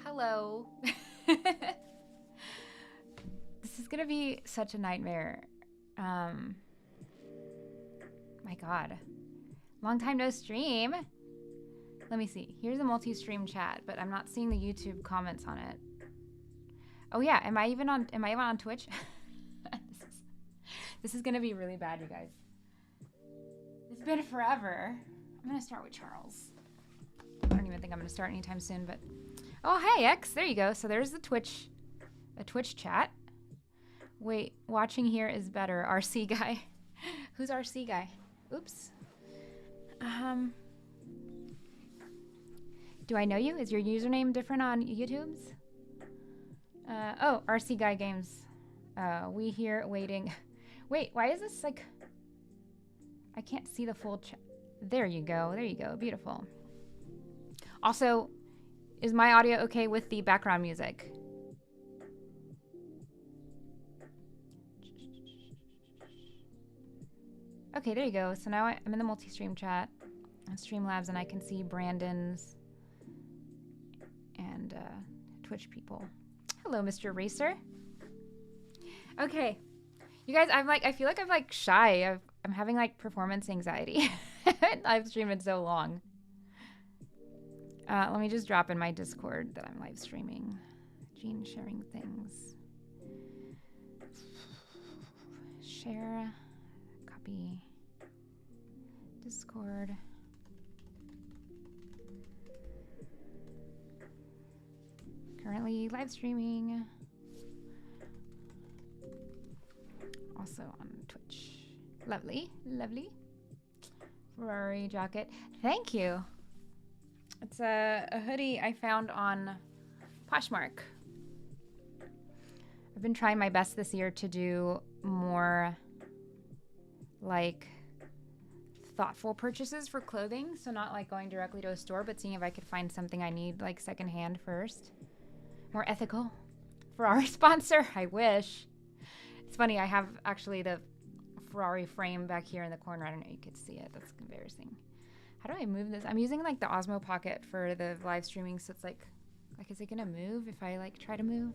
Hello. This is gonna be such a nightmare. My God. Long time no stream. Let me see. Here's a multi-stream chat, but I'm not seeing the YouTube comments on it. Oh yeah, am I even on Twitch? This is gonna be really bad, you guys. It's been forever. I'm gonna start with Charles. I don't even think I'm gonna start anytime soon, but oh hey X, there you go. So there's the Twitch, a Twitch chat. Wait, watching here is better. RC guy. Who's RC guy? Oops. Do I know you? Is your username different on YouTube's? Oh, RC guy games. We here waiting. Wait, why is this like? I can't see the full chat. There you go. There you go. Beautiful. Also, is my audio okay with the background music? Okay, there you go. So now I'm in the multi-stream chat on Streamlabs, and I can see Brandon's and Twitch people. Hello, Mr. Racer. Okay, you guys, I feel like I'm like shy. I'm having like performance anxiety. I've streamed it so long. Let me just drop in my Discord that I'm live streaming. Gene sharing things. Share. Copy. Discord. Currently live streaming. Also on Twitch. Lovely, lovely. Ferrari jacket. Thank you. It's a hoodie I found on Poshmark. I've been trying my best this year to do more like thoughtful purchases for clothing. So not like going directly to a store, but seeing if I could find something I need like secondhand first. More ethical. Ferrari sponsor. I wish. It's funny. I have actually the Ferrari frame back here in the corner. I don't know if you could see it. That's embarrassing. How do I move this? I'm using like the Osmo Pocket for the live streaming, so it's like is it gonna move if I like try to move?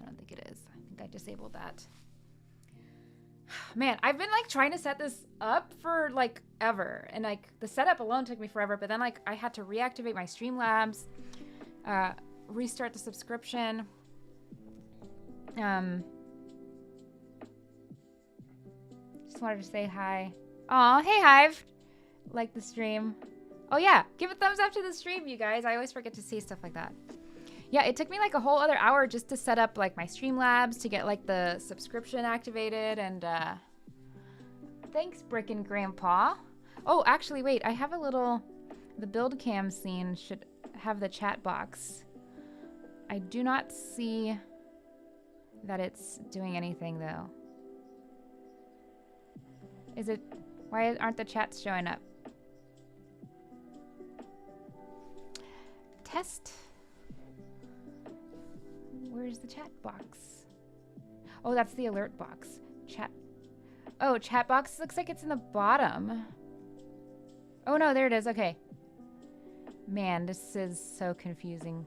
I don't think it is. I think I disabled that. Man, I've been like trying to set this up for like ever, and like the setup alone took me forever, but then like I had to reactivate my Streamlabs, restart the subscription. Just wanted to say hi. Aw, hey Hive. Like the stream. Oh yeah, give a thumbs up to the stream, you guys. I always forget to see stuff like that. Yeah, it took me like a whole other hour just to set up like my Streamlabs to get like the subscription activated, and thanks Brick and Grandpa. Oh, actually wait, I have a little, the build cam scene should have the chat box. I do not see that it's doing anything though. Is it, why aren't the chats showing up? Test. Where's the chat box? Oh, that's the alert box. Chat. Oh, chat box looks like it's in the bottom. Oh no, there it is. Okay. Man, this is so confusing.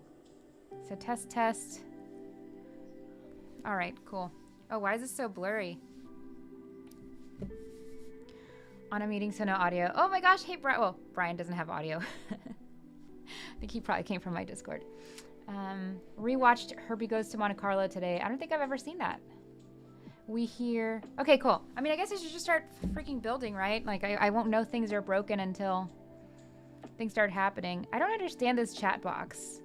So test. All right, cool. Oh, why is this so blurry? On a meeting, so no audio. Oh my gosh, hey Brian. Well, Brian doesn't have audio. I think he probably came from my Discord. Rewatched Herbie Goes to Monte Carlo today. I don't think I've ever seen that. We hear... Okay, cool. I mean, I guess I should just start freaking building, right? Like, I won't know things are broken until things start happening. I don't understand this chat box.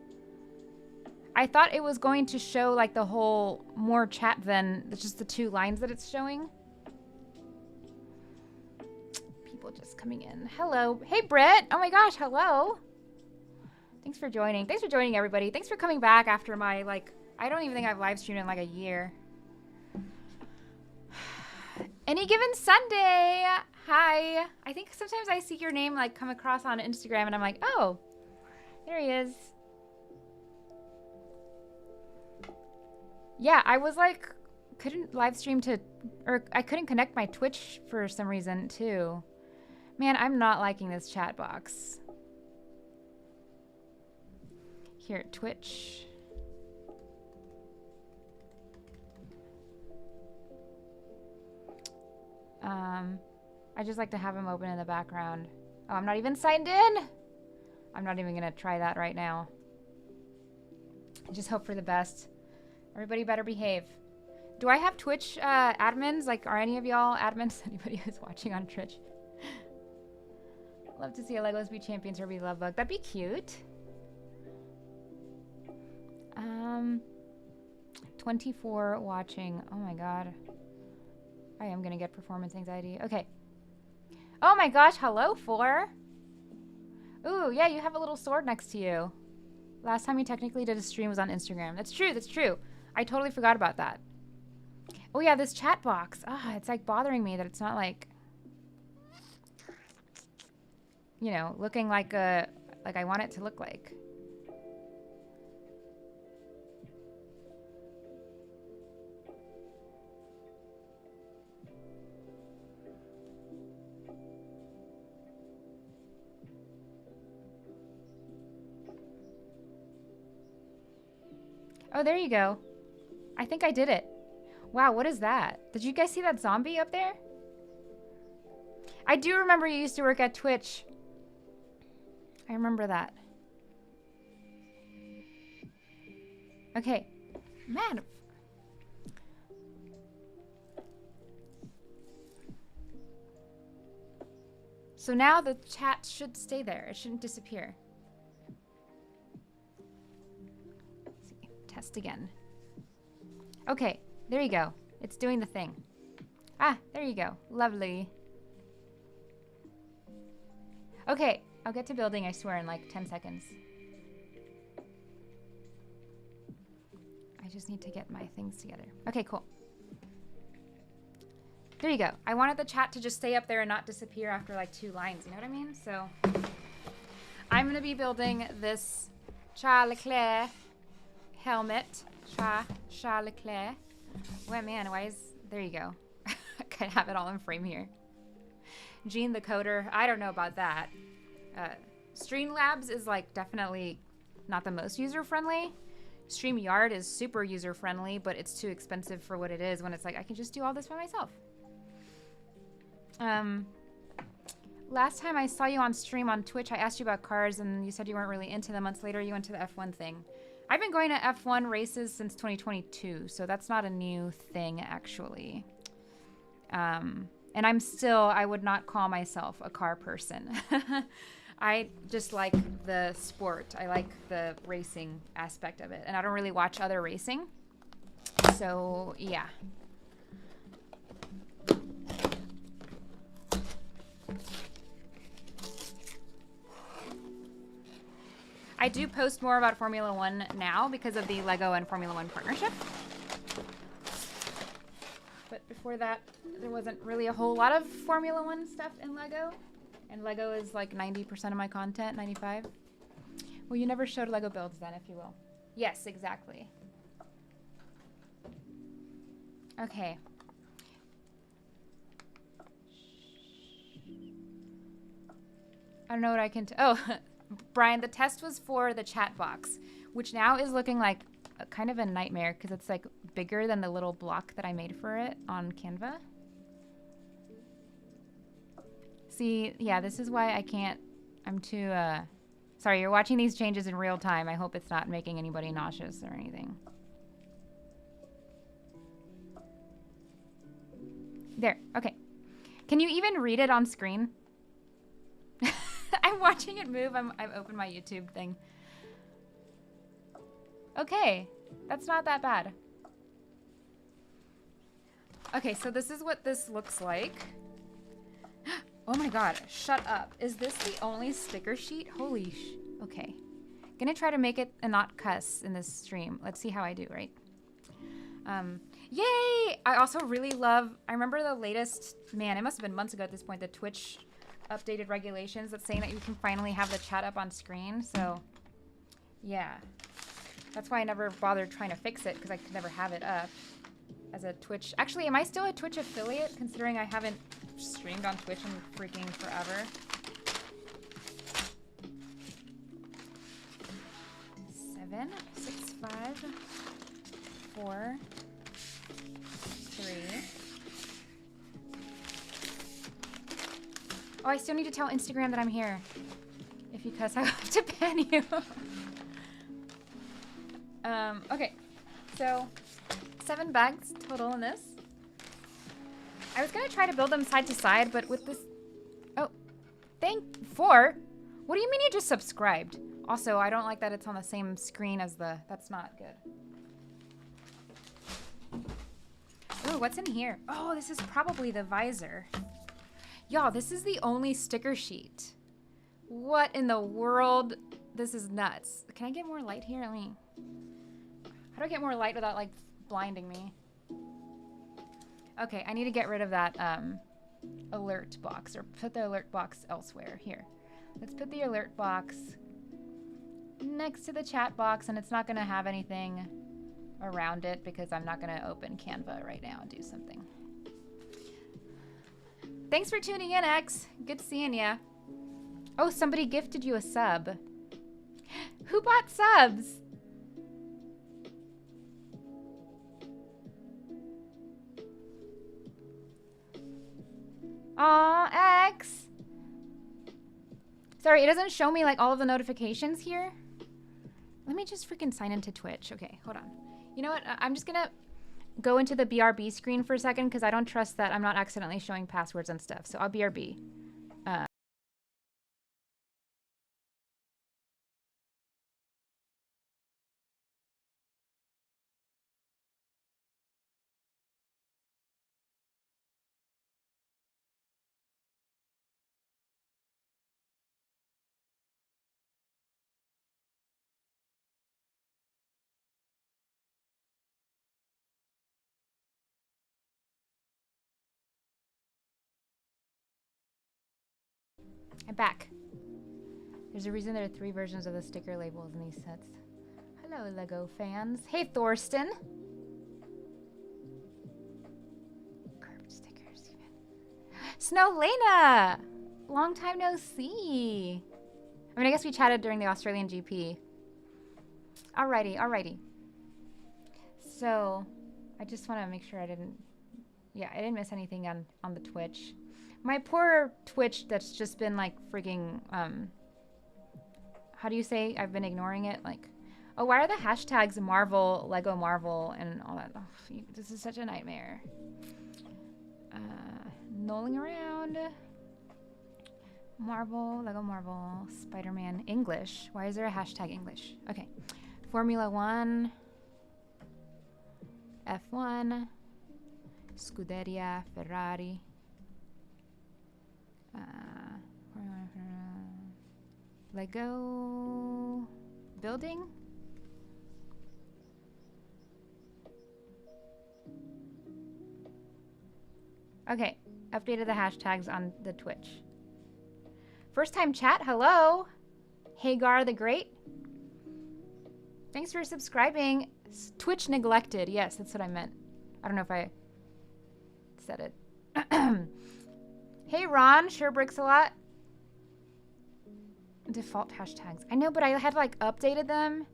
I thought it was going to show, like, the whole more chat than just the 2 lines that it's showing. People just coming in. Hello. Hey, Britt. Oh, my gosh. Hello. Thanks for joining. Thanks for joining, everybody. Thanks for coming back after my, like, I don't even think I've live streamed in, like, a year. Any given Sunday. Hi. I think sometimes I see your name, like, come across on Instagram, and I'm like, oh, there he is. Yeah, I was, like, couldn't live stream to, or I couldn't connect my Twitch for some reason, too. Man, I'm not liking this chat box. Here at Twitch. I just like to have them open in the background. Oh, I'm not even signed in. I'm not even gonna try that right now. I just hope for the best. Everybody better behave. Do I have Twitch admins? Like, are any of y'all admins? Anybody who's watching on Twitch? Love to see a Legos be champions or be love bug. That'd be cute. 24 watching. Oh my god. I am gonna get performance anxiety. Okay. Oh my gosh, hello, 4. Ooh, yeah, you have a little sword next to you. Last time you technically did a stream was on Instagram. That's true, that's true. I totally forgot about that. Oh yeah, this chat box. Ah, it's like bothering me that it's not like, you know, looking like I want it to look like. Oh, there you go. I think I did it. Wow, what is that? Did you guys see that zombie up there? I do remember you used to work at Twitch. I remember that. Okay. Man. So now the chat should stay there. It shouldn't disappear. Let's see. Test again. Okay. There you go. It's doing the thing. Ah, there you go. Lovely. Okay, I'll get to building, I swear, in like 10 seconds. I just need to get my things together. Okay, cool. There you go. I wanted the chat to just stay up there and not disappear after like 2 lines, you know what I mean? So I'm going to be building this LeClerc helmet. LeClerc. Oh man, why is... There you go. I could have it all in frame here. Gene the Coder. I don't know about that. Streamlabs is like definitely not the most user-friendly. StreamYard is super user-friendly, but it's too expensive for what it is when it's like, I can just do all this by myself. Last time I saw you on stream on Twitch, I asked you about cars and you said you weren't really into them. Months later, you went to the F1 thing. I've been going to F1 races since 2022, so that's not a new thing, actually. And I would not call myself a car person. I just like the sport. I like the racing aspect of it. And I don't really watch other racing. So, yeah. I do post more about Formula One now because of the Lego and Formula One partnership. But before that, there wasn't really a whole lot of Formula One stuff in Lego. And Lego is like 90% of my content, 95. Well, you never showed Lego builds then, if you will. Yes, exactly. Okay. I don't know what I can... Oh, Brian, the test was for the chat box, which now is looking like kind of a nightmare because it's like bigger than the little block that I made for it on Canva. See, yeah, this is why I can't, I'm too, sorry, you're watching these changes in real time. I hope it's not making anybody nauseous or anything. There, okay. Can you even read it on screen? I'm watching it move. I've opened my YouTube thing. Okay, that's not that bad. Okay, so this is what this looks like. Oh my god, shut up. Is this the only sticker sheet? Holy okay. Gonna try to make it and not cuss in this stream. Let's see how I do, right? Yay! I also really love, I remember the latest, man, it must have been months ago at this point, the Twitch updated regulations that's saying that you can finally have the chat up on screen. So, yeah. That's why I never bothered trying to fix it because I could never have it up as a Twitch. Actually, am I still a Twitch affiliate considering I haven't streamed on Twitch in freaking forever? 7, 6, 5, 4, 3, Oh, I still need to tell Instagram that I'm here. If you cuss, I have to ban you. Okay. So, 7 bags total in this. I was going to try to build them side to side, but with this... Oh, thank... 4? What do you mean you just subscribed? Also, I don't like that it's on the same screen as the... That's not good. Ooh, what's in here? Oh, this is probably the visor. Y'all, this is the only sticker sheet. What in the world? This is nuts. Can I get more light here? Let me... How do I get more light without, like, blinding me? Okay, I need to get rid of that alert box, or put the alert box elsewhere. Here. Let's put the alert box next to the chat box, and it's not going to have anything around it because I'm not going to open Canva right now and do something. Thanks for tuning in, X. Good seeing ya. Oh, somebody gifted you a sub. Who bought subs? Aw, X. Sorry, it doesn't show me like all of the notifications here. Let me just freaking sign into Twitch. Okay, hold on. You know what? I'm just gonna go into the BRB screen for a second because I don't trust that I'm not accidentally showing passwords and stuff. So I'll BRB. I'm back. There's a reason there are 3 versions of the sticker labels in these sets. Hello, Lego fans. Hey, Thorsten. Curved stickers, even. Snowlena! Long time no see. I mean, I guess we chatted during the Australian GP. Alrighty, alrighty. So, I just want to make sure I didn't miss anything on the Twitch. My poor Twitch that's just been like freaking, how do you say? I've been ignoring it. Like, oh, why are the hashtags Marvel, Lego Marvel, and all that? Oh, this is such a nightmare. Nolling around. Marvel, Lego Marvel, Spider-Man, English. Why is there a hashtag English? Okay. Formula 1, F1, Scuderia, Ferrari. Lego building. Okay, updated the hashtags on the Twitch. First time chat, hello. Hagar the Great. Thanks for subscribing. Twitch neglected. Yes, that's what I meant. I don't know if I said it. Hey, Ron. Sure bricks a lot. Default hashtags. I know, but I had like updated them.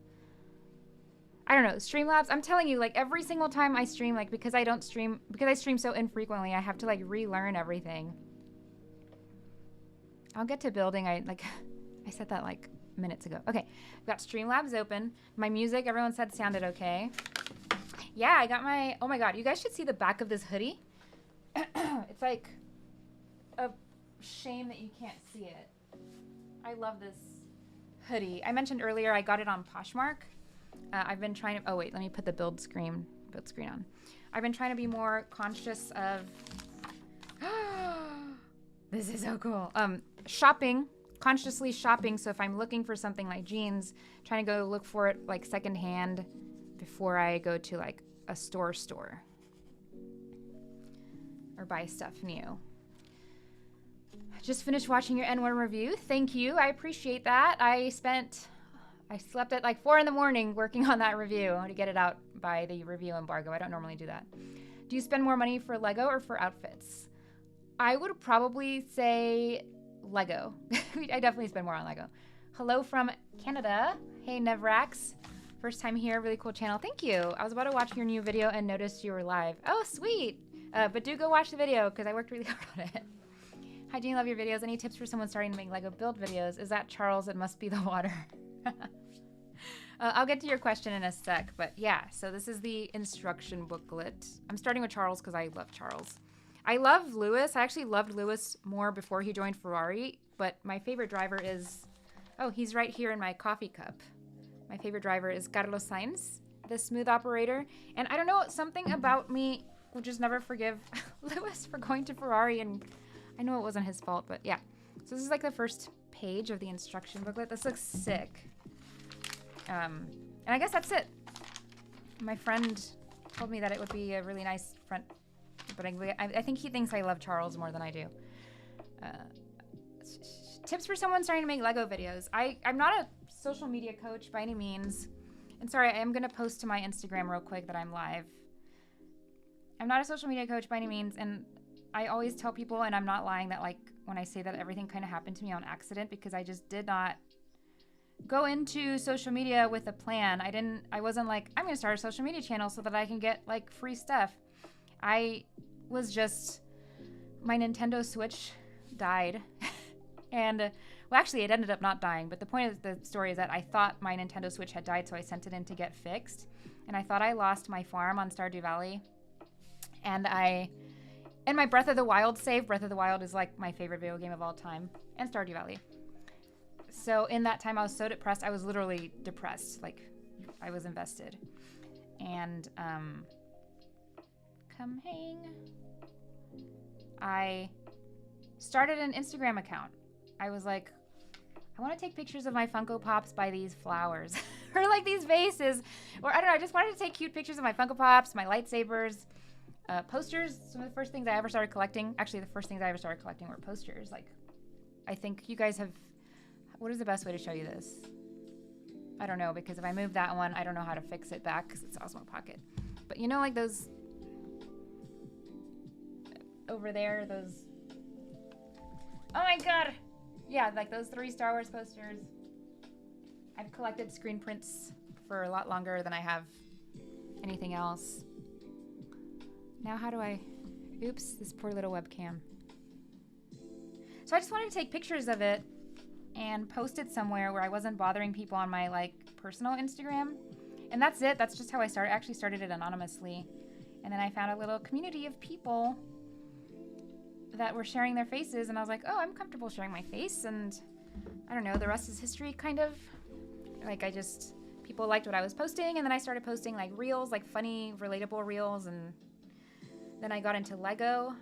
I don't know. Streamlabs. I'm telling you, like every single time I stream, like because I stream so infrequently, I have to like relearn everything. I'll get to building. I said that like minutes ago. Okay, I've got Streamlabs open. My music, everyone said sounded okay. Yeah, I got my. Oh my god, you guys should see the back of this hoodie. It's like a shame that you can't see it. I love this hoodie. I mentioned earlier I got it on Poshmark. I've been trying to, oh wait, let me put the build screen on. I've been trying to be more conscious of, this is so cool. Shopping, consciously shopping. So if I'm looking for something like jeans, trying to go look for it like secondhand before I go to like a store or buy stuff new. Just finished watching your N1 review. Thank you. I appreciate that. I slept at like 4 in the morning working on that review to get it out by the review embargo. I don't normally do that. Do you spend more money for Lego or for outfits? I would probably say Lego. I definitely spend more on Lego. Hello from Canada. Hey, Nevrax. First time here. Really cool channel. Thank you. I was about to watch your new video and noticed you were live. Oh, sweet. But do go watch the video because I worked really hard on it. Hi, Jean, love your videos. Any tips for someone starting to make Lego build videos? Is that Charles? It must be the water. I'll get to your question in a sec, but yeah, so this is the instruction booklet. I'm starting with Charles because I love Charles. I love Lewis. I actually loved Lewis more before he joined Ferrari, but my favorite driver is, oh, he's right here in my coffee cup. My favorite driver is Carlos Sainz, the smooth operator. And I don't know, something about me will just never forgive Lewis for going to Ferrari, and I know it wasn't his fault, but yeah. So this is like the first page of the instruction booklet. This looks sick. And I guess that's it. My friend told me that it would be a really nice front, but I think he thinks I love Charles more than I do. Tips for someone starting to make Lego videos. I'm not a social media coach by any means. And sorry, I am going to post to my Instagram real quick that I'm live. I'm not a social media coach by any means, and I always tell people, and I'm not lying, that like when I say that everything kind of happened to me on accident, because I just did not go into social media with a plan. I wasn't like, I'm going to start a social media channel so that I can get like free stuff. I was just, my Nintendo Switch died. And well, actually it ended up not dying, but the point of the story is that I thought my Nintendo Switch had died, so I sent it in to get fixed. And I thought I lost my farm on Stardew Valley. And my Breath of the Wild save. Breath of the Wild is like my favorite video game of all time. And Stardew Valley. So in that time I was so depressed. I was literally depressed. Like I was invested. And come hang. I started an Instagram account. I was like, I want to take pictures of my Funko Pops by these flowers. Or like these vases. Or I don't know, I just wanted to take cute pictures of my Funko Pops, my lightsabers, posters. Some of the first things I ever started collecting. Actually, the first things I ever started collecting were posters. Like, I think you guys have... What is the best way to show you this? I don't know, because if I move that one, I don't know how to fix it back because it's Osmo Pocket. But you know, like those... Over there, those... Oh my god! Yeah, like those 3 Star Wars posters. I've collected screen prints for a lot longer than I have anything else. Now how do I... Oops, this poor little webcam. So I just wanted to take pictures of it and post it somewhere where I wasn't bothering people on my like personal Instagram. And that's it. That's just how I started. I actually started it anonymously. And then I found a little community of people that were sharing their faces, and I was like, oh, I'm comfortable sharing my face, and I don't know, the rest is history, kind of. Like, people liked what I was posting, and then I started posting, like, reels, like, funny, relatable reels, and then I got into Lego,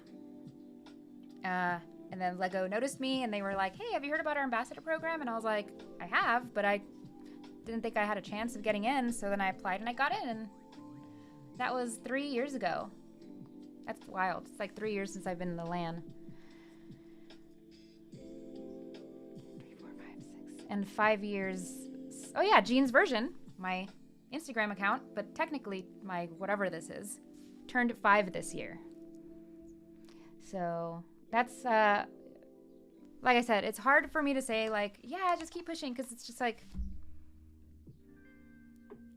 and then Lego noticed me, and they were like, hey, have you heard about our ambassador program? And I was like, I have, but I didn't think I had a chance of getting in, so then I applied, and I got in, and that was 3 years ago. That's wild. It's like 3 years since I've been in the LAN. 3, 4, 5, 6. And 5 years. Oh yeah, Jean's version, my Instagram account, but technically my whatever this is, turned 5 this year. So that's, like I said, it's hard for me to say like, yeah, just keep pushing, because it's just like,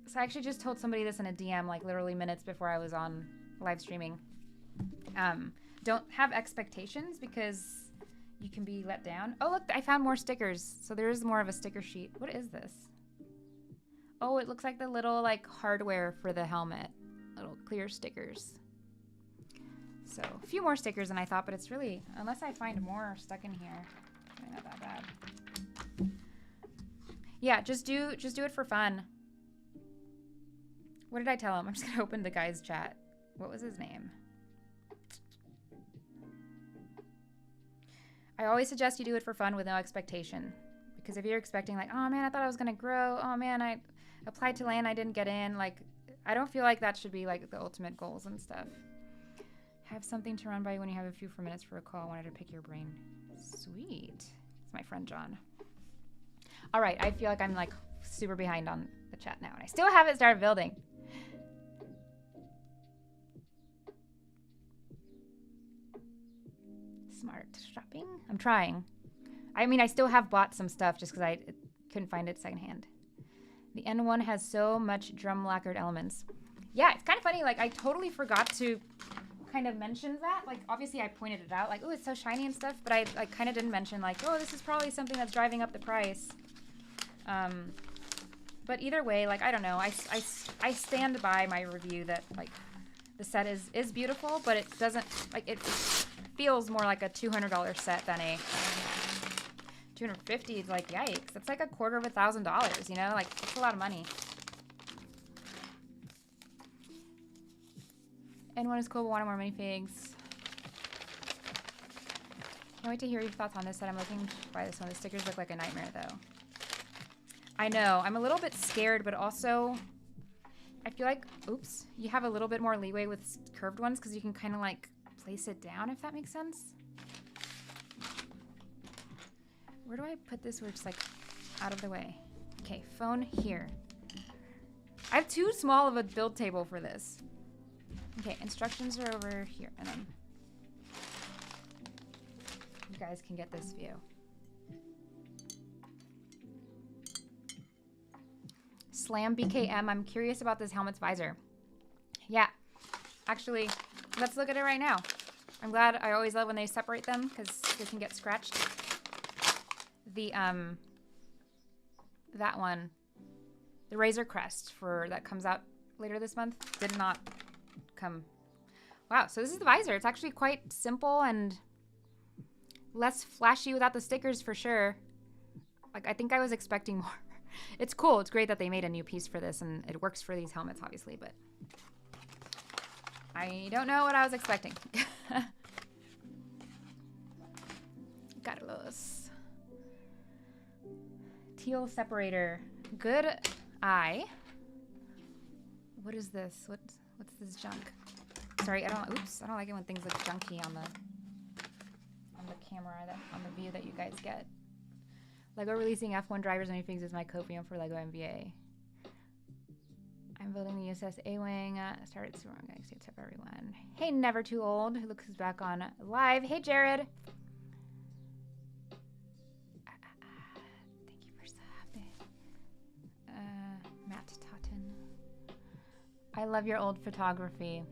so I actually just told somebody this in a DM like literally minutes before I was on live streaming. Don't have expectations because you can be let down. Oh, look, I found more stickers. So there is more of a sticker sheet. What is this? Oh, it looks like the little like hardware for the helmet. Little clear stickers. So a few more stickers than I thought, but it's really, unless I find more stuck in here, it's really not that bad. Yeah, just do it for fun. What did I tell him? I'm just gonna open the guy's chat. What was his name? I always suggest you do it for fun with no expectation. Because if you're expecting like, oh man, I thought I was going to grow. Oh man, I applied to LAN, I didn't get in. Like, I don't feel like that should be like the ultimate goals and stuff. Have something to run by when you have a few minutes for a call. I wanted to pick your brain. Sweet. It's my friend John. All right, I feel like I'm like super behind on the chat now. And I still haven't started building. Smart shopping. I'm trying. I mean, I still have bought some stuff just because I couldn't find it secondhand. The N1 has so much drum lacquered elements. Yeah, it's kind of funny. Like, I totally forgot to kind of mentioned that. Like, obviously I pointed it out, like, oh, it's so shiny and stuff, but I like kind of didn't mention like, oh, this is probably something that's driving up the price. But either way, like, I don't know. I stand by my review that like the set is beautiful, but it doesn't like it feels more like a $200 set than a $250. Like, yikes, that's like $250,000, you know, like it's a lot of money. N1 is cool, but wanted more minifigs. Can't wait to hear your thoughts on this set. I'm looking to buy this one. The stickers look like a nightmare though. I know, I'm a little bit scared, but also I feel like, oops, you have a little bit more leeway with curved ones because you can kind of like place it down, if that makes sense. Where do I put this where it's like out of the way? Okay, phone here. I have too small of a build table for this. Okay, instructions are over here, and then you guys can get this view. Slam BKM, I'm curious about this helmet's visor. Yeah, actually, let's look at it right now. I'm glad. I always love when they separate them because they can get scratched. The that one, the Razor Crest that comes out later this month, did not come. Wow, so this is the visor. It's actually quite simple and less flashy without the stickers for sure. Like, I think I was expecting more. It's cool. It's great that they made a new piece for this, and it works for these helmets, obviously, but I don't know what I was expecting. Carlos. Teal separator. Good eye. What is this? What's this junk? Sorry, I don't like it when things look junky on the camera, on the view that you guys get. Lego releasing F1 drivers and minifigs is my copium for Lego MVA. I'm building the USS A-Wing. Started soon. I'm going to tip everyone. Hey, Never Too Old, who looks back on live. Hey, Jared. Thank you for subbing. Matt Totten. I love your old photography.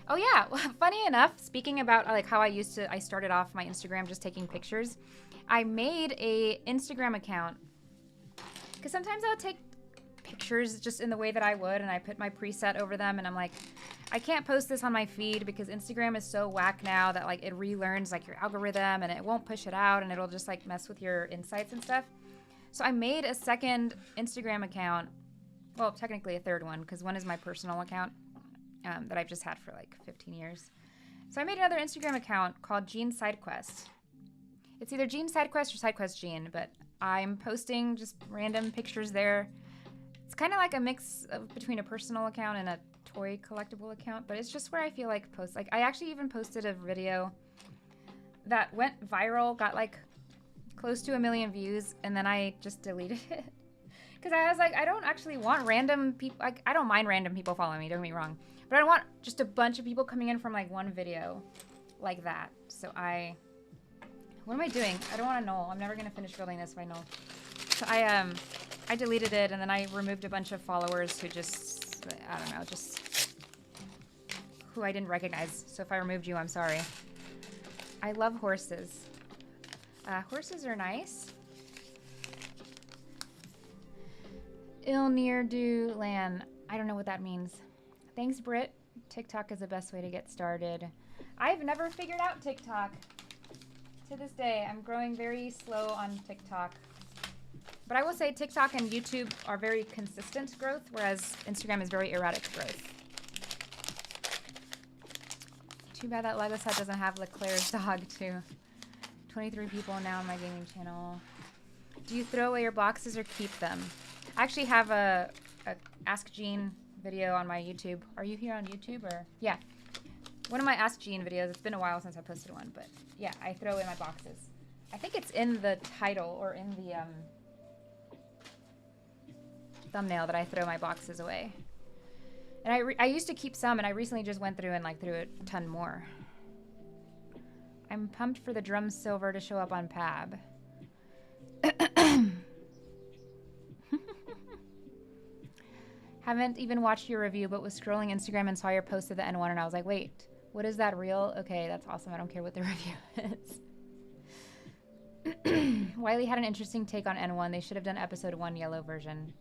Oh yeah, funny enough, speaking about like how I started off my Instagram just taking pictures. I made a Instagram account because sometimes I'll take pictures just in the way that I would, and I put my preset over them, and I'm like, I can't post this on my feed because Instagram is so whack now that like it relearns like your algorithm and it won't push it out, and it'll just like mess with your insights and stuff. So I made a second Instagram account. Well, technically a third one because one is my personal account that I've just had for like 15 years. So I made another Instagram account called Jean SideQuest. It's either Jean SideQuest or SideQuest Jean, but I'm posting just random pictures there. It's kind of like a mix between a personal account and a toy collectible account, but it's just where I feel like post. Like, I actually even posted a video that went viral, got like close to 1 million views, and then I just deleted it. Because I was like, I don't actually want random people. Like, I don't mind random people following me, don't get me wrong. But I don't want just a bunch of people coming in from like one video like that. So what am I doing? I don't want to know. I'm never going to finish building this if I know. So I deleted it, and then I removed a bunch of followers who just, I don't know, just who I didn't recognize. So if I removed you, I'm sorry. I love horses. Horses are nice. Il near du lan. I don't know what that means. Thanks, Britt. TikTok is the best way to get started. I've never figured out TikTok. To this day, I'm growing very slow on TikTok. But I will say TikTok and YouTube are very consistent growth, whereas Instagram is very erratic growth. Too bad that Lego set doesn't have LeClerc's dog, too. 23 people now on my gaming channel. Do you throw away your boxes or keep them? I actually have a Ask Jean video on my YouTube. Are you here on YouTube or? Yeah. One of my Ask Jean videos. It's been a while since I posted one, but yeah, I throw away my boxes. I think it's in the title or in the thumbnail that I throw my boxes away. And I used to keep some, and I recently just went through and like threw a ton more. I'm pumped for the drum silver to show up on Pab. Haven't even watched your review, but was scrolling Instagram and saw your post of the N1, and I was like, wait, What is that real? Okay, that's awesome. I don't care what the review is. Wiley had an interesting take on N1. They should have done episode 1 yellow version.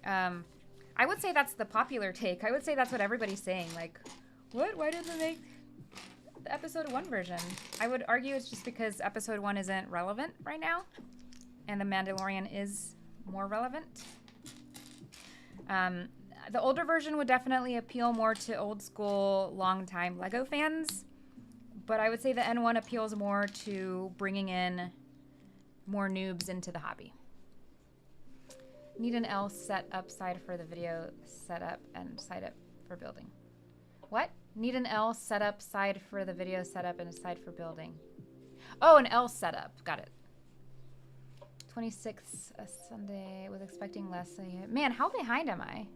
I would say that's the popular take. I would say that's what everybody's saying. Like, what? Why didn't they make the episode 1 version? I would argue it's just because episode 1 isn't relevant right now, and the Mandalorian is more relevant. The older version would definitely appeal more to old school, long-time LEGO fans, but I would say the N1 appeals more to bringing in more noobs into the hobby. Need an L setup side for the video setup and side up for building. What? Need an L setup side for the video setup and a side for building. Oh, an L setup. Got it. 26th, a Sunday. Was expecting less. Man, how behind am I?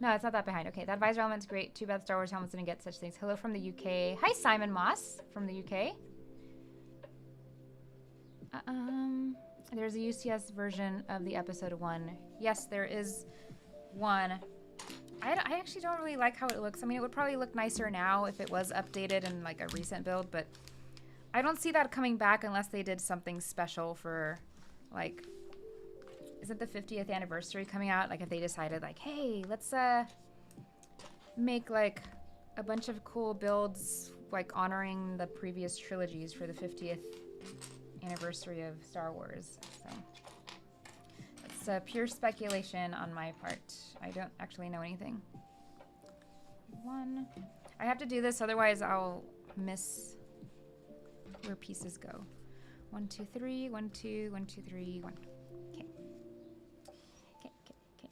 No, it's not that behind. Okay, that visor element's great. Too bad Star Wars helmets didn't get such things. Hello from the UK. Hi, Simon Moss from the UK. There's a UCS version of the episode 1. Yes, there is one. I actually don't really like how it looks. I mean, it would probably look nicer now if it was updated in like a recent build, but I don't see that coming back unless they did something special for, like, isn't the 50th anniversary coming out? Like, if they decided, like, hey, let's make, like, a bunch of cool builds, like, honoring the previous trilogies for the 50th anniversary of Star Wars. So, it's pure speculation on my part. I don't actually know anything. 1. I have to do this, otherwise I'll miss where pieces go. 1, 2, 3, 1, 2, 1, 2, 3, 1. Okay. Okay, okay, okay.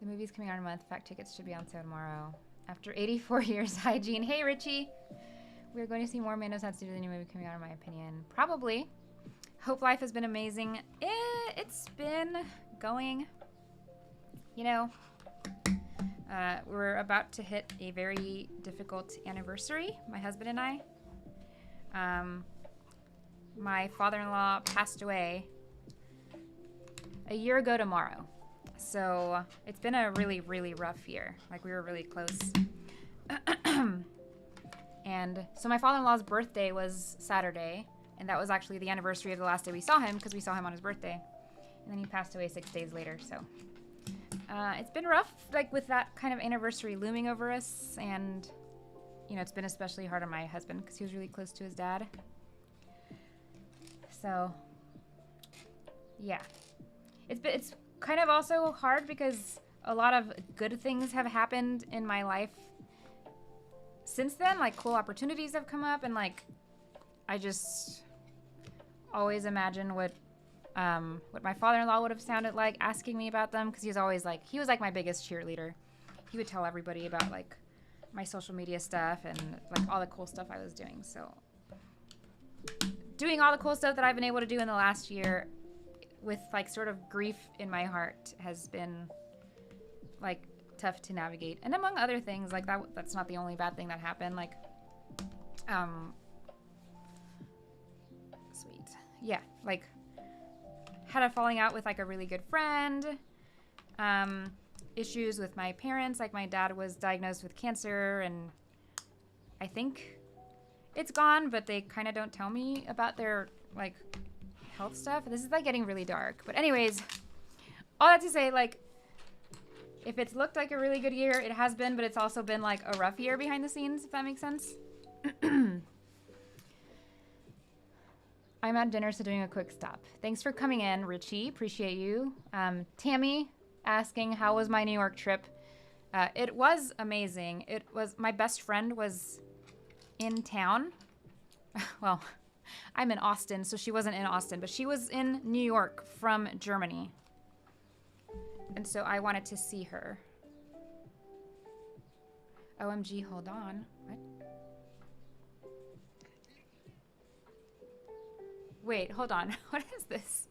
The movie's coming out in a month. Fact tickets should be on sale tomorrow. After 84 years. Hi, Jean. Hey, Richie. We're going to see more Mando Sats due to the new movie coming out, in my opinion. Probably. Hope Life has been amazing. It's been going, you know, we're about to hit a very difficult anniversary, my husband and I. My father-in-law passed away a year ago tomorrow. So it's been a really, really rough year. Like, we were really close. And so my father-in-law's birthday was Saturday, and that was actually the anniversary of the last day we saw him, because we saw him on his birthday. And then he passed away 6 days later, so it's been rough, like, with that kind of anniversary looming over us, and, you know, it's been especially hard on my husband, because he was really close to his dad. So, yeah. It's kind of also hard because a lot of good things have happened in my life since then. Like, cool opportunities have come up, and, like, I just always imagine what my father-in-law would have sounded like asking me about them, because he was always like, he was like my biggest cheerleader. He would tell everybody about, like, my social media stuff and, like, all the cool stuff I was doing. So doing all the cool stuff that I've been able to do in the last year with, like, sort of grief in my heart has been, like, tough to navigate. And among other things, like, that's not the only bad thing that happened. Like, sweet. Yeah, like, had a falling out with, like, a really good friend. Issues with my parents. Like, my dad was diagnosed with cancer, and I think it's gone, but they kind of don't tell me about their, like, health stuff. This is, like, getting really dark. But anyways, all that to say, like, if it's looked like a really good year, it has been, but it's also been, like, a rough year behind the scenes, if that makes sense. I'm at dinner, so doing a quick stop. Thanks for coming in, Richie. Appreciate you. Tammy asking, how was my New York trip? It was amazing. It was, my best friend was in town. Well, I'm in Austin, so she wasn't in Austin, but she was in New York from Germany. And so I wanted to see her. OMG, hold on. What? Wait, hold on. What is this?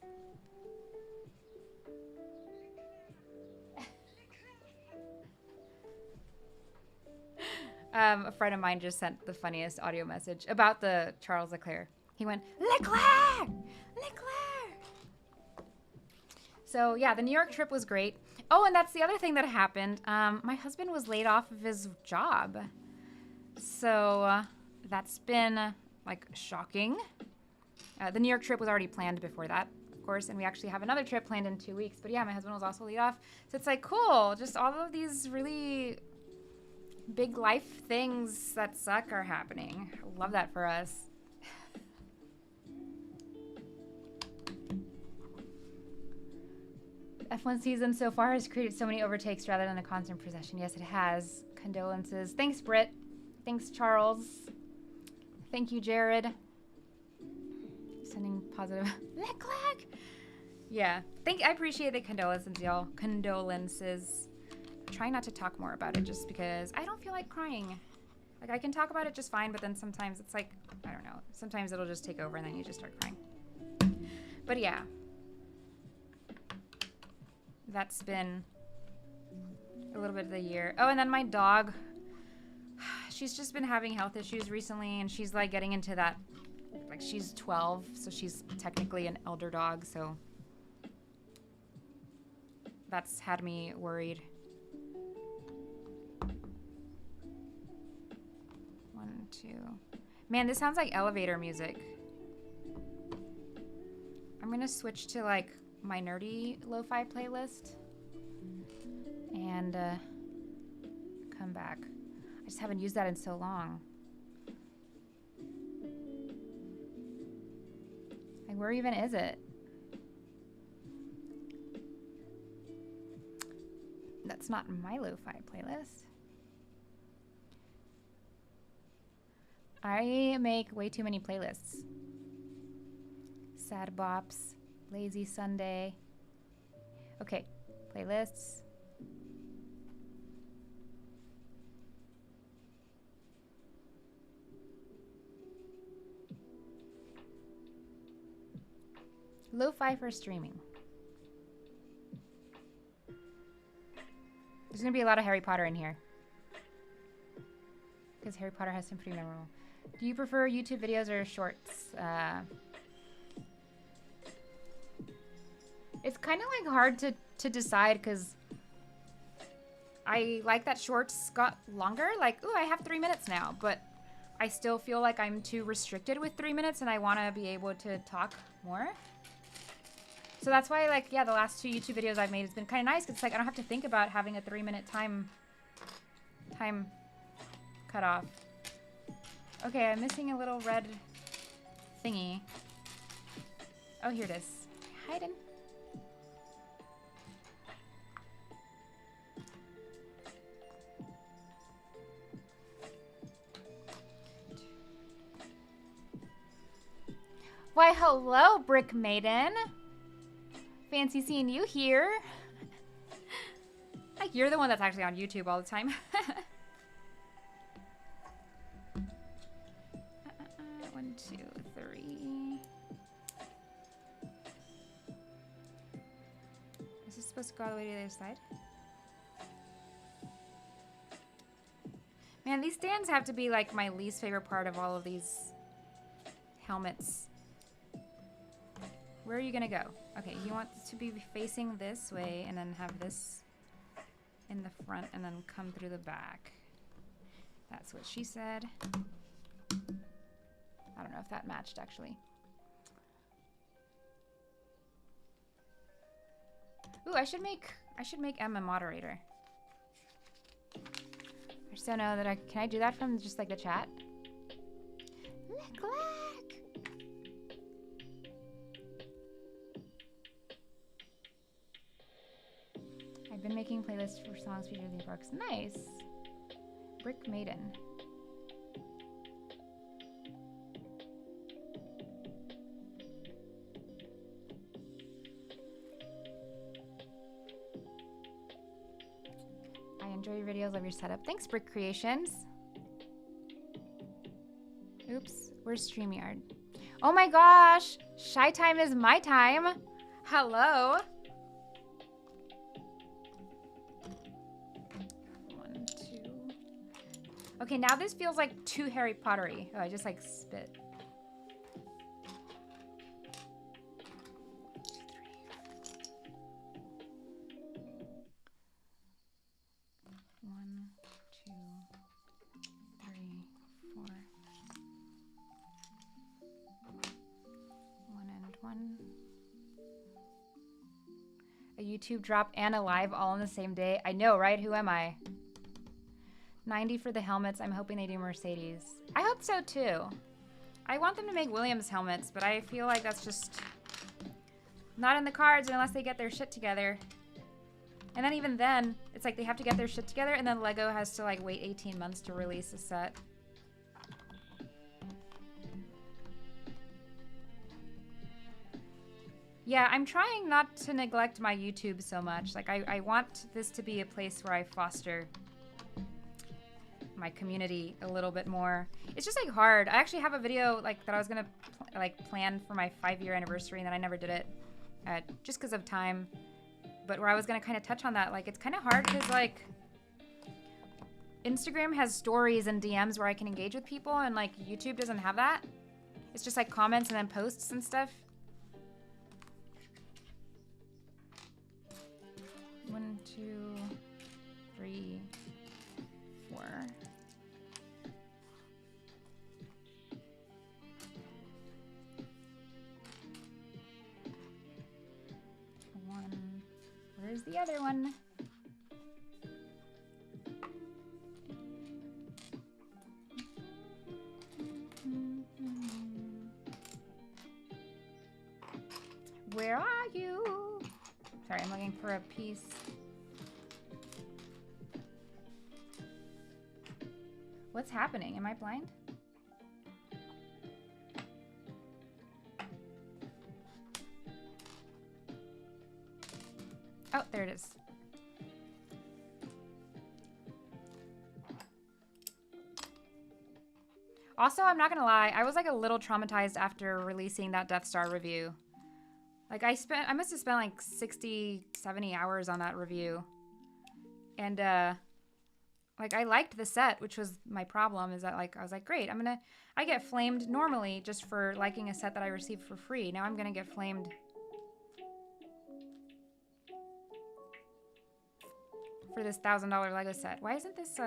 A friend of mine just sent the funniest audio message about the Charles LeClerc. He went, LeClerc! LeClerc! So yeah, the New York trip was great. Oh, and that's the other thing that happened. My husband was laid off of his job. So that's been like shocking. The New York trip was already planned before that, of course, and we actually have another trip planned in 2 weeks. But yeah, my husband was also laid off. So it's like, cool. Just all of these really big life things that suck are happening. I love that for us. F1 season so far has created so many overtakes rather than a constant procession. Yes, it has. Condolences. Thanks, Britt. Thanks, Charles. Thank you, Jared. Sending positive. LeClerc! Yeah. I appreciate the condolences, y'all. Condolences. Trying not to talk more about it just because I don't feel like crying. Like, I can talk about it just fine, but then sometimes it's like, I don't know. Sometimes it'll just take over and then you just start crying. But yeah. That's been a little bit of the year. Oh, and then my dog, she's just been having health issues recently, and she's like getting into that, like she's 12, so she's technically an elder dog, so that's had me worried. 1, 2. Man, this sounds like elevator music. I'm gonna switch to like my nerdy lo-fi playlist and come back. I just haven't used that in so long. Like, where even is it? That's not my lo-fi playlist. I make way too many playlists. Sad bops. Lazy Sunday. Okay, playlists. Lo-fi for streaming. There's gonna be a lot of Harry Potter in here. Because Harry Potter has some pretty memorable. Do you prefer YouTube videos or shorts? It's kind of like hard to decide because I like that shorts got longer. Like, ooh, I have 3 minutes now, but I still feel like I'm too restricted with 3 minutes and I want to be able to talk more. So that's why, like, yeah, the last 2 YouTube videos I've made has been kind of nice because it's like I don't have to think about having a 3-minute time cut off. Okay, I'm missing a little red thingy. Oh, here it is. Hiding. Why, hello, Brick Maiden. Fancy seeing you here. Like, you're the one that's actually on YouTube all the time. 1, 2, 3. Is this supposed to go all the way to the other side? Man, these stands have to be like my least favorite part of all of these helmets. Where are you gonna go? Okay, you want to be facing this way and then have this in the front and then come through the back. That's what she said. I don't know if that matched actually. Ooh, I should make Em a moderator. I just don't know that can I do that from just like the chat? LeClerc! I've been making playlists for songs featuring the parks. Nice. Brick Maiden. I enjoy your videos, love your setup. Thanks, Brick Creations. Oops, where's StreamYard? Oh my gosh, Shy Time is my time. Hello. 1, 2. Okay, now this feels like too Harry Pottery. Oh, I just like spit. 2, 3. one. A YouTube drop and a live all on the same day. I know, right? Who am I? 90 for the helmets. I'm hoping they do Mercedes. I hope so too. I want them to make Williams helmets, but I feel like that's just not in the cards unless they get their shit together. And then even then, it's like they have to get their shit together, and then Lego has to like wait 18 months to release a set. Yeah, I'm trying not to neglect my YouTube so much. Like, I want this to be a place where I foster my community a little bit more. It's just like hard. I actually have a video like that I was gonna plan for my 5-year anniversary, and then I never did it just because of time. But where I was gonna kind of touch on that, like it's kind of hard because like Instagram has stories and DMs where I can engage with people, and like YouTube doesn't have that. It's just like comments and then posts and stuff. 1, 2, 3, 4. Where's the other one? Where are you? Sorry, I'm looking for a piece. What's happening? Am I blind? Oh, there it is. Also, I'm not gonna lie, I was like a little traumatized after releasing that Death Star review. Like I must have spent like 60, 70 hours on that review. And like I liked the set, which was my problem, is that like I was like, great, I get flamed normally just for liking a set that I received for free. Now I'm gonna get flamed for this $1,000 Lego set. Why isn't this,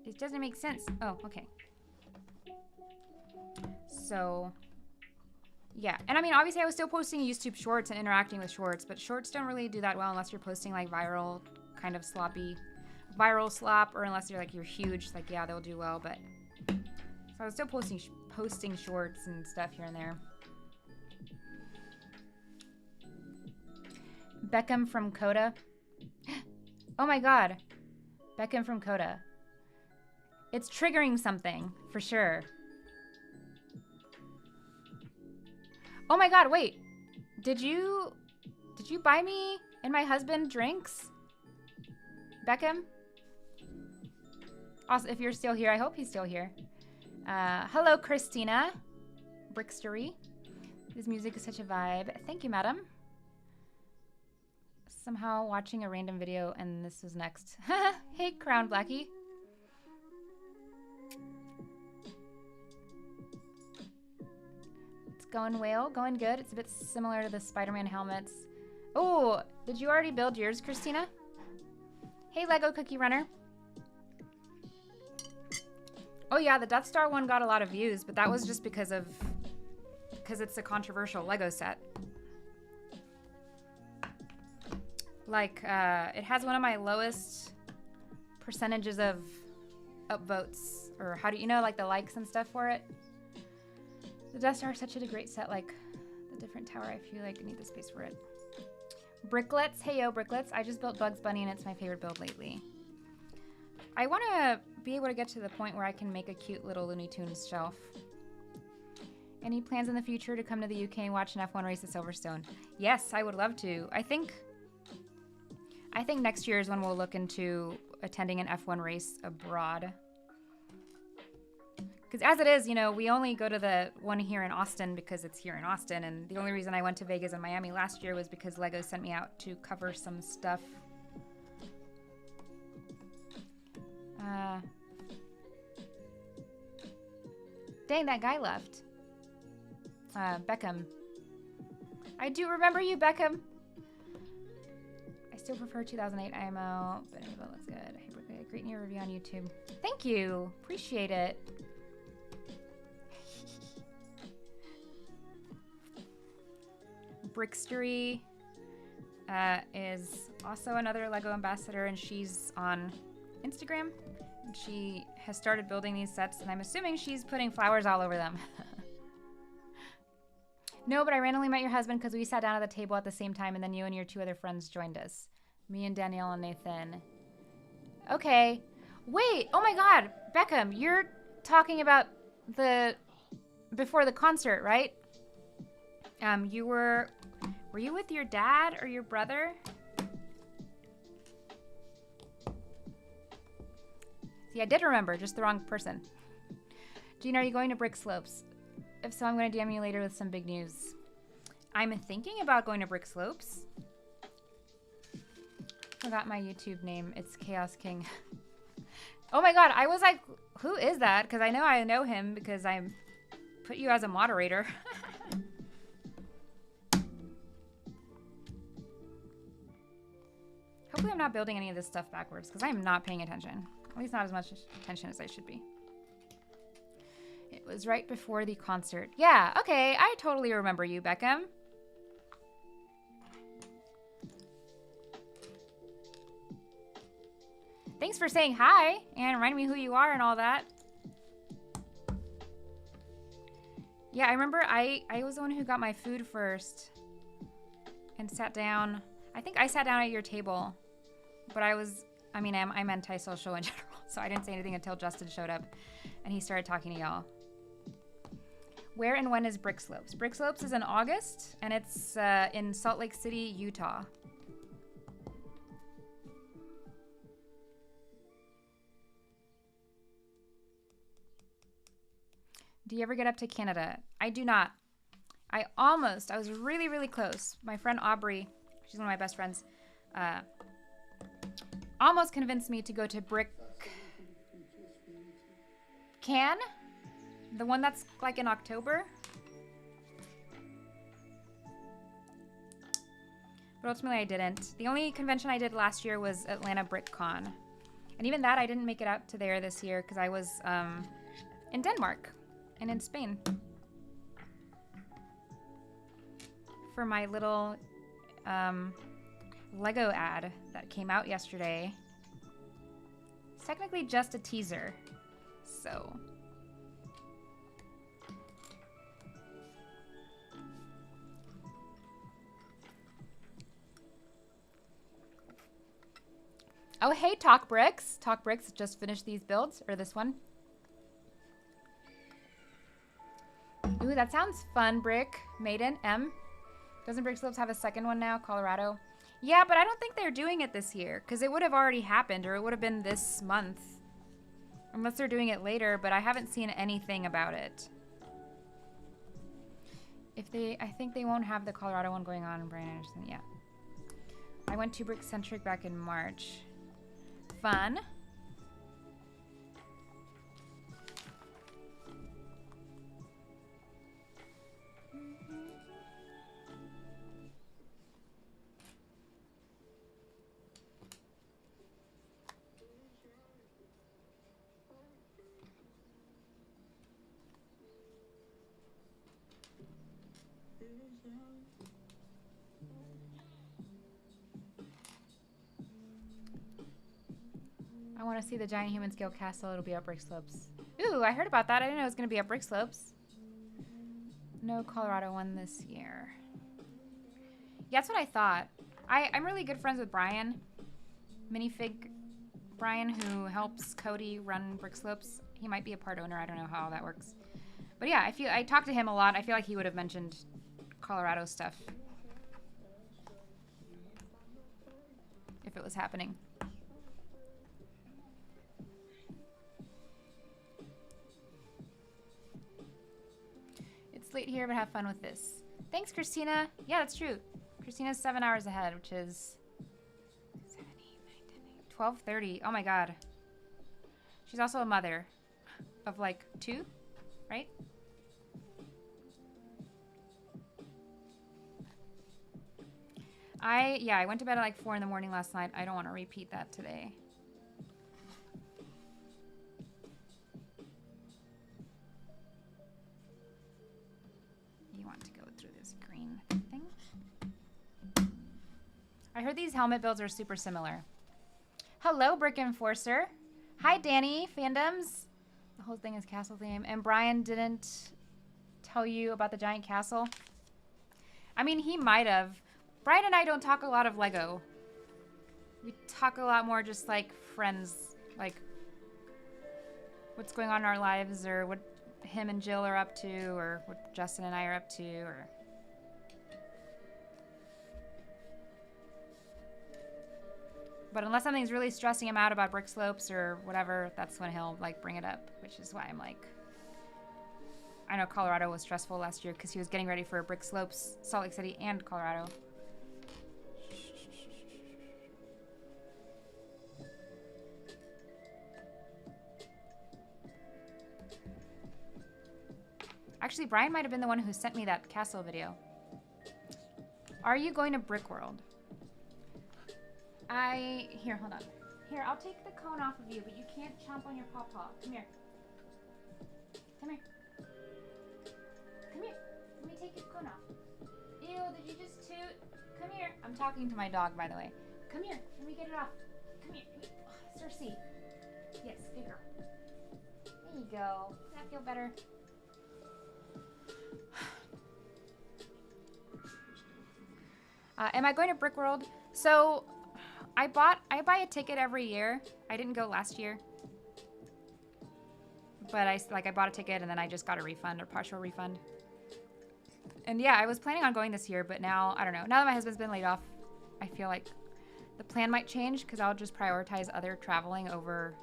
it doesn't make sense. Oh, okay. So, yeah. And I mean, obviously I was still posting YouTube shorts and interacting with shorts, but shorts don't really do that well unless you're posting like viral, kind of sloppy, viral slop, or unless you're huge, like, yeah, they'll do well, but. So I was still posting shorts and stuff here and there. Beckham from Coda. Oh my god. Beckham from Coda. It's triggering something, for sure. Oh my god, wait. Did you buy me and my husband drinks? Beckham? Also, if you're still here, I hope he's still here. Hello, Christina. Brickstery. This music is such a vibe. Thank you, madam. Somehow watching a random video and this is next. Hey, Crown Blackie. It's going well, going good. It's a bit similar to the Spider-Man helmets. Oh, did you already build yours, Christina? Hey, Lego Cookie Runner. Oh yeah, the Death Star one got a lot of views, but that was just because it's a controversial Lego set. Like, it has one of my lowest percentages of upvotes, or how do you know, like the likes and stuff for it. The Death Star is such a great set, like the different tower, I feel like I need the space for it. Bricklets, hey yo, Bricklets. I just built Bugs Bunny and it's my favorite build lately. I want to be able to get to the point where I can make a cute little Looney Tunes shelf. Any plans in the future to come to the UK and watch an F1 race at Silverstone? Yes, I would love to. I think next year is when we'll look into attending an F1 race abroad. Because as it is, you know, we only go to the one here in Austin because it's here in Austin. And the only reason I went to Vegas and Miami last year was because Lego sent me out to cover some stuff. Dang, that guy left. Beckham. I do remember you, Beckham. I still prefer 2008 IMO, but anyway, looks good. Hey, great new review on YouTube. Thank you. Appreciate it. Brickstery is also another Lego ambassador, and she's on Instagram. She has started building these sets, and I'm assuming she's putting flowers all over them. No, but I randomly met your husband because we sat down at the table at the same time, and then you and your 2 other friends joined us. Me and Danielle and Nathan. Okay. Wait. Oh my God. Beckham, you're talking about before the concert, right? Were you with your dad or your brother? See, I did remember, just the wrong person. Gina, are you going to Brick Slopes? If so, I'm going to DM you later with some big news. I'm thinking about going to Brick Slopes. Forgot my YouTube name. It's Chaos King. Oh my God, I was like, who is that? Because I know him because I put you as a moderator. Hopefully I'm not building any of this stuff backwards because I'm not paying attention. At least not as much attention as I should be. It was right before the concert. Yeah, okay. I totally remember you, Beckham. Thanks for saying hi and reminding me who you are and all that. Yeah, I remember I was the one who got my food first and sat down. I think I sat down at your table, but I'm antisocial in general, so I didn't say anything until Justin showed up and he started talking to y'all. Where and when is Brick Slopes? Brick Slopes is in August, and it's in Salt Lake City, Utah. Do you ever get up to Canada? I do not. I was really, really close. My friend Aubrey, she's one of my best friends, almost convinced me to go to Brick Can? The one that's like in October? But ultimately I didn't. The only convention I did last year was Atlanta Brick Con. And even that I didn't make it out to there this year because I was in Denmark and in Spain. For my little Lego ad that came out yesterday. It's technically just a teaser. So... Oh, hey, Talk Bricks. Talk Bricks just finished these builds, or this one. Ooh, that sounds fun, Brick. Maiden, M. Doesn't Brick Slopes have a second one now, Colorado? Yeah, but I don't think they're doing it this year, because it would have already happened, or it would have been this month. Unless they're doing it later, but I haven't seen anything about it. I think they won't have the Colorado one going on, Brian Anderson, yeah. I went to Brick Centric back in March. Fun. I want to see the giant human scale castle. It'll be at Brick Slopes. Ooh, I heard about that. I didn't know it was going to be at Brick Slopes. No Colorado one this year. Yeah, that's what I thought. I'm really good friends with Brian. Minifig Brian, who helps Cody run Brick Slopes. He might be a part owner. I don't know how that works. But yeah, I talked to him a lot. I feel like he would have mentioned Colorado stuff if it was happening. It's late here, but have fun with this. Thanks, Christina. Yeah, that's true. Christina's 7 hours ahead, which is 7, 8, 9, 10, 12:30. Oh my god. She's also a mother of like 2, right? I went to bed at like 4 in the morning last night. I don't want to repeat that today. You want to go through this green thing. I heard these helmet builds are super similar. Hello, Brick Enforcer. Hi, Danny. Fandoms. The whole thing is castle theme. And Brian didn't tell you about the giant castle. I mean, he might have. Brian and I don't talk a lot of Lego. We talk a lot more just like friends. Like what's going on in our lives, or what him and Jill are up to, or what Justin and I are up to, or... But unless something's really stressing him out about brick slopes or whatever, that's when he'll like bring it up, which is why I'm like... I know Colorado was stressful last year because he was getting ready for brick slopes, Salt Lake City and Colorado. Actually, Brian might have been the one who sent me that castle video. Are you going to Brick World? Here, hold on. Here, I'll take the cone off of you, but you can't chomp on your pawpaw. Come here. Come here. Come here. Let me take your cone off. Ew, did you just toot? Come here. I'm talking to my dog, by the way. Come here. Let me get it off. Come here. Oh, Cersei. Yes, good girl. There you go. Does that feel better? Am I going to Brick World? So, I buy a ticket every year. I didn't go last year. But I bought a ticket and then I just got a refund or partial refund. And yeah, I was planning on going this year, but now, I don't know. Now that my husband's been laid off, I feel like the plan might change because I'll just prioritize other traveling over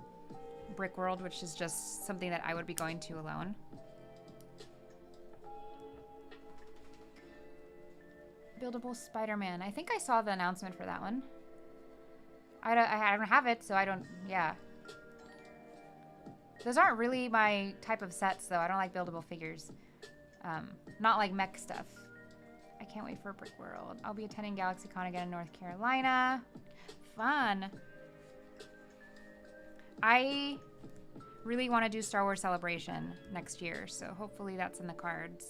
Brick World, which is just something that I would be going to alone. Buildable Spider-Man. I think I saw the announcement for that one. I don't have it, so I don't... Yeah. Those aren't really my type of sets, though. I don't like buildable figures. Not like mech stuff. I can't wait for Brick World. I'll be attending GalaxyCon again in North Carolina. Fun. I really want to do Star Wars Celebration next year, so hopefully that's in the cards.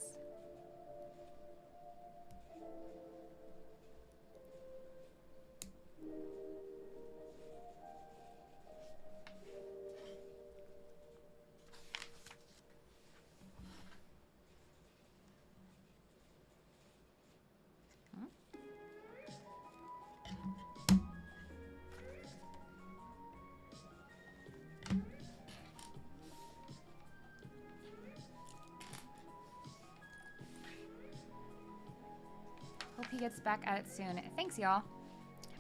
He gets back at it soon. Thanks, y'all.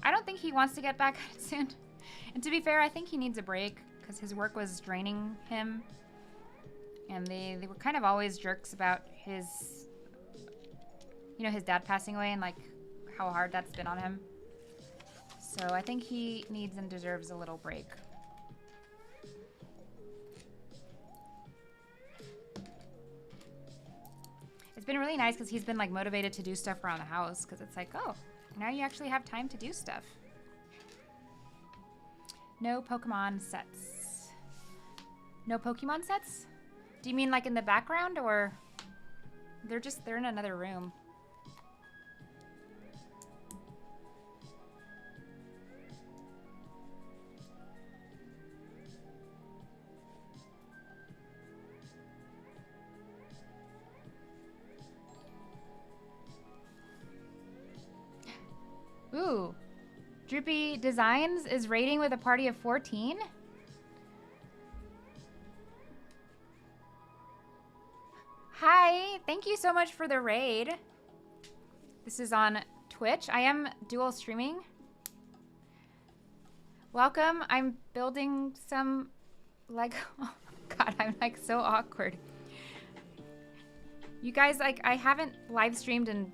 I don't think he wants to get back at it soon. And to be fair, I think he needs a break because his work was draining him. And they were kind of always jerks about his, you know, his dad passing away and like how hard that's been on him. So I think he needs and deserves a little break. It's been really nice because he's been like motivated to do stuff around the house because it's like, oh, now you actually have time to do stuff. No Pokemon sets. No Pokemon sets? Do you mean like in the background or they're in another room? Ooh, Droopy Designs is raiding with a party of 14? Hi, thank you so much for the raid. This is on Twitch. I am dual streaming. Welcome, I'm building some Lego. Oh God, I'm like so awkward. You guys, like, I haven't live streamed in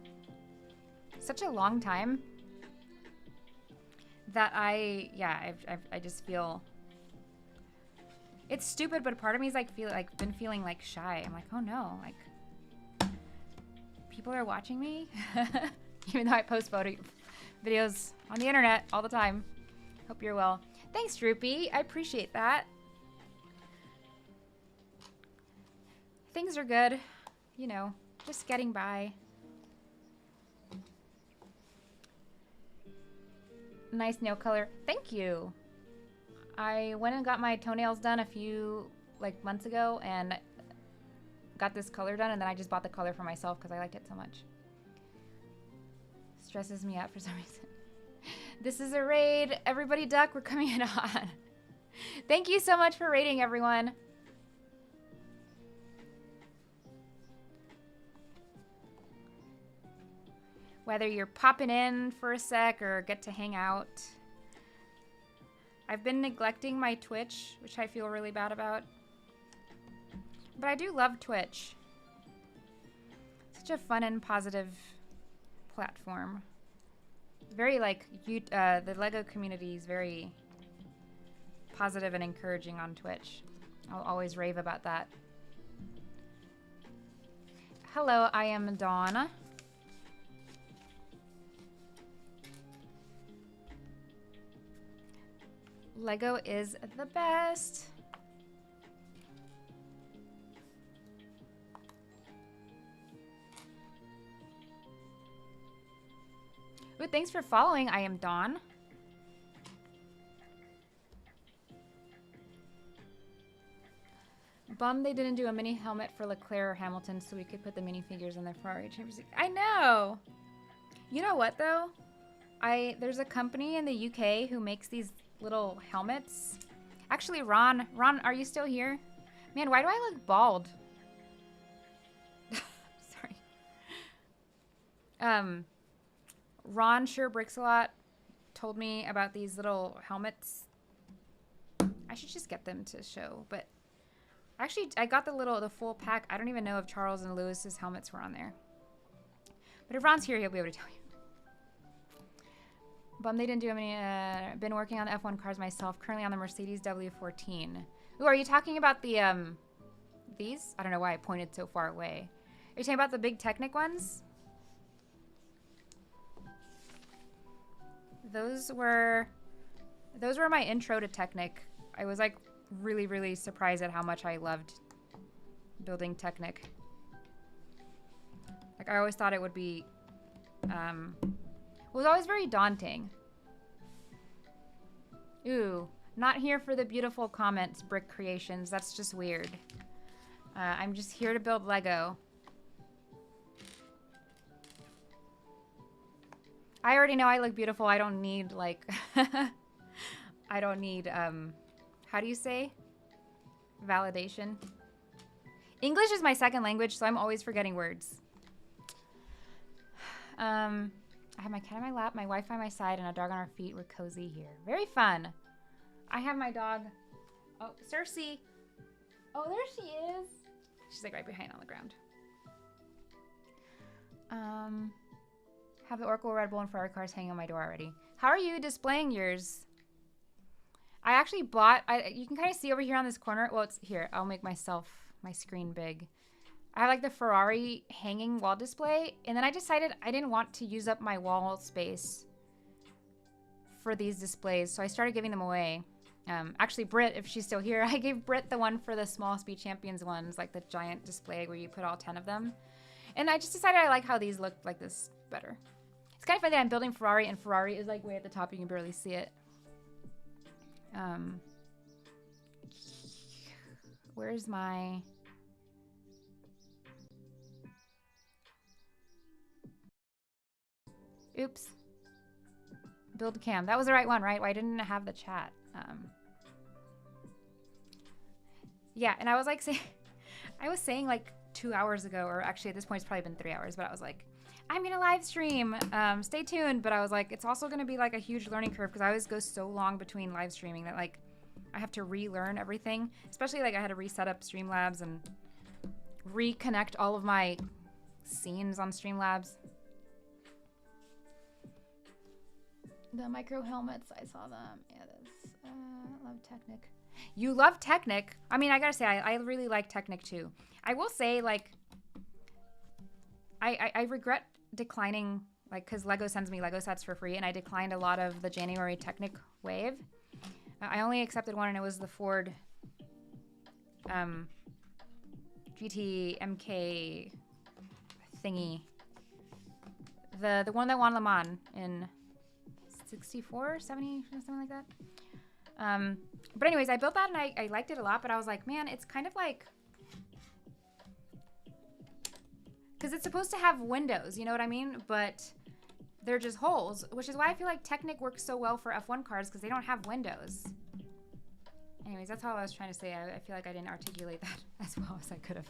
such a long time. That I just feel it's stupid, but part of me is like been feeling like shy. I'm like, oh no, like people are watching me, even though I post videos on the internet all the time. Hope you're well. Thanks, Droopy. I appreciate that. Things are good, you know. Just getting by. Nice nail color. Thank you. I went and got my toenails done a few months ago and got this color done, and then I just bought the color for myself because I liked it so much. Stresses me out for some reason. This is a raid. Everybody duck. We're coming in on. Thank you so much for raiding, everyone. Whether you're popping in for a sec or get to hang out. I've been neglecting my Twitch, which I feel really bad about. But I do love Twitch. Such a fun and positive platform. Very the LEGO community is very positive and encouraging on Twitch. I'll always rave about that. Hello, I am Dawn. LEGO is the best. Ooh, thanks for following. I am Dawn. Bummed they didn't do a mini helmet for LeClerc or Hamilton so we could put the minifigures in their Ferrari Championship. I know. You know what though? There's a company in the UK who makes these little helmets. Actually, Ron, are you still here? Man, why do I look bald? Sorry. Ron Sure Bricks a Lot told me about these little helmets. I should just get them to show, but actually I got the full pack. I don't even know if Charles and Lewis's helmets were on there. But if Ron's here, he'll be able to tell you. Bum they didn't do any. Been working on the F1 cars myself. Currently on the Mercedes W14. Ooh, are you talking about the these? I don't know why I pointed so far away. Are you talking about the big Technic ones? Those were my intro to Technic. I was like really, really surprised at how much I loved building Technic. Like I always thought it would be it was always very daunting. Ooh, not here for the beautiful comments, Brick Creations. That's just weird. I'm just here to build Lego. I already know I look beautiful. I don't need I don't need how do you say? Validation. English is my second language, so I'm always forgetting words. I have my cat on my lap, my Wi-Fi on my side, and a dog on our feet. We're cozy here. Very fun. I have my dog. Oh, Cersei. Oh, there she is. She's like right behind on the ground. Have the Oracle Red Bull and Ferrari cars hanging on my door already. How are you displaying yours? I actually bought, you can kind of see over here on this corner. Well, it's here. I'll make my screen big. I have like the Ferrari hanging wall display, and then I decided I didn't want to use up my wall space for these displays, so I started giving them away. Actually, Britt, if she's still here, I gave Britt the one for the Small Speed Champions ones, like the giant display where you put all 10 of them. And I just decided I like how these look like this better. It's kind of funny that I'm building Ferrari, and Ferrari is like way at the top. You can barely see it. Where's my... Oops. Build cam. That was the right one, right? Why didn't it have the chat? Yeah, and I was like saying like 2 hours ago, or actually at this point it's probably been 3 hours, but I was like, I'm gonna live stream. Stay tuned. But I was like, it's also gonna be like a huge learning curve because I always go so long between live streaming that like I have to relearn everything. Especially like I had to reset up Streamlabs and reconnect all of my scenes on Streamlabs. The micro helmets, I saw them. Yeah, this love Technic. You love Technic? I mean, I gotta say, I really like Technic too. I will say, like, I regret declining, like, because Lego sends me Lego sets for free, and I declined a lot of the January Technic wave. I only accepted one, and it was the Ford GT MK, I thingy. The one that won Le Mans in 64, 70, something like that. But anyways, I built that and I liked it a lot, but I was like, man, it's kind of like, because it's supposed to have windows, you know what I mean? But they're just holes, which is why I feel like Technic works so well for F1 cars, because they don't have windows. Anyways, that's all I was trying to say. I feel like I didn't articulate that as well as I could have.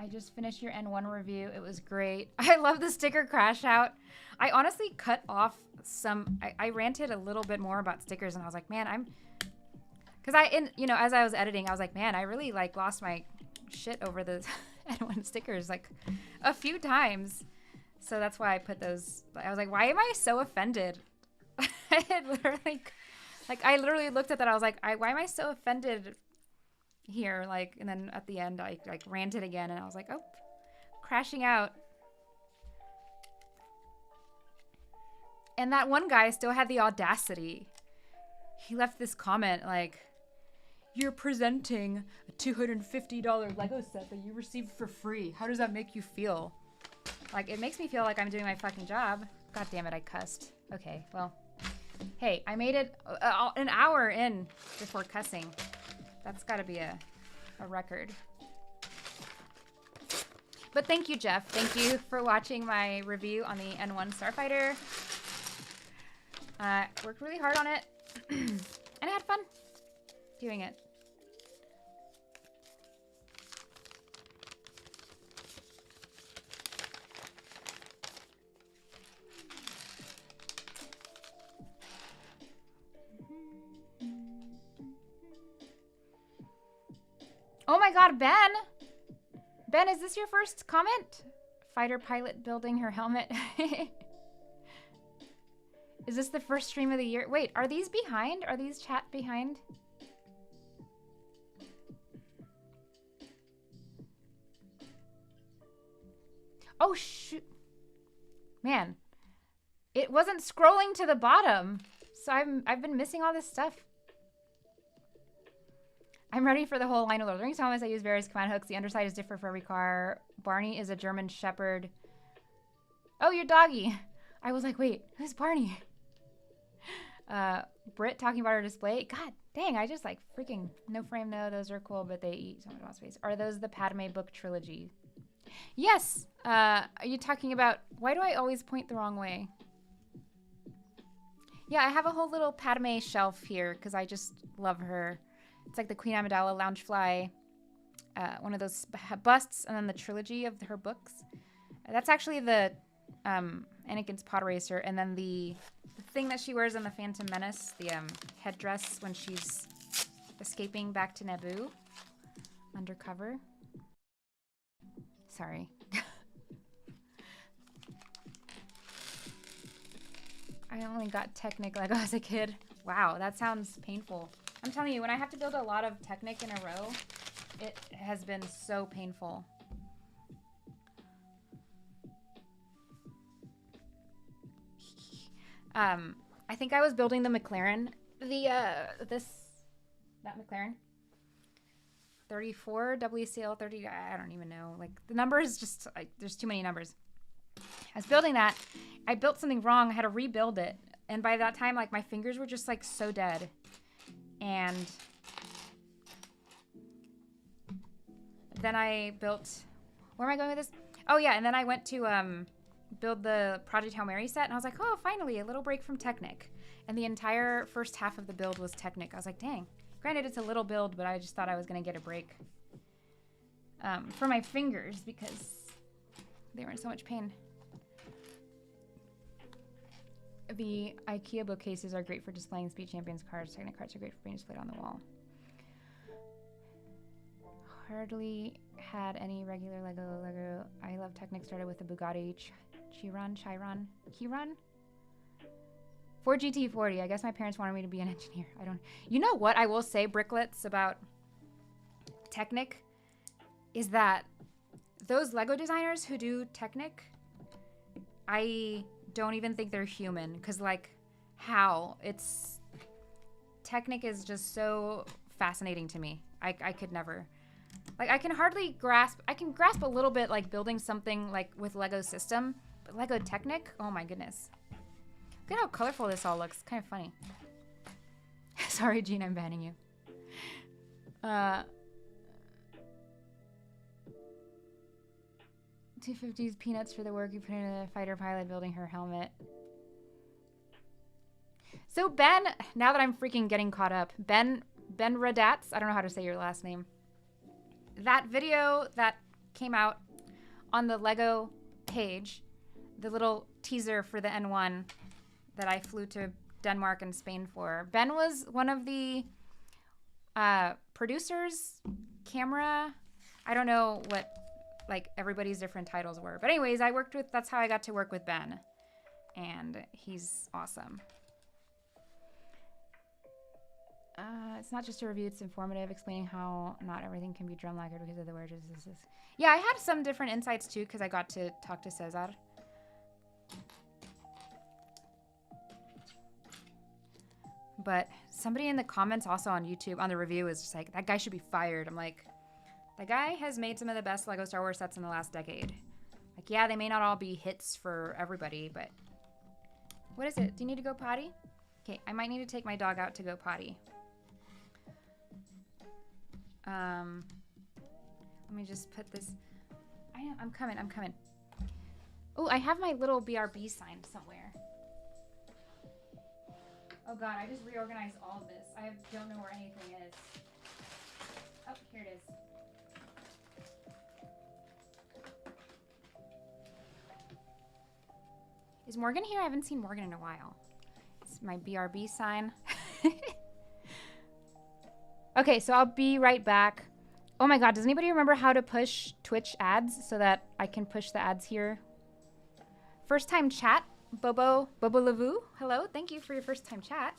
I just finished your N1 review. It was great. I love the sticker crash out. I honestly cut off some, I ranted a little bit more about stickers, and I was like, man, as I was editing, I was like, man, I really like lost my shit over the N1 stickers like a few times. So that's why I put those. I was like, why am I so offended? I had literally, I literally looked at that. I was like, why am I so offended here? Like, and then at the end, I like ranted again, and I was like, oh, crashing out. And that one guy still had the audacity. He left this comment like, you're presenting a $250 Lego set that you received for free. How does that make you feel? Like, it makes me feel like I'm doing my fucking job. God damn it, I cussed. Okay, well, hey, I made it an hour in before cussing. That's gotta be a record. But thank you, Jeff. Thank you for watching my review on the N1 Starfighter. Worked really hard on it, and I had fun doing it. Oh my god, Ben! Ben, is this your first comment? Fighter pilot building her helmet. Is this the first stream of the year? Wait, are these behind? Are these chat behind? Oh, shoot. Man. It wasn't scrolling to the bottom. So I've been missing all this stuff. I'm ready for the whole line of Lord of the Rings helmets. I use various command hooks. The underside is different for every car. Barney is a German Shepherd. Oh, your doggy. I was like, wait, who's Barney? Britt talking about her display. God dang, I just like freaking no frame. No, those are cool, but they eat so much space. Are those the Padme book trilogy? Yes. Are you talking about, why do I always point the wrong way? Yeah, I have a whole little Padme shelf here because I just love her. It's like the Queen Amidala Loungefly, one of those busts, and then the trilogy of her books. That's actually the Anakin's pod racer, and then the thing that she wears in the Phantom Menace, the headdress when she's escaping back to Naboo, undercover. Sorry. I only got Technic Lego as a kid. Wow, that sounds painful. I'm telling you, when I have to build a lot of Technic in a row, it has been so painful. I think I was building the McLaren, that McLaren 34 WCL 30. I don't even know. Like the numbers, just like there's too many numbers. I was building that. I built something wrong. I had to rebuild it, and by that time, like my fingers were just like so dead. And then I built. Where am I going with this? Oh yeah, and then I went to build the Project Hail Mary set, and I was like, oh, finally, a little break from Technic. And the entire first half of the build was Technic. I was like, dang. Granted, it's a little build, but I just thought I was going to get a break for my fingers because they were in so much pain. The IKEA bookcases are great for displaying Speed Champions cards. Technic cards are great for being displayed on the wall. Hardly had any regular Lego. I love Technic. Started with the Bugatti Chiron. Ford GT40. I guess my parents wanted me to be an engineer. I don't. You know what I will say, Bricklets, about Technic is that those Lego designers who do Technic, I don't even think they're human, because like how Technic is just so fascinating to me. I could never. Like, I can hardly grasp, I can grasp a little bit, like, building something, like, with Lego system. But Lego Technic? Oh, my goodness. Look at how colorful this all looks. Kind of funny. Sorry, Gene, I'm banning you. 250's peanuts for the work you put into the fighter pilot building her helmet. So, Ben, now that I'm freaking getting caught up, Ben Radatz, I don't know how to say your last name. That video that came out on the Lego page, the little teaser for the N1 that I flew to Denmark and Spain for. Ben was one of the producers, camera. I don't know what like everybody's different titles were. But anyways, that's how I got to work with Ben. And he's awesome. It's not just a review, it's informative, explaining how not everything can be drum lacquered because of the wedges. Yeah, I had some different insights too because I got to talk to Cesar. But somebody in the comments also on YouTube, on the review, is just like, that guy should be fired. I'm like, that guy has made some of the best Lego Star Wars sets in the last decade. Like, yeah, they may not all be hits for everybody, but... What is it? Do you need to go potty? Okay, I might need to take my dog out to go potty. Let me just put this... I'm coming. Oh, I have my little BRB sign somewhere. Oh god, I just reorganized all of this. I don't know where anything is. Oh, here it is. Is Morgan here? I haven't seen Morgan in a while. It's my BRB sign. Okay, so I'll be right back. Oh my god, does anybody remember how to push Twitch ads so that I can push the ads here? First time chat, Bobo Lavu. Hello, thank you for your first time chat.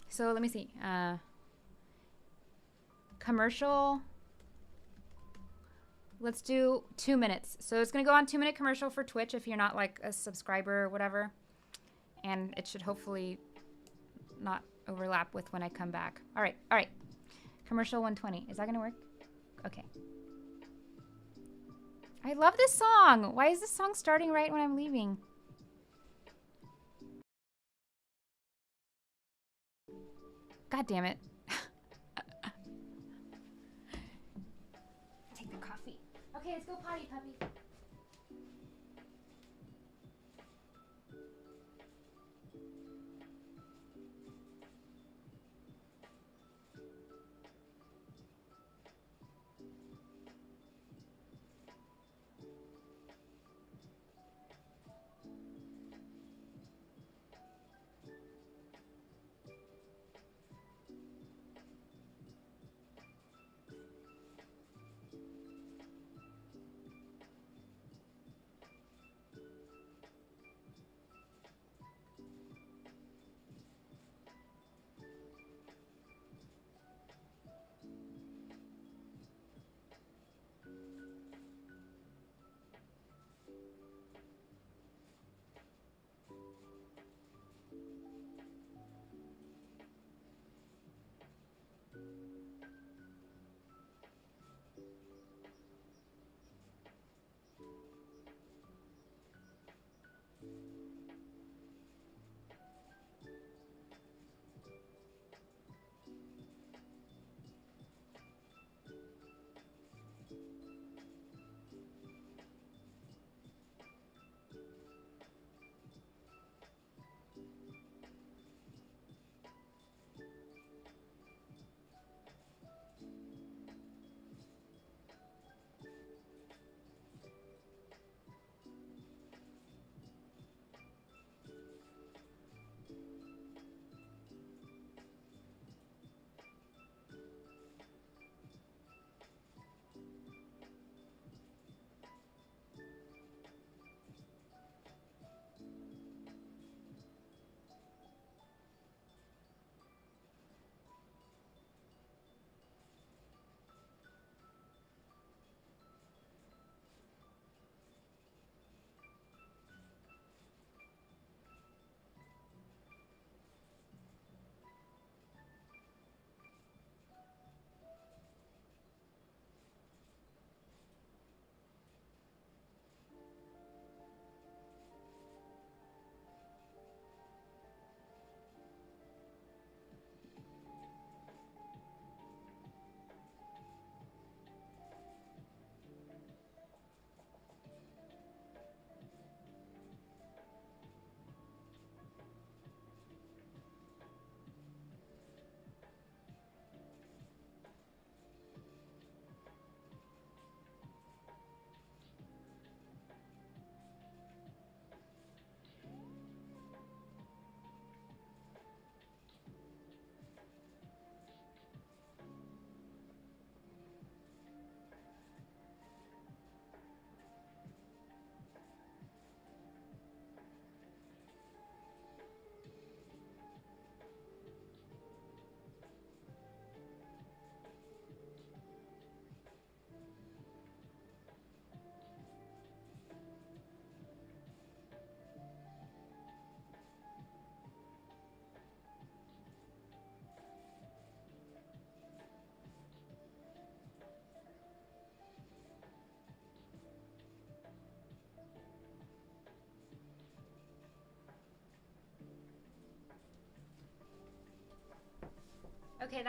So let me see. Commercial. Let's do 2 minutes. So it's gonna go on 2-minute commercial for Twitch if you're not like a subscriber or whatever. And it should hopefully not overlap with when I come back. All right. Commercial 120. Is that gonna work? Okay. I love this song. Why is this song starting right when I'm leaving? God damn it. Take the coffee. Okay, let's go potty, puppy.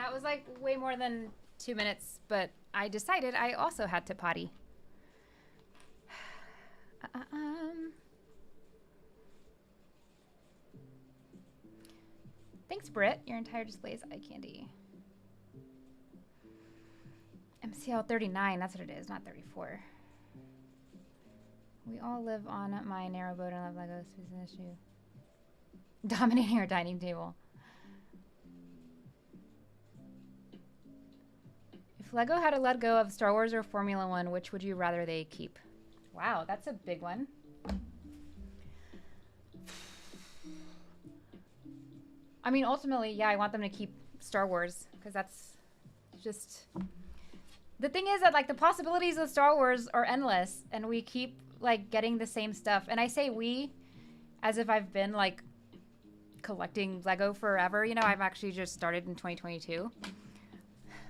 That was like way more than 2 minutes, but I decided I also had to potty. Thanks, Britt. Your entire display is eye candy. MCL 39, that's what it is, not 34. We all live on my narrow boat and love Legos. Who's an issue? Dominating our dining table. If Lego had to let go of Star Wars or Formula One, which would you rather they keep? Wow, that's a big one. I mean, ultimately, yeah, I want them to keep Star Wars because that's just... The thing is that, like, the possibilities of Star Wars are endless, and we keep, like, getting the same stuff. And I say we as if I've been, like, collecting Lego forever. You know, I've actually just started in 2022.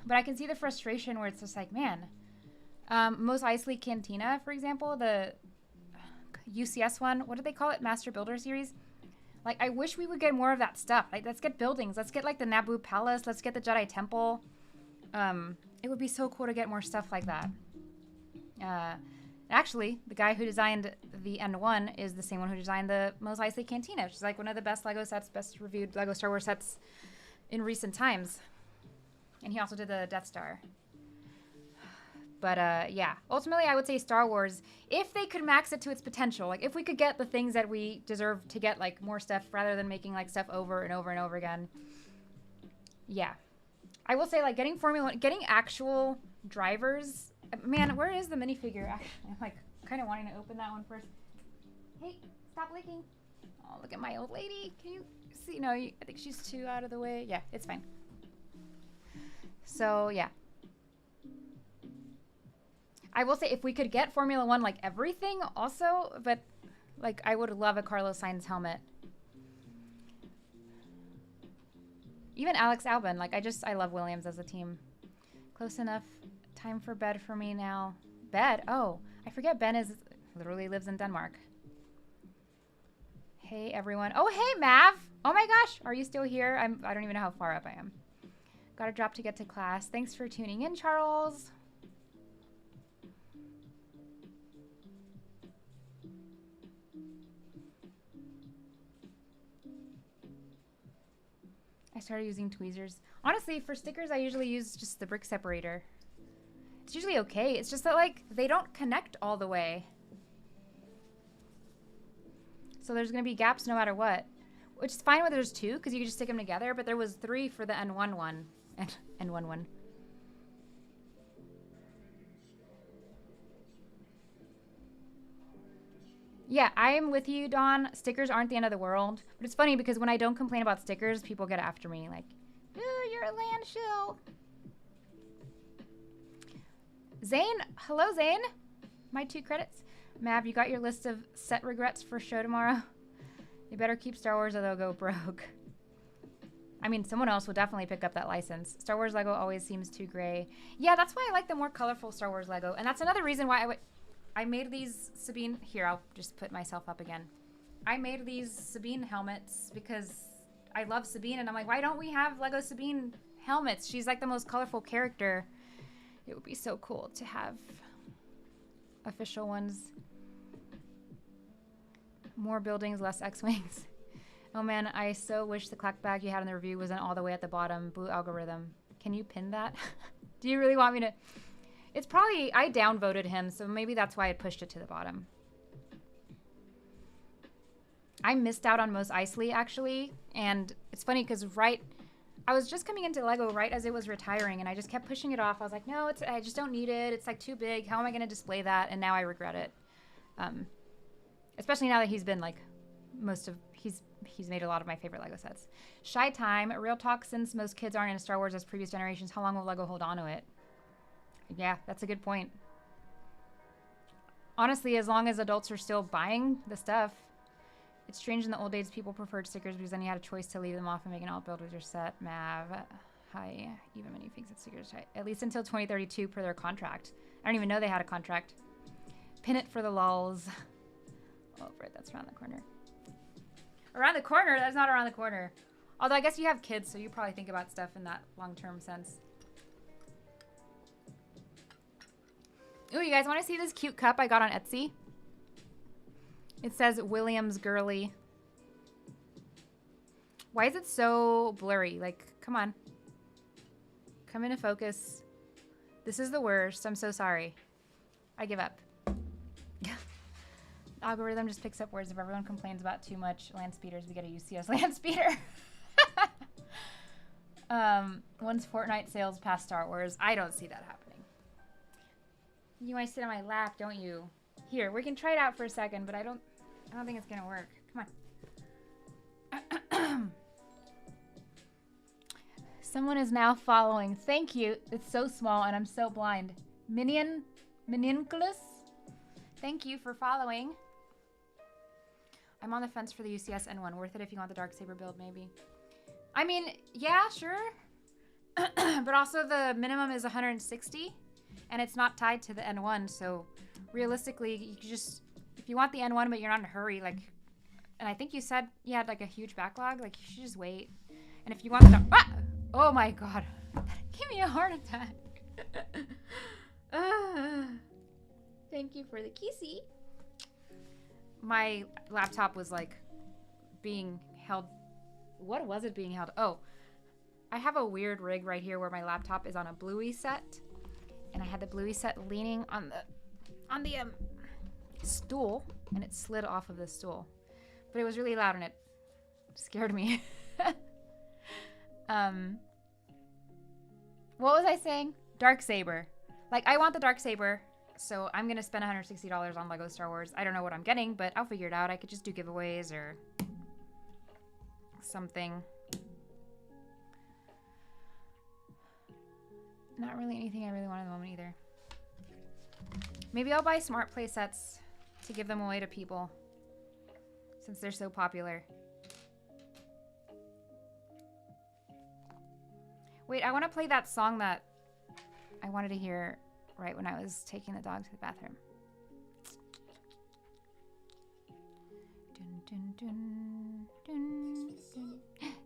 But I can see the frustration where it's just like, man, Mos Eisley Cantina, for example, the UCS one, what do they call it? Master Builder Series. Like, I wish we would get more of that stuff. Like, let's get buildings. Let's get, like, the Naboo Palace. Let's get the Jedi Temple. It would be so cool to get more stuff like that. Actually, the guy who designed the N1 is the same one who designed the Mos Eisley Cantina, which is, like, one of the best Lego sets, best reviewed Lego Star Wars sets in recent times. And he also did the Death Star. But, yeah. Ultimately, I would say Star Wars, if they could max it to its potential, like, if we could get the things that we deserve to get, like, more stuff rather than making, like, stuff over and over and over again. Yeah. I will say, like, getting Formula One, getting actual drivers. Man, where is the minifigure? Actually, I'm, like, kind of wanting to open that one first. Hey, stop licking. Oh, look at my old lady. Can you see? No, I think she's too out of the way. Yeah, it's fine. So, yeah. I will say if we could get Formula One, like, everything also, but, like, I would love a Carlos Sainz helmet. Even Alex Albon, like, I love Williams as a team. Close enough. Time for bed for me now. Bed? Oh, I forget Ben literally lives in Denmark. Hey, everyone. Oh, hey, Mav. Oh, my gosh. Are you still here? I don't even know how far up I am. Got to drop to get to class. Thanks for tuning in, Charles. I started using tweezers. Honestly, for stickers, I usually use just the brick separator. It's usually okay. It's just that, like, they don't connect all the way. So there's going to be gaps no matter what. Which is fine when there's two, because you can just stick them together. But there was 3 for the N1 one. N1 one. Yeah, I'm with you, Dawn. Stickers aren't the end of the world. But it's funny because when I don't complain about stickers, people get after me. Like, oh, you're a land shill. Zane. Hello, Zane. My 2 credits. Mav, you got your list of set regrets for show tomorrow? You better keep Star Wars or they'll go broke. I mean, someone else will definitely pick up that license. Star Wars Lego always seems too gray. Yeah, that's why I like the more colorful Star Wars Lego. And that's another reason why I made these Sabine... Here, I'll just put myself up again. I made these Sabine helmets because I love Sabine. And I'm like, why don't we have Lego Sabine helmets? She's like the most colorful character. It would be so cool to have official ones. More buildings, less X-Wings. Oh man, I so wish the clack bag you had in the review wasn't all the way at the bottom. Blue algorithm. Can you pin that? Do you really want me to... It's probably... I downvoted him, so maybe that's why I pushed it to the bottom. I missed out on Mos Eisley, actually. And it's funny because I was just coming into Lego right as it was retiring, and I just kept pushing it off. I was like, no, I just don't need it. It's, like, too big. How am I going to display that? And now I regret it. Especially now that he's been, like, he's made a lot of my favorite Lego sets. Shy time. Real talk, since most kids aren't into Star Wars as previous generations, how long will Lego hold on to it? Yeah, that's a good point. Honestly, as long as adults are still buying the stuff. It's strange in the old days people preferred stickers because then you had a choice to leave them off and make an alt build with your set. Mav. Hi. Even minifigs and stickers. At least until 2032 per their contract. I don't even know they had a contract. Pin it for the lulz. Oh, Britt, that's around the corner. Around the corner? That's not around the corner. Although I guess you have kids, so you probably think about stuff in that long-term sense. Ooh, you guys want to see this cute cup I got on Etsy? It says Williams Girly. Why is it so blurry? Like, come on. Come into focus. This is the worst. I'm so sorry. I give up. Algorithm just picks up words. If everyone complains about too much land speeders, we get a UCS land speeder. Once Fortnite sales past Star Wars. I don't see that happening. You want to sit on my lap, don't you? Here, we can try it out for a second, but I don't think it's gonna work. Come on. Someone is now following. Thank you. It's so small and I'm so blind. Minionculus? Thank you for following. I'm on the fence for the UCS N1. Worth it if you want the Darksaber build, maybe. I mean, yeah, sure. But also the minimum is 160 and it's not tied to the N1. So realistically, you could just, if you want the N1 but you're not in a hurry, like, and I think you said you had like a huge backlog, like you should just wait. And if you want the, oh my God, give me a heart attack. Thank you for the kissy. My laptop was like being held. What was it being held? Oh, I have a weird rig right here where my laptop is on a Bluey set, and I had the Bluey set leaning on the stool, and it slid off of the stool. But it was really loud and it scared me. What was I saying? Darksaber. Like, I want the Darksaber. So I'm going to spend $160 on Lego Star Wars. I don't know what I'm getting, but I'll figure it out. I could just do giveaways or something. Not really anything I really want at the moment either. Maybe I'll buy smart play sets to give them away to people since they're so popular. Wait, I want to play that song that I wanted to hear right when I was taking the dog to the bathroom. Dun, dun, dun, dun, dun.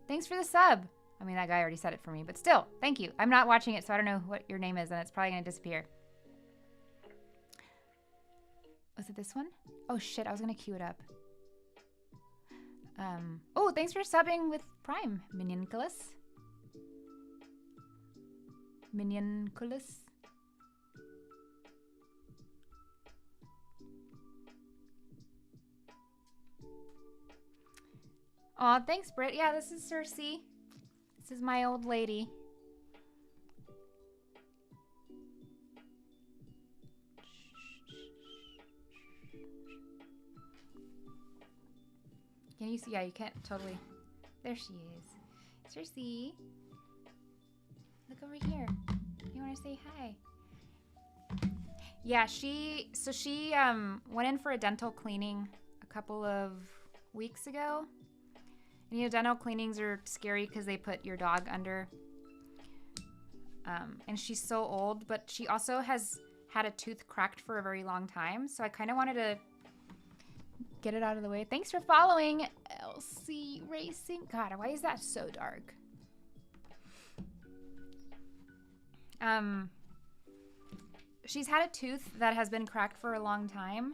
Thanks for the sub. I mean, that guy already said it for me, but still, thank you. I'm not watching it, so I don't know what your name is, and it's probably going to disappear. Was it this one? Oh, shit, I was going to queue it up. Oh, thanks for subbing with Prime, Minionculus. Minionculus. Aw, thanks, Britt. Yeah, this is Cersei. This is my old lady. Can you see? Yeah, you can't totally. There she is. Cersei. Look over here. You want to say hi? Yeah, she went in for a dental cleaning a couple of weeks ago. And, you know, dental cleanings are scary because they put your dog under. And she's so old, but she also has had a tooth cracked for a very long time. So I kind of wanted to get it out of the way. Thanks for following, LC Racing. God, why is that so dark? She's had a tooth that has been cracked for a long time.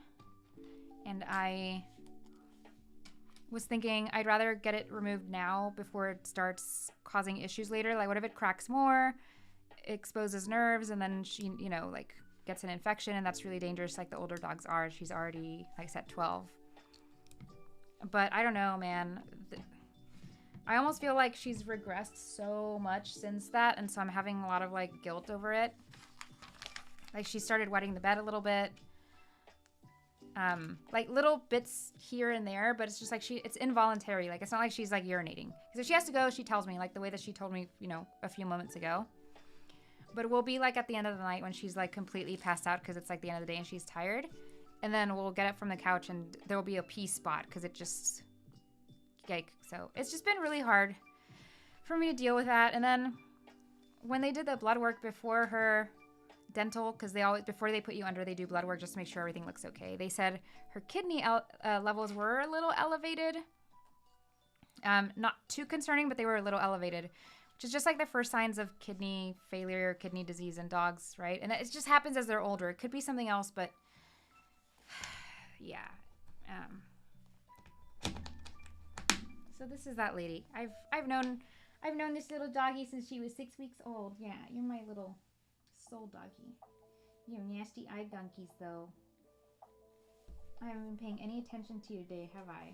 And I was thinking I'd rather get it removed now before it starts causing issues later. Like, what if it cracks more, exposes nerves, and then she, you know, like, gets an infection, and that's really dangerous like the older dogs are. She's already, like I said, 12. But I don't know, man. I almost feel like she's regressed so much since that, and so I'm having a lot of, like, guilt over it. Like, she started wetting the bed a little bit. Like, little bits here and there, but it's just, like, it's involuntary. Like, it's not like she's, like, urinating. Because if she has to go, she tells me, like, the way that she told me, you know, a few moments ago. But we'll be, like, at the end of the night when she's, like, completely passed out because it's, like, the end of the day and she's tired. And then we'll get up from the couch and there will be a pee spot because it just... Yike. So it's just been really hard for me to deal with that. And then when they did the blood work before her dental, because they always, before they put you under, they do blood work just to make sure everything looks okay. They said her kidney levels were a little elevated. Not too concerning, but they were a little elevated, which is just like the first signs of kidney failure, kidney disease in dogs, right? And it just happens as they're older. It could be something else, but yeah. So this is that lady. I've known this little doggy since she was 6 weeks old. Yeah, you're my little soul doggy. You nasty eye donkeys, though. I haven't been paying any attention to you today, have I?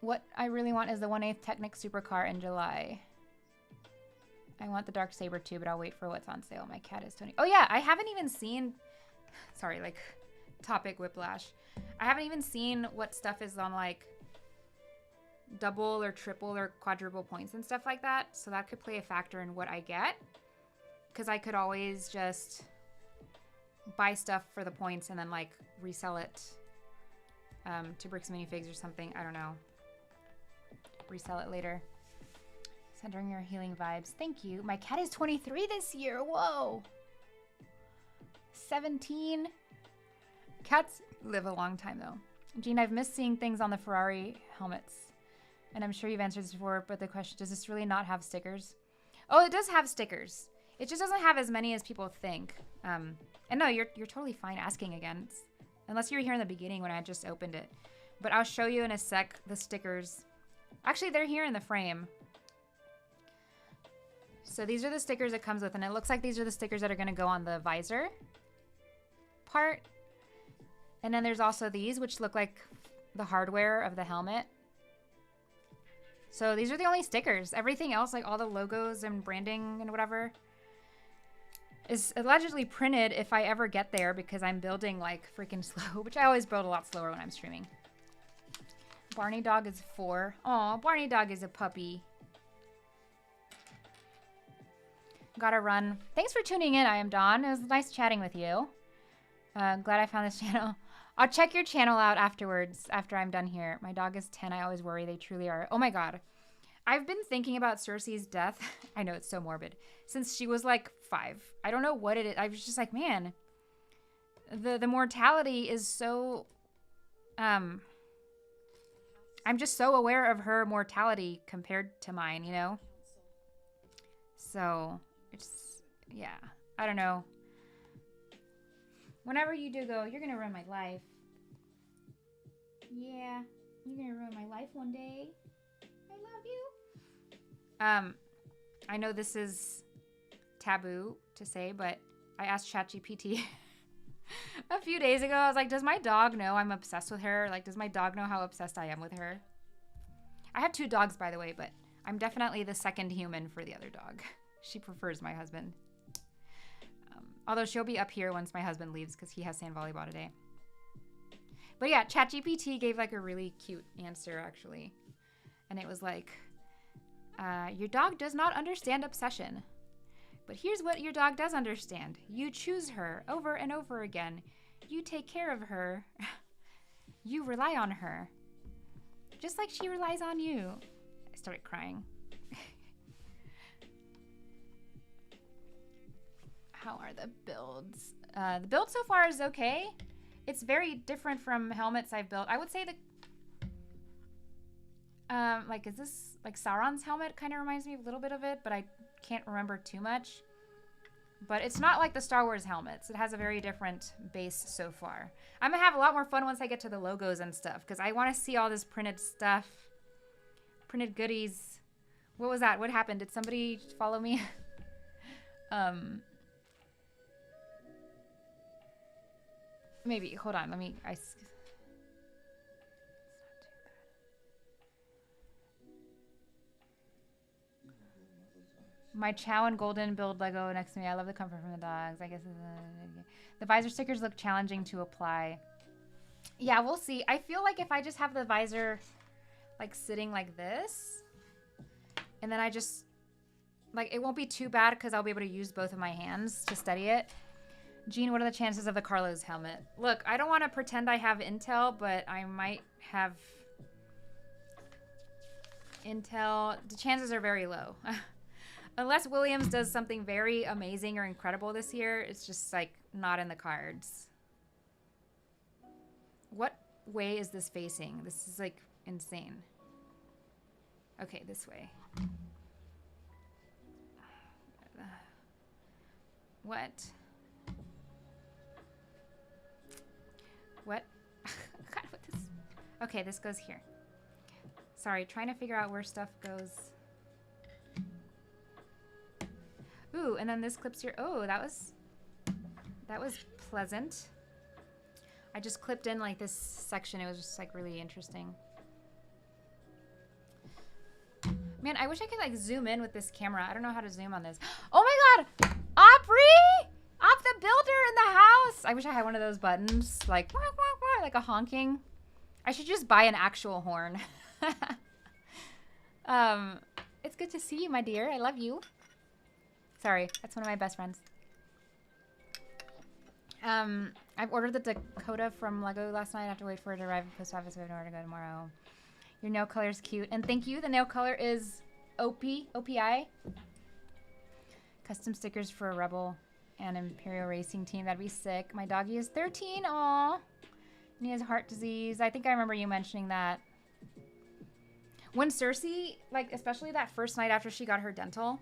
What I really want is the 1/8 Technic supercar in July. I want the Dark Saber too, but I'll wait for what's on sale. My cat is 20. Oh yeah, I haven't even seen... Sorry, like, topic whiplash. I haven't even seen what stuff is on, like, double or triple or quadruple points and stuff like that. So that could play a factor in what I get. Because I could always just buy stuff for the points and then, like, resell it to Bricks Minifigs or something. I don't know. Resell it later. Centering your healing vibes. Thank you. My cat is 23 this year. Whoa. 17. Cats live a long time, though. Jean, I've missed seeing things on the Ferrari helmets. And I'm sure you've answered this before, but the question, does this really not have stickers? Oh, it does have stickers. It just doesn't have as many as people think. And no, you're totally fine asking again. Unless you were here in the beginning when I just opened it. But I'll show you in a sec the stickers. Actually, they're here in the frame. So these are the stickers it comes with. And it looks like these are the stickers that are going to go on the visor part. And then there's also these, which look like the hardware of the helmet. So these are the only stickers. Everything else, like all the logos and branding and whatever, is allegedly printed if I ever get there, because I'm building like freaking slow, which I always build a lot slower when I'm streaming. Barney dog is 4. Aw, Barney dog is a puppy. Gotta run. Thanks for tuning in. I am Dawn. It was nice chatting with you. Glad I found this channel. I'll check your channel out afterwards, after I'm done here. My dog is 10. I always worry. They truly are. Oh my god. I've been thinking about Cersei's death. I know it's so morbid. Since she was like 5. I don't know what it is. I was just like, man. The mortality is so... I'm just so aware of her mortality compared to mine, you know? So, it's... Yeah. I don't know. Whenever you do go, you're gonna ruin my life. Yeah, you're gonna ruin my life one day. I love you. I know this is taboo to say, but I asked ChatGPT a few days ago. I was like, does my dog know I'm obsessed with her? Like, does my dog know how obsessed I am with her? I have 2 dogs, by the way, but I'm definitely the second human for the other dog. She prefers my husband. Although she'll be up here once my husband leaves because he has sand volleyball today. But yeah, ChatGPT gave like a really cute answer actually. And it was like, your dog does not understand obsession. But here's what your dog does understand. You choose her over and over again. You take care of her. You rely on her. Just like she relies on you. I started crying. How are the builds? The build so far is okay. It's very different from helmets I've built. I would say like, is this like Sauron's helmet? Kind of reminds me a little bit of it, but I can't remember too much. But it's not like the Star Wars helmets. It has a very different base so far. I'm gonna have a lot more fun once I get to the logos and stuff, because I want to see all this printed stuff, printed goodies. What was that? What happened? Did somebody follow me? Maybe. Hold on. Let me... My Chow and Golden build Lego next to me. I love the comfort from the dogs. I guess the visor stickers look challenging to apply. Yeah, we'll see. I feel like if I just have the visor like sitting like this, and then I just like, it won't be too bad because I'll be able to use both of my hands to steady it. Gene, what are the chances of the Carlos helmet? Look, I don't want to pretend I have intel, but I might have intel. The chances are very low. Unless Williams does something very amazing or incredible this year, it's just like not in the cards. What way is this facing? This is like insane. Okay, this way. What? What? God, what this? Okay, this goes here. Sorry, trying to figure out where stuff goes. Ooh, and then this clips here. Oh, that was pleasant. I just clipped in like this section. It was just like really interesting. Man, I wish I could like zoom in with this camera. I don't know how to zoom on this. Oh my God, Aubrey! Op the builder in the house. I wish I had one of those buttons, like wah, wah, wah, like a honking. I should just buy an actual horn. It's good to see you, my dear. I love you. Sorry, that's one of my best friends. I've ordered the Dakota from Lego last night. I have to wait for it to arrive at the post office. I have nowhere to go tomorrow. Your nail color is cute. And thank you. The nail color is OPI. Custom stickers for a Rebel and Imperial Racing team. That'd be sick. My doggy is 13. Aw. And he has heart disease. I think I remember you mentioning that. When Cersei, like, especially that first night after she got her dental,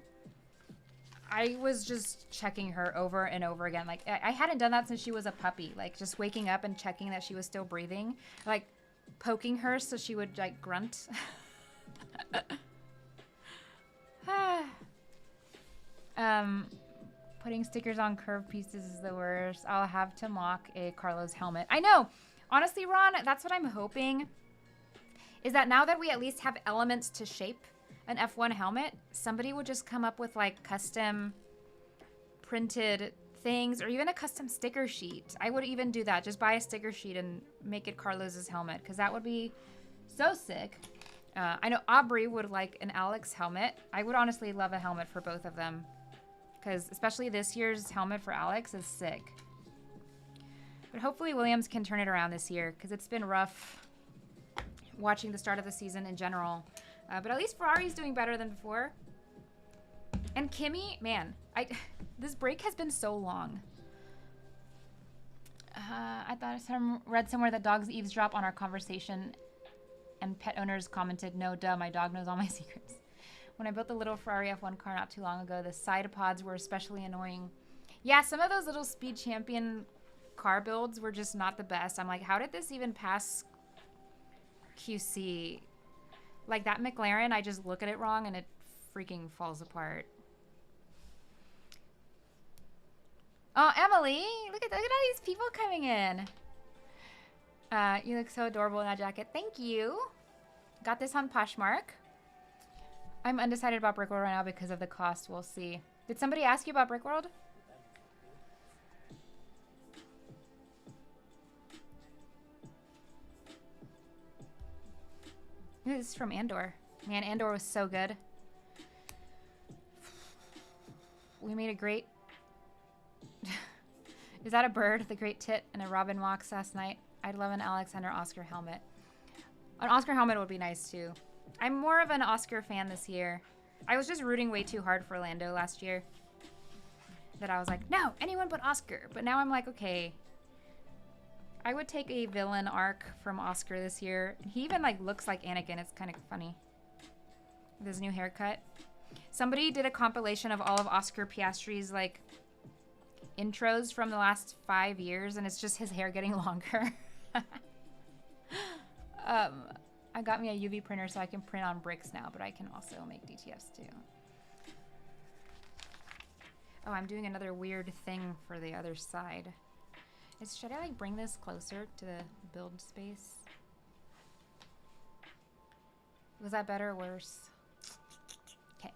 I was just checking her over and over again. Like, I hadn't done that since she was a puppy. Like, just waking up and checking that she was still breathing. Like, poking her so she would, like, grunt. Putting stickers on curved pieces is the worst. I'll have to mock a Carlos helmet. I know. Honestly, Ron, that's what I'm hoping. Is that now that we at least have elements to shape an F1 helmet, somebody would just come up with like custom printed things or even a custom sticker sheet. I would even do that. Just buy a sticker sheet and make it Carlos's helmet because that would be so sick. I know Aubrey would like an Alex helmet. I would honestly love a helmet for both of them because especially this year's helmet for Alex is sick. But hopefully Williams can turn it around this year because it's been rough watching the start of the season in general. But at least Ferrari's doing better than before. And Kimi, man, this break has been so long. I thought I read somewhere that dogs eavesdrop on our conversation and pet owners commented, no, duh, my dog knows all my secrets. When I built the little Ferrari F1 car not too long ago, the side pods were especially annoying. Yeah, some of those little Speed Champion car builds were just not the best. I'm like, how did this even pass QC? Like that McLaren, I just look at it wrong and it freaking falls apart. Oh, Emily, look at all these people coming in. You look so adorable in that jacket. Thank you. Got this on Poshmark. I'm undecided about Brickworld right now because of the cost. We'll see. Did somebody ask you about Brickworld? This is from Andor. Man, Andor was so good. We made a great... Is that a bird? The great tit and a robin walks last night. I'd love an Alexander Oscar helmet. An Oscar helmet would be nice too. I'm more of an Oscar fan this year. I was just rooting way too hard for Lando last year. That I was like, no, anyone but Oscar. But now I'm like, okay. I would take a villain arc from Oscar this year. He even like looks like Anakin. It's kind of funny. With his new haircut. Somebody did a compilation of all of Oscar Piastri's like intros from the last 5 years, and it's just his hair getting longer. I got me a UV printer so I can print on bricks now, but I can also make DTFs too. Oh, I'm doing another weird thing for the other side. Should I like bring this closer to the build space? Was that better or worse? Okay.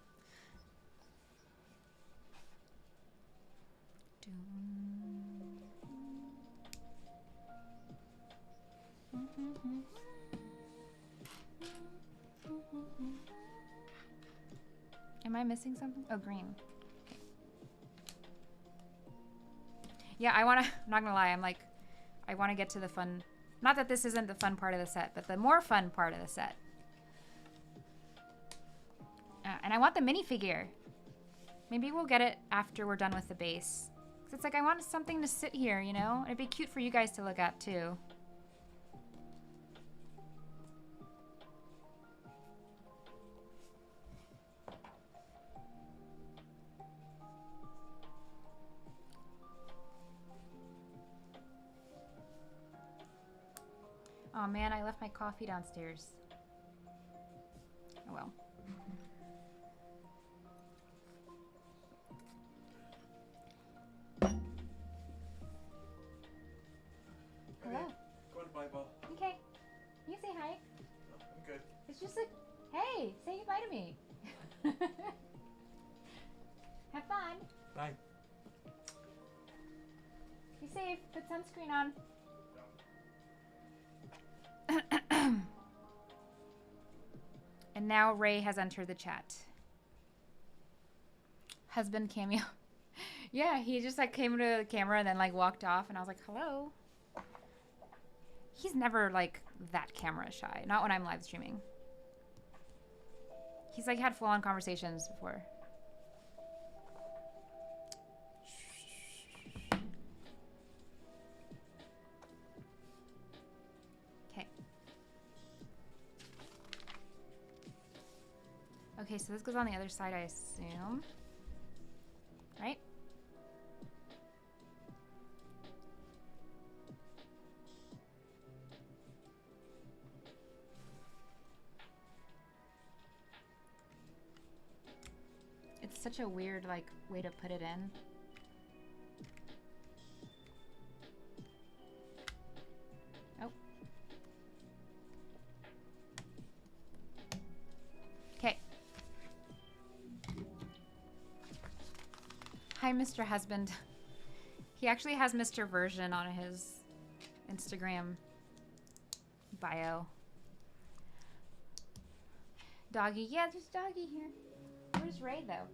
Am I missing something? Oh, green. Okay. Yeah, I'm not gonna lie, I'm like, I want to get to the fun, not that this isn't the fun part of the set, but the more fun part of the set. And I want the minifigure. Maybe we'll get it after we're done with the base. 'Cause it's like, I want something to sit here, you know? It'd be cute for you guys to look at, too. Oh man, I left my coffee downstairs. Oh well. Hello. Go to bye-bye. Okay. You say hi. No, I'm good. It's just like, hey, say goodbye to me. Have fun. Bye. Be safe. Put sunscreen on. And now Ray has entered the chat. Husband cameo. Yeah, he just like came to the camera and then like walked off, and I was like, hello. He's never like that camera shy. Not when I'm live streaming. He's like had full-on conversations before. Okay. Okay, so this goes on the other side, I assume. Right? It's such a weird, like, way to put it in. Oh. Okay. Hi, Mr. Husband. He actually has Mr. Version on his Instagram bio. Doggy. Yeah, there's Doggy here. Where's Ray, though?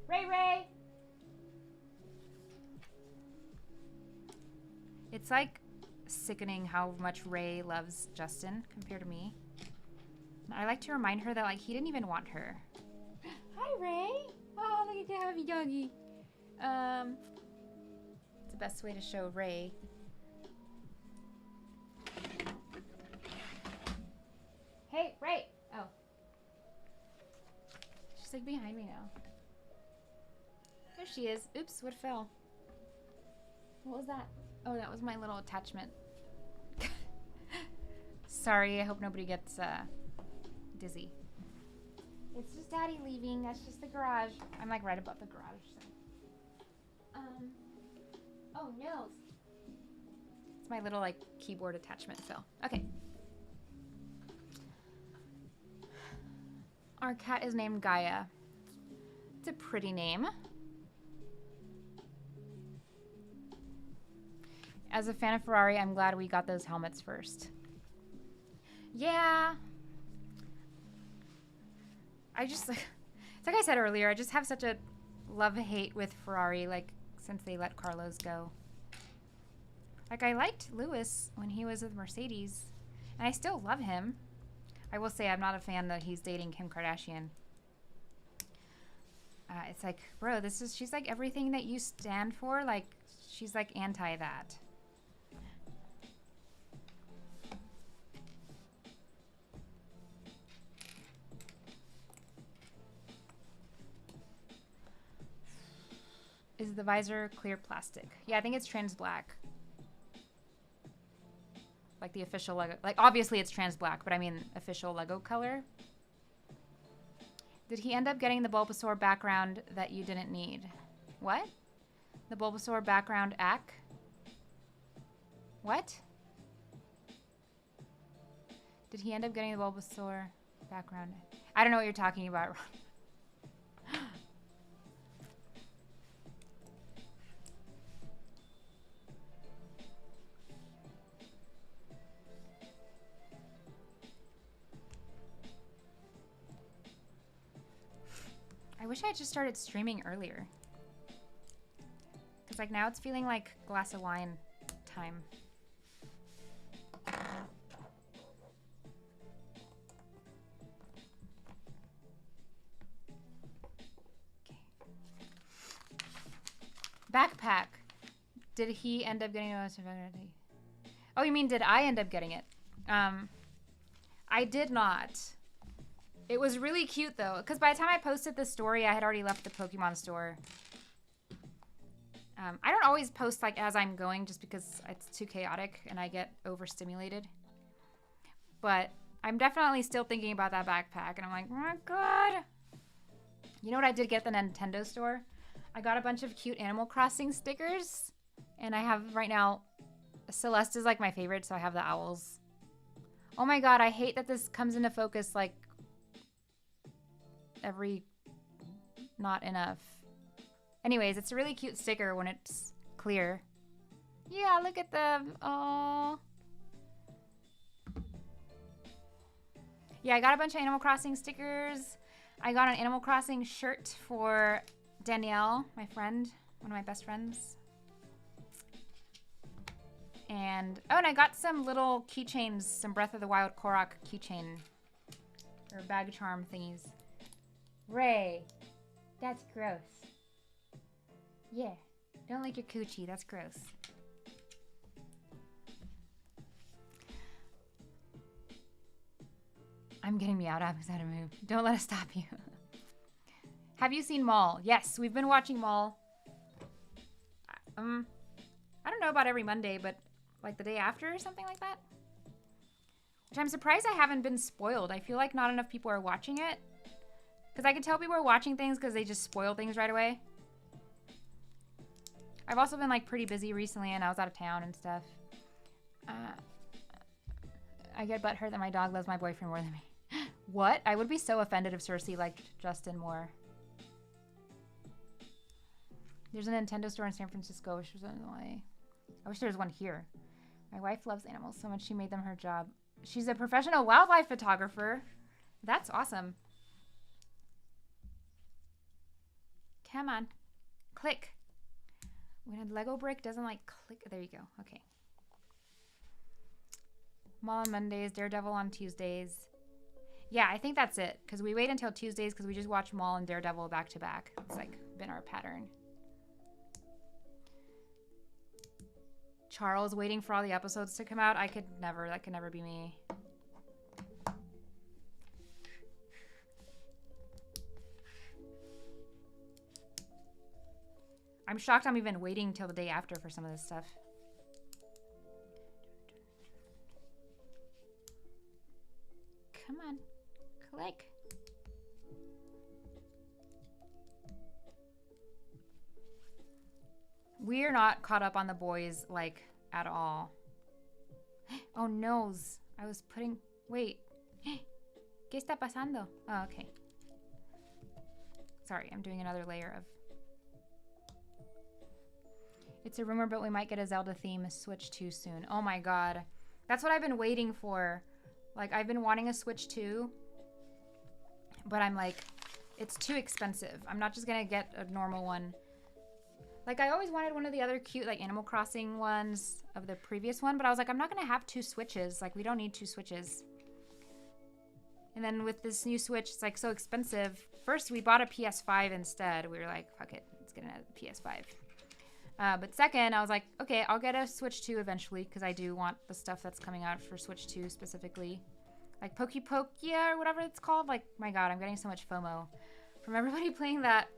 Ray! It's like sickening how much Ray loves Justin compared to me. I like to remind her that like he didn't even want her. Hi, Ray. Oh, look at the happy doggy. It's the best way to show Ray. Hey, Ray. Oh. She's like behind me now. There she is. Oops, what fell? What was that? Oh, that was my little attachment. Sorry, I hope nobody gets dizzy. It's just Daddy leaving. That's just the garage. I'm like right above the garage. So. Oh no. It's my little like keyboard attachment fell. Okay. Our cat is named Gaia. It's a pretty name. As a fan of Ferrari, I'm glad we got those helmets first. Yeah. It's like I said earlier, I just have such a love-hate with Ferrari, like, since they let Carlos go. Like, I liked Lewis when he was with Mercedes, and I still love him. I will say I'm not a fan that he's dating Kim Kardashian. It's like, bro, she's like everything that you stand for, like, she's like anti that. Is the visor clear plastic? Yeah, I think it's trans black. Like the official Lego. Like, obviously it's trans black, but I mean official Lego color. Did he end up getting the Bulbasaur background that you didn't need? What? The Bulbasaur background ACK? What? Did he end up getting the Bulbasaur background? I don't know what you're talking about, Ron. I wish I had just started streaming earlier. Because, like, now it's feeling like glass of wine time. Okay. Backpack. Did he end up getting it? Oh, you mean did I end up getting it? I did not. It was really cute, though, because by the time I posted the story, I had already left the Pokemon store. I don't always post like as I'm going just because it's too chaotic and I get overstimulated. But I'm definitely still thinking about that backpack and I'm like, oh my god. You know what I did get at the Nintendo store? I got a bunch of cute Animal Crossing stickers and I have right now, Celeste is like my favorite, so I have the owls. Oh my god, I hate that this comes into focus like not enough. Anyways, it's a really cute sticker when it's clear. Yeah, look at them. Oh. Yeah, I got a bunch of Animal Crossing stickers. I got an Animal Crossing shirt for Danielle, my friend, one of my best friends. And I got some little keychains, some Breath of the Wild Korok keychain or bag charm thingies. Ray, that's gross. Yeah, don't lick your coochie. That's gross. I'm getting me out. I'm out of move. Don't let us stop you. Have you seen Mall? Yes, we've been watching Mall. I don't know about every Monday, but like the day after or something like that. Which I'm surprised I haven't been spoiled. I feel like not enough people are watching it. Because I can tell people are watching things because they just spoil things right away. I've also been like pretty busy recently and I was out of town and stuff. I get butthurt that my dog loves my boyfriend more than me. What? I would be so offended if Cersei liked Justin more. There's a Nintendo store in San Francisco. I wish there was one. I wish there was one here. My wife loves animals so much she made them her job. She's a professional wildlife photographer. That's awesome. Come on. Click. When a Lego brick doesn't like click. There you go. Okay. Mall on Mondays, Daredevil on Tuesdays. Yeah, I think that's it. Because we wait until Tuesdays because we just watch Mall and Daredevil back to back. It's like been our pattern. Charles waiting for all the episodes to come out. That could never be me. I'm shocked I'm even waiting till the day after for some of this stuff. Come on. Click. We're not caught up on The Boys, like, at all. Oh, nose. I was putting... Wait. ¿Qué está pasando? Oh, okay. Sorry, I'm doing another layer of... It's a rumor, but we might get a Zelda theme Switch 2 soon. Oh my god. That's what I've been waiting for. Like, I've been wanting a Switch 2. But I'm like, it's too expensive. I'm not just gonna get a normal one. Like, I always wanted one of the other cute, like, Animal Crossing ones of the previous one. But I was like, I'm not gonna have 2 Switches. Like, we don't need 2 Switches. And then with this new Switch, it's, like, so expensive. First, we bought a PS5 instead. We were like, fuck it. Let's get a PS5. But second, I was like, okay, I'll get a Switch 2 eventually because I do want the stuff that's coming out for Switch 2 specifically. Like Pokia or whatever it's called. Like, my god, I'm getting so much FOMO from everybody playing that.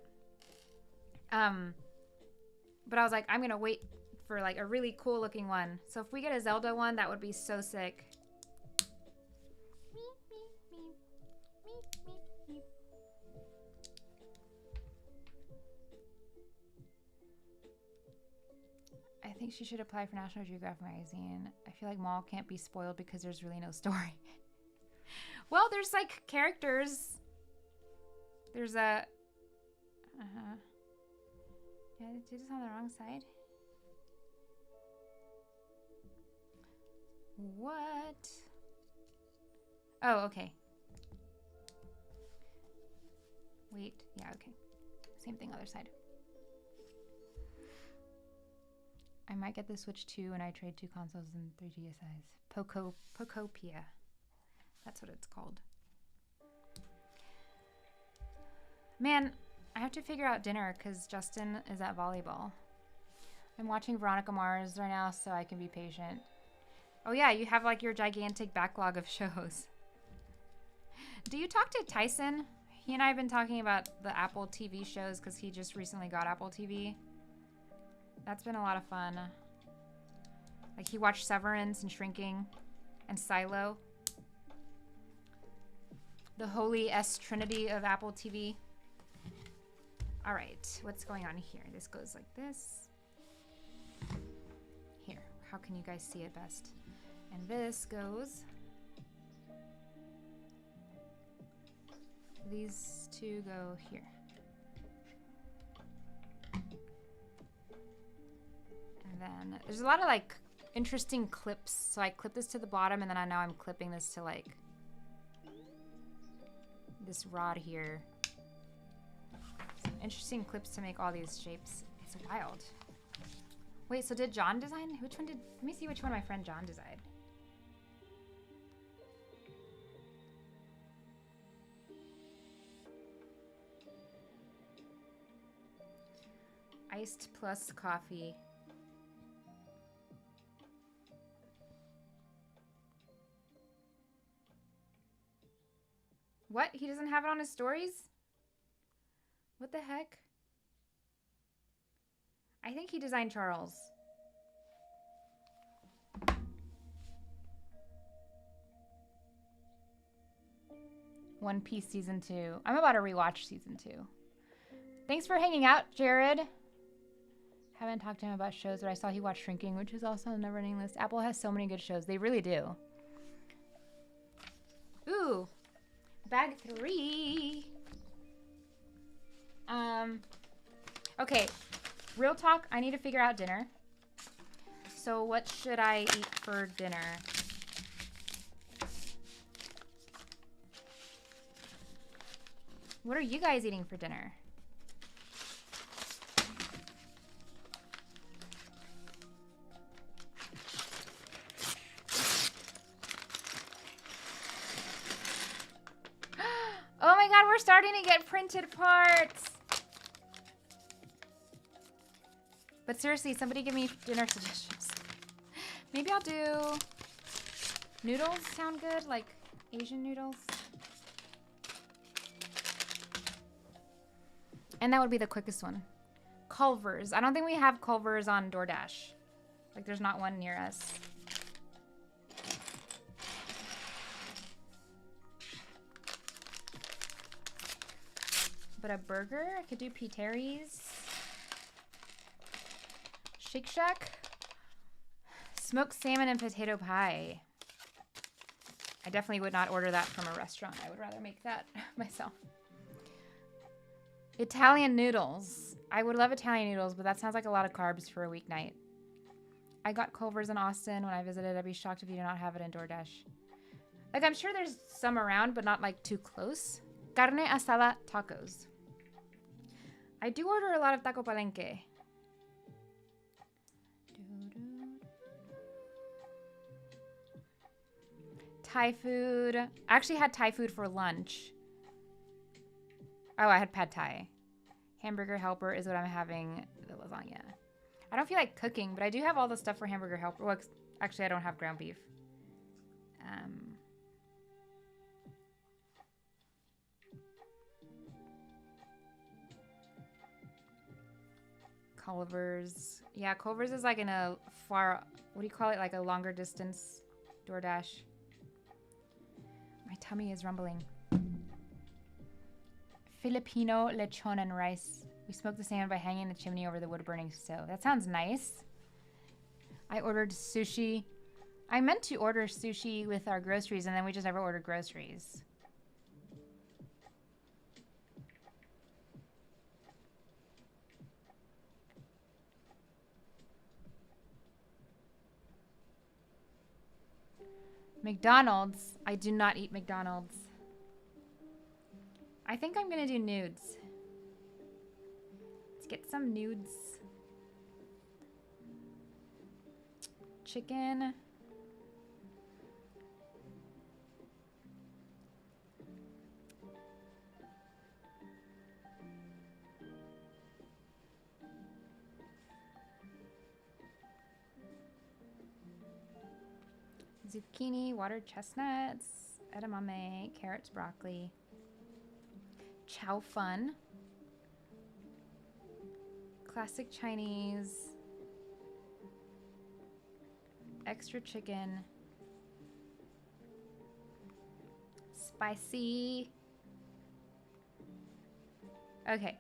But I was like, I'm going to wait for like a really cool looking one. So if we get a Zelda one, that would be so sick. I think she should apply for National Geographic magazine. I feel like Mall can't be spoiled because there's really no story. Well, there's like characters. There's a... Yeah, I did this on the wrong side. What? Oh, okay. Wait. Yeah, okay. Same thing, other side. I might get the Switch 2 and I trade 2 consoles in 3GSIs. Pokopia. That's what it's called. Man, I have to figure out dinner because Justin is at volleyball. I'm watching Veronica Mars right now so I can be patient. Oh yeah, you have like your gigantic backlog of shows. Do you talk to Tyson? He and I have been talking about the Apple TV shows because he just recently got Apple TV. That's been a lot of fun. Like, he watched Severance and Shrinking and Silo. The holy S Trinity of Apple TV. All right, what's going on here? This goes like this. Here, how can you guys see it best? And this goes. These two go here. And then there's a lot of like interesting clips. So I clip this to the bottom, and then now I'm clipping this to like this rod here. Some interesting clips to make all these shapes. It's wild. Wait, so did John design? Which one did, let me see which one my friend John designed. Iced plus coffee. What? He doesn't have it on his stories? What the heck? I think he designed Charles. One Piece Season 2. I'm about to rewatch Season 2. Thanks for hanging out, Jared. Haven't talked to him about shows, but I saw he watched Shrinking, which is also on the never-ending list. Apple has so many good shows. They really do. Ooh. Bag 3. Okay. Real talk, I need to figure out dinner. So what should I eat for dinner? What are you guys eating for dinner? Oh my god, we're starting to get printed parts. But seriously, somebody give me dinner suggestions. Maybe I'll do noodles. Sound good? Like Asian noodles. And that would be the quickest one. Culver's. I don't think we have Culver's on DoorDash. Like there's not one near us. But a burger? I could do P. Terry's. Shake Shack. Smoked salmon and potato pie. I definitely would not order that from a restaurant. I would rather make that myself. Italian noodles. I would love Italian noodles, but that sounds like a lot of carbs for a weeknight. I got Culver's in Austin when I visited. I'd be shocked if you do not have it in DoorDash. Like, I'm sure there's some around, but not, like, too close. Carne asada tacos. I do order a lot of Taco Palenque. Thai food. I actually had Thai food for lunch. Oh, I had pad thai. Hamburger helper is what I'm having. The lasagna. I don't feel like cooking, but I do have all the stuff for hamburger helper. Well, actually, I don't have ground beef. Culver's. Yeah, Culver's is like in a far, what do you call it? Like a longer distance DoorDash. My tummy is rumbling. Filipino lechon and rice. We smoked the salmon by hanging the chimney over the wood-burning stove. That sounds nice. I ordered sushi. I meant to order sushi with our groceries, and then we just never ordered groceries. McDonald's. I do not eat McDonald's. I think I'm gonna do nudes. Let's get some nudes. Chicken. Zucchini, water chestnuts, edamame, carrots, broccoli. Chow fun. Classic Chinese. extra chicken. Spicy. Okay.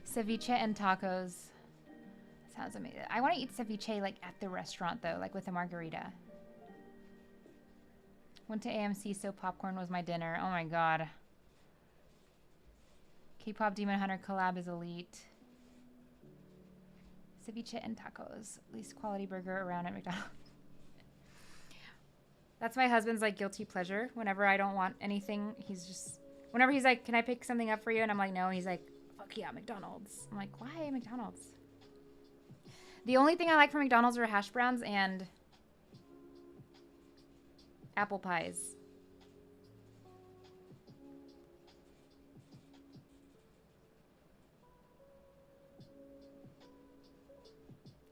Ceviche and tacos. Sounds amazing. I want to eat ceviche like at the restaurant though, like with a margarita. Went to AMC, so popcorn was my dinner. Oh my god. K-pop Demon Hunter collab is elite. Ceviche and tacos. Least quality burger around at McDonald's. That's my husband's like guilty pleasure. Whenever I don't want anything, whenever he's like, can I pick something up for you? And I'm like, no. He's like, fuck yeah, McDonald's. I'm like, why McDonald's? The only thing I like from McDonald's are hash browns and apple pies.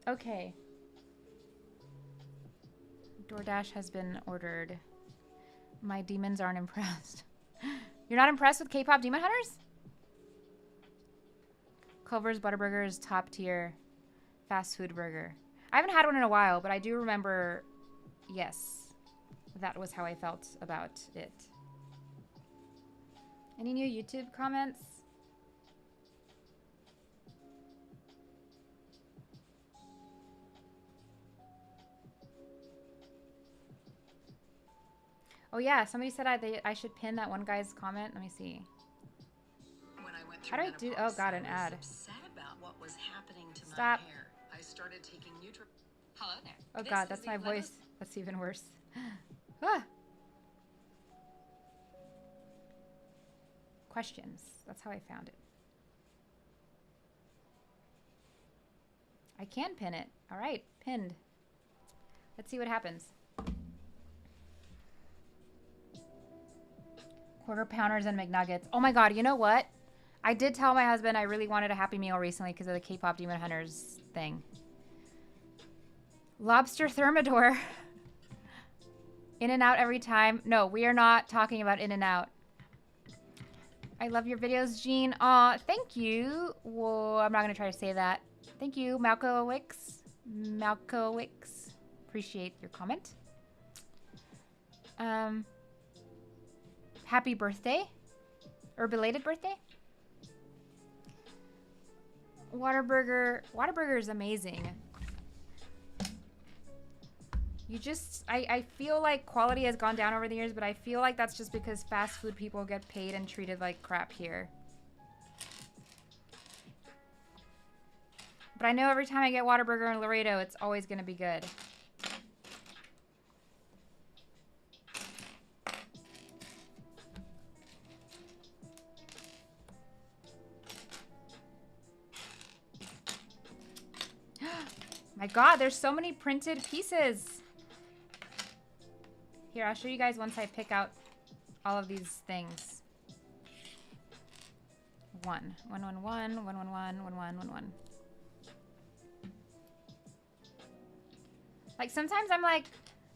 Okay. DoorDash has been ordered. My demons aren't impressed. You're not impressed with K-pop Demon Hunters? Culver's Butterburger is top tier fast food burger. I haven't had one in a while, but I do remember, yes, that was how I felt about it. Any new YouTube comments? Oh yeah, somebody said I should pin that one guy's comment. Let me see. When I went How do I do? Oh god, an ad. Upset about what was happening to Stop. my hair. I started taking Hello there. Oh god, that's my voice. That's even worse. Ah. Questions. That's how I found it. I can pin it. All right, pinned. Let's see what happens. Quarter pounders and McNuggets. Oh my god, you know what? I did tell my husband I really wanted a Happy Meal recently because of the K-pop Demon Hunters thing. Lobster Thermidor. In-N-Out every time. No, we are not talking about In-N-Out. I love your videos, Jean. Aw, thank you. Whoa, I'm not going to try to say that. Thank you, Malkowicz. Malkowicz. Appreciate your comment. Happy birthday. Or belated birthday. Whataburger is amazing. I feel like quality has gone down over the years, but I feel like that's just because fast food people get paid and treated like crap here. But I know every time I get Whataburger in Laredo, it's always going to be good. My god, there's so many printed pieces. Here, I'll show you guys once I pick out all of these things. 111, 111, 1111. Like sometimes I'm like,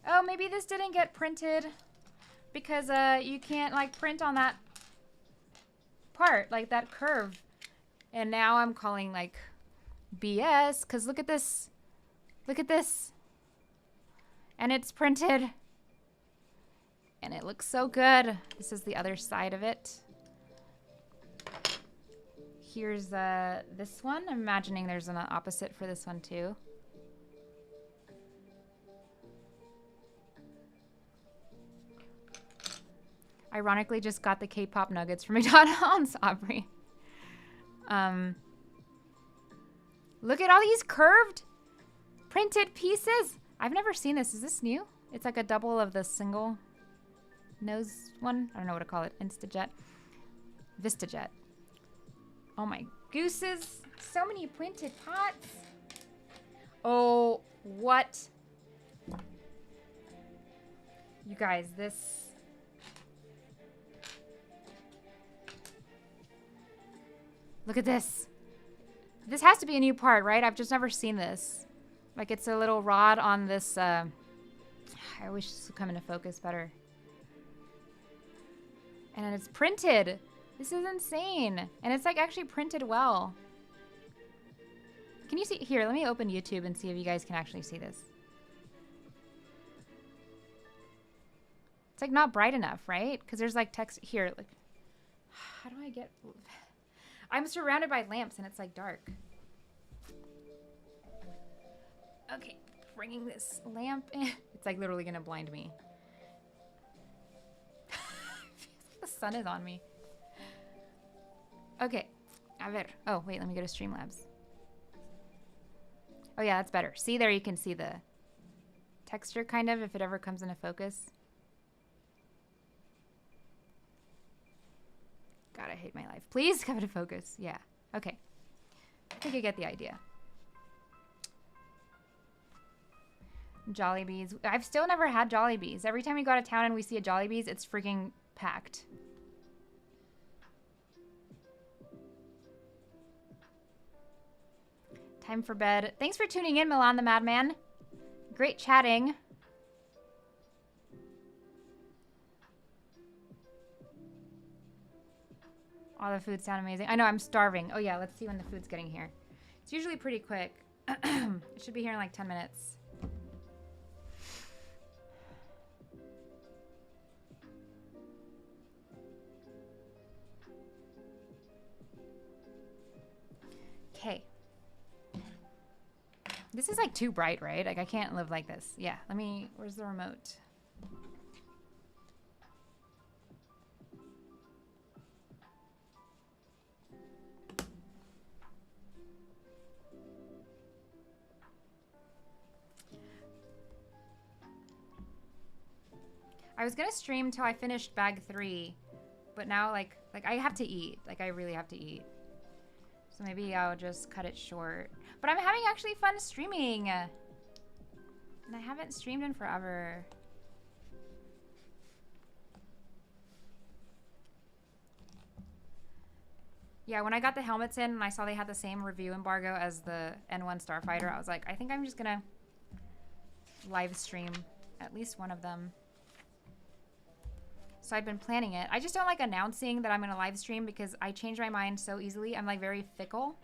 oh, maybe this didn't get printed because you can't like print on that part, like that curve. And now I'm calling like BS because look at this. Look at this. And it's printed. And it looks so good. This is the other side of it. Here's this one. I'm imagining there's an opposite for this one too. Ironically, just got the K-pop nuggets from McDonald's, Aubrey. Look at all these curved printed pieces. I've never seen this. Is this new? It's like a double of the single nose one. I don't know what to call it. Instajet. Vistajet. Oh my gooses. So many printed pots. Oh, what? You guys, this... Look at this. This has to be a new part, right? I've just never seen this. Like it's a little rod on this. I wish this would come into focus better. And then it's printed. This is insane. And it's like actually printed well. Can you see? Here, let me open YouTube and see if you guys can actually see this. It's like not bright enough, right? Because there's like text here. Like, how do I get... I'm surrounded by lamps and it's like dark. Okay, bringing this lamp in. It's like literally gonna blind me. The sun is on me. Okay, a ver. Oh, wait, let me go to Streamlabs. Oh yeah, that's better. See, there you can see the texture kind of if it ever comes into focus. God, I hate my life. Please come into focus. Yeah. Okay. I think I get the idea. Jollibees. I've still never had Jollibees. Every time we go out of town and we see a Jollibees, it's freaking packed. Time for bed. Thanks for tuning in, Milan the Madman. Great chatting. All the food sound amazing. I know, I'm starving. Oh yeah, let's see when the food's getting here. It's usually pretty quick. It should be here in like 10 minutes. Okay. This is like too bright, right? Like I can't live like this. Yeah, let me, where's the remote? I was gonna stream till I finished bag 3, but now like I have to eat. Like I really have to eat. So maybe I'll just cut it short. But I'm having actually fun streaming. And I haven't streamed in forever. Yeah, when I got the helmets in and I saw they had the same review embargo as the N1 Starfighter, I was like, I think I'm just gonna live stream at least one of them. So I've been planning it. I just don't like announcing that I'm going to live stream because I change my mind so easily. I'm like very fickle.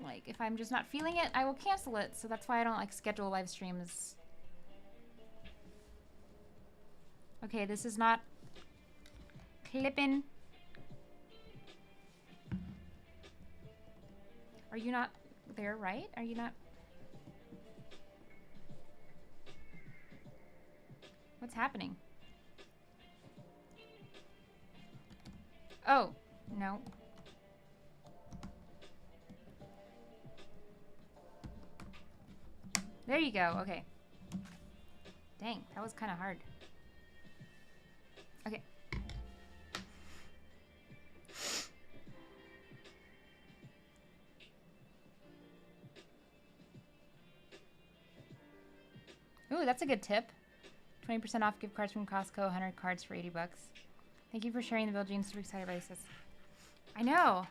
Like if I'm just not feeling it, I will cancel it. So that's why I don't like schedule live streams. Okay, this is not clipping. Are you not there, right? Are you not? What's happening? Oh, no. There you go. Okay. Dang, that was kind of hard. Okay. Ooh, that's a good tip. 20% off gift cards from Costco, 100 cards for 80 bucks. Thank you for sharing the build, Gene. Super excited about this. I know.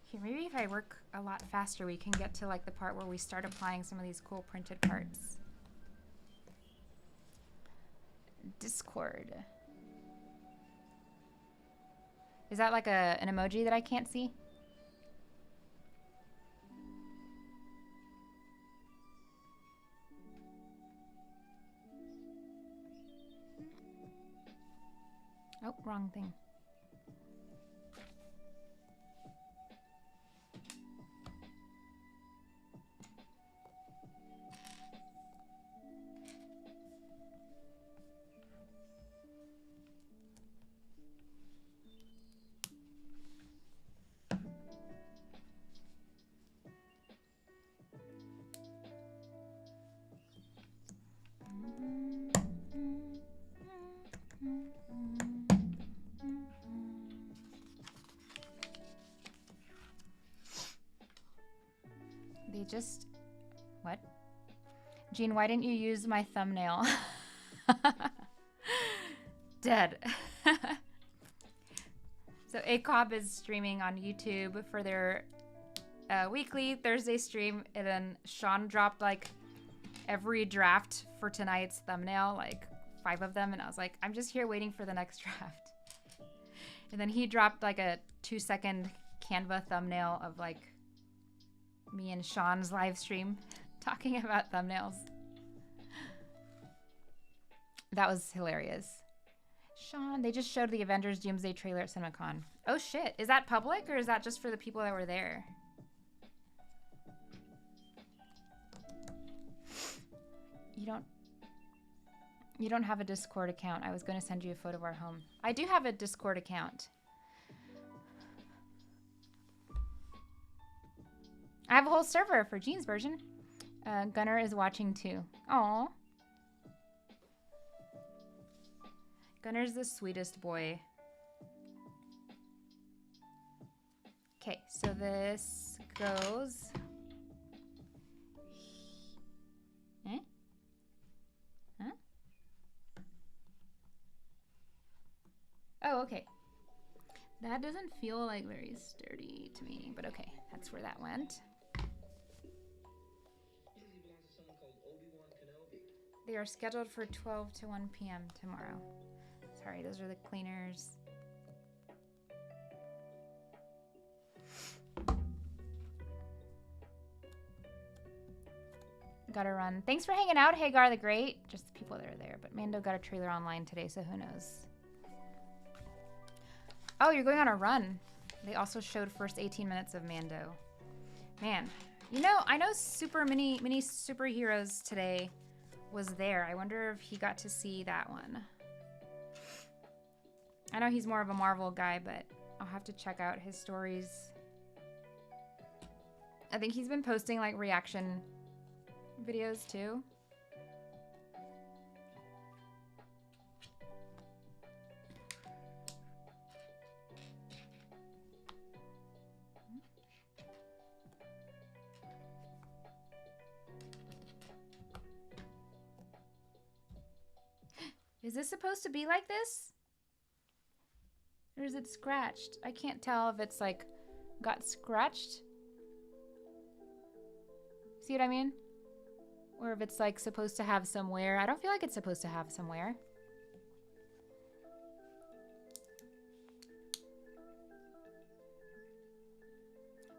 Here, maybe if I work a lot faster, we can get to like the part where we start applying some of these cool printed parts. Discord. Is that like an emoji that I can't see? Oh, wrong thing. They just... What? Gene, why didn't you use my thumbnail? Dead. So ACOB is streaming on YouTube for their weekly Thursday stream, and then Sean dropped like every draft for tonight's thumbnail, like 5 of them, and I was like, I'm just here waiting for the next draft. And then he dropped like a 2-second Canva thumbnail of like me and Sean's live stream talking about thumbnails. That was hilarious. Sean, they just showed the Avengers Doomsday trailer at CinemaCon. Oh shit, is that public or is that just for the people that were there? You don't have a Discord account. I was going to send you a photo of our home. I do have a Discord account. I have a whole server for Jean's version. Gunnar is watching too. Aww. Gunnar's the sweetest boy. Okay, so this goes... Eh? Huh? Oh, okay. That doesn't feel like very sturdy to me, but okay, that's where that went. They are scheduled for 12 to 1 p.m. tomorrow. Sorry, those are the cleaners. Gotta run. Thanks for hanging out, Hagar the Great. Just the people that are there, but Mando got a trailer online today, so who knows. Oh, you're going on a run. They also showed first 18 minutes of Mando. Man, you know, I know mini superheroes today was there. I wonder if he got to see that one. I know he's more of a Marvel guy, but I'll have to check out his stories. I think he's been posting like reaction videos too. Is this supposed to be like this? Or is it scratched? I can't tell if it's like got scratched. See what I mean? Or if it's like supposed to have some wear. I don't feel like it's supposed to have some wear.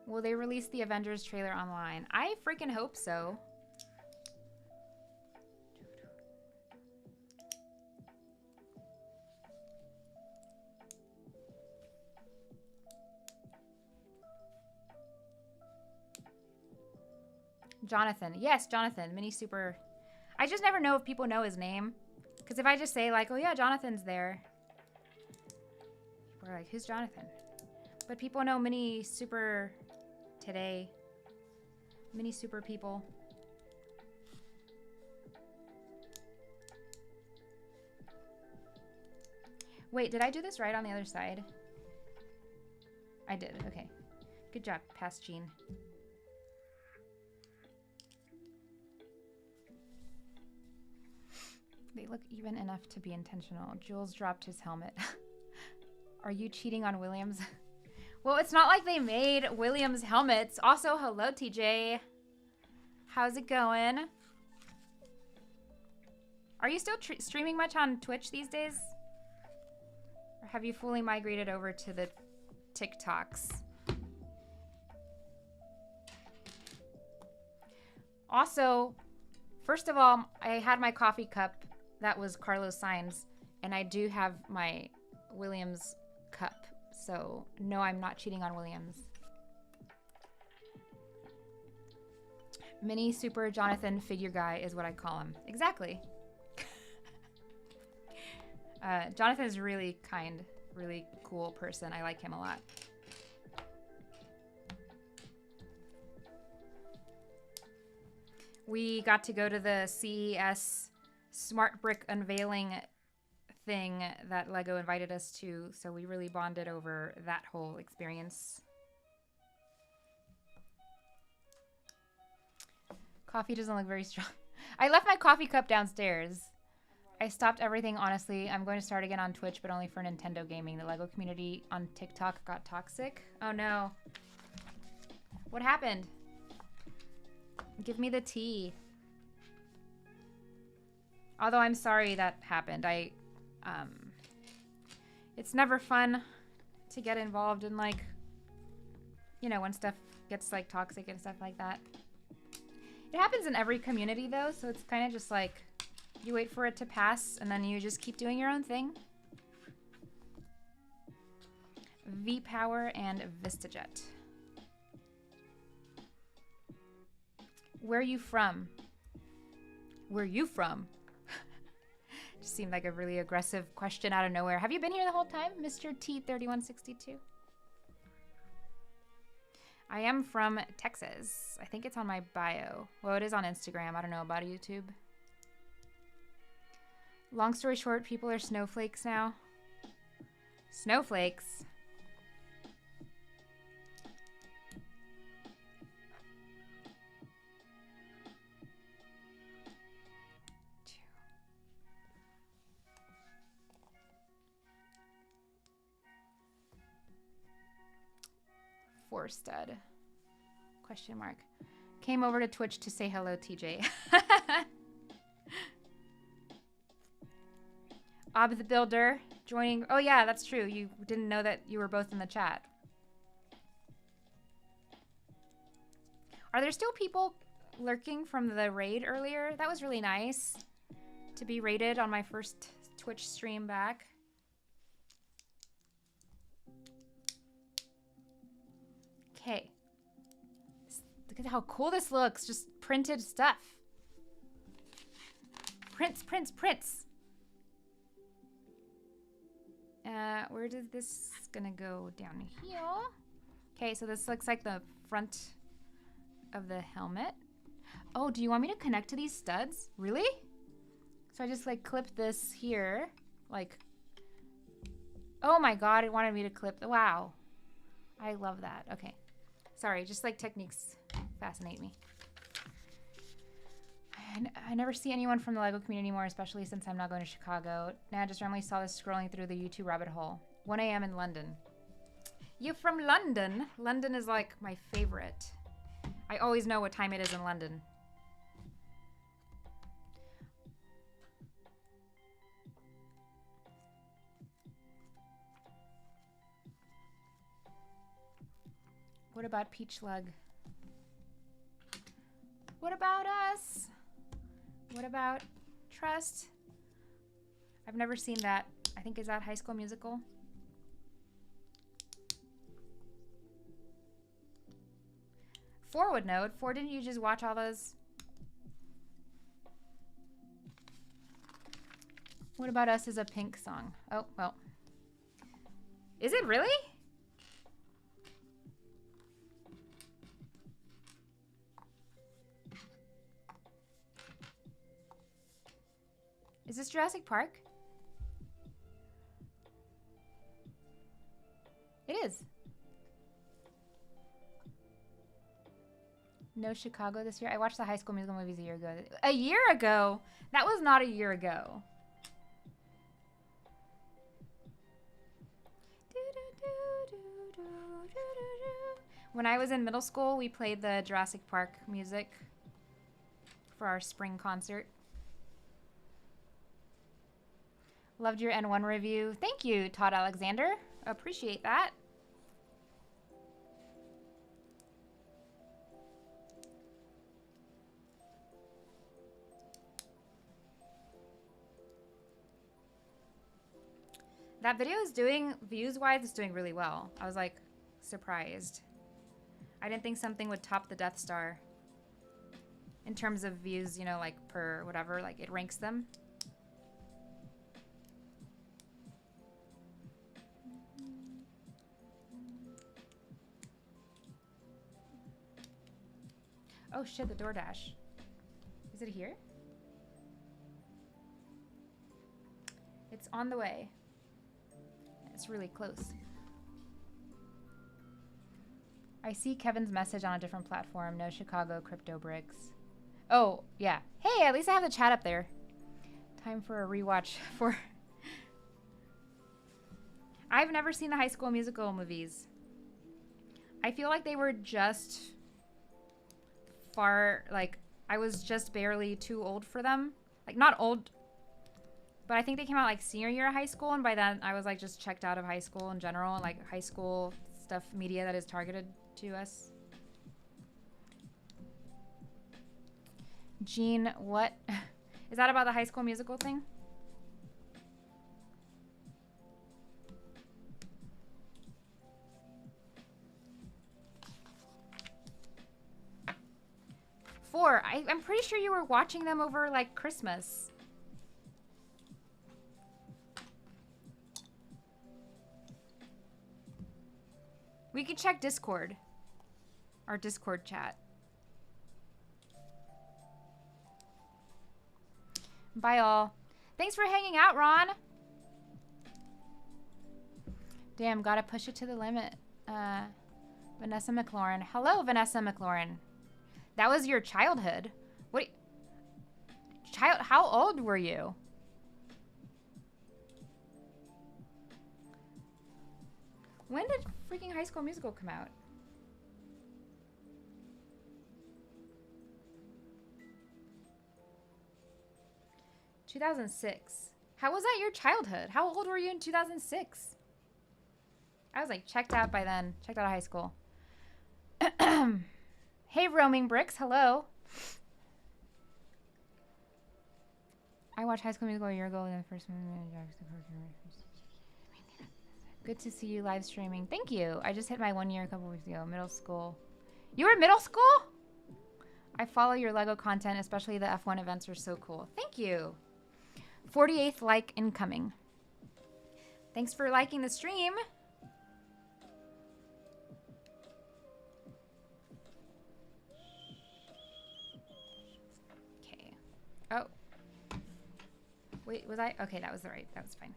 Will they release the Avengers trailer online? I freaking hope so. Jonathan. Yes, Jonathan. Mini super. I just never know if people know his name. Because if I just say like, oh yeah, Jonathan's there. People are like, who's Jonathan? But people know mini super today. Mini super people. Wait, did I do this right on the other side? I did. Okay. Good job, past Jean. They look even enough to be intentional. Jules dropped his helmet. Are you cheating on Williams? Well, it's not like they made Williams helmets. Also, hello, TJ. How's it going? Are you still streaming much on Twitch these days? Or have you fully migrated over to the TikToks? Also, first of all, I had my coffee cup. That was Carlos Sainz, and I do have my Williams cup, so no, I'm not cheating on Williams. Mini Super Jonathan Figure Guy is what I call him. Exactly. Jonathan is really kind, really cool person. I like him a lot. We got to go to the CES Smart Brick unveiling thing that Lego invited us to, so we really bonded over that whole experience. Coffee doesn't look very strong. I left my coffee cup downstairs. I stopped everything, honestly. I'm going to start again on Twitch, but only for Nintendo gaming. The Lego community on TikTok got toxic. Oh no. What happened? Give me the tea. Although I'm sorry that happened. It's never fun to get involved in like You know, when stuff gets like toxic and stuff like that. It happens in every community though, so it's kind of just like you wait for it to pass and then you just keep doing your own thing. V-Power and VistaJet. Where are you from? Where are you from? Just seemed like a really aggressive question out of nowhere. Have you been here the whole time, Mr. T3162? I am from Texas. I think it's on my bio. Well, it is on Instagram. I don't know about YouTube. Long story short, people are snowflakes now. Snowflakes. Four stud. Question mark. Came over to Twitch to say hello, TJ. Ob the Builder joining. Oh yeah, that's true. You didn't know that you were both in the chat. Are there still people lurking from the raid earlier? That was really nice to be raided on my first Twitch stream back. Okay. Look at how cool this looks. Just printed stuff. Prints, prints, prints. Where is this gonna go? Down here. Okay, so this looks like the front of the helmet. Oh, do you want me to connect to these studs? Really? So I just like clip this here. Like, oh my god, it wanted me to clip. Wow. I love that. Okay. Sorry, just like techniques fascinate me. I never see anyone from the LEGO community anymore, especially since I'm not going to Chicago. Now I just randomly saw this scrolling through the YouTube rabbit hole. 1 a.m. in London. You from London? London is like my favorite. I always know what time it is in London. What about Peach Lug? What about us? What about Trust? I've never seen that. I think, is that High School Musical? Four would know. Four, didn't you just watch all those? What About Us is a Pink song. Oh, well. Is it really? Is this Jurassic Park? It is. No Chicago this year. I watched the High School Musical movies a year ago. A year ago? That was not a year ago. When I was in middle school, we played the Jurassic Park music for our spring concert. Loved your N1 review. Thank you, Todd Alexander. Appreciate that. That video is doing, views-wise, it's doing really well. I was like surprised. I didn't think something would top the Death Star in terms of views, you know, like per whatever, like it ranks them. Oh shit, the DoorDash. Is it here? It's on the way. It's really close. I see Kevin's message on a different platform. No Chicago crypto bricks. Oh, yeah. Hey, at least I have the chat up there. Time for a rewatch for... I've never seen the High School Musical movies. I feel like they were just far, like, I was just barely too old for them. Like, not old, but I think they came out like senior year of high school, and by then I was like just checked out of high school in general, and like high school stuff, media that is targeted to us. Jean, what? Is that about the High School Musical thing? Four. I'm pretty sure you were watching them over like Christmas. We could check Discord. Our Discord chat. Bye all. Thanks for hanging out, Ron. Damn, gotta push it to the limit. Vanessa McLaurin. Hello, Vanessa McLaurin. That was your childhood. What? How old were you? When did freaking High School Musical come out? – 2006. How was that your childhood? How old were you in 2006? I was like checked out by then. Checked out of high school. Hey, Roaming Bricks. Hello. I watched High School Musical a year ago. And the first movie. Good to see you live streaming. Thank you. I just hit my 1 year a couple weeks ago. Middle school. You were middle school? I follow your LEGO content, especially the F1 events are so cool. Thank you. 48th like incoming. Thanks for liking the stream. Okay. Oh. Wait, was I? Okay, that was the right. That was fine.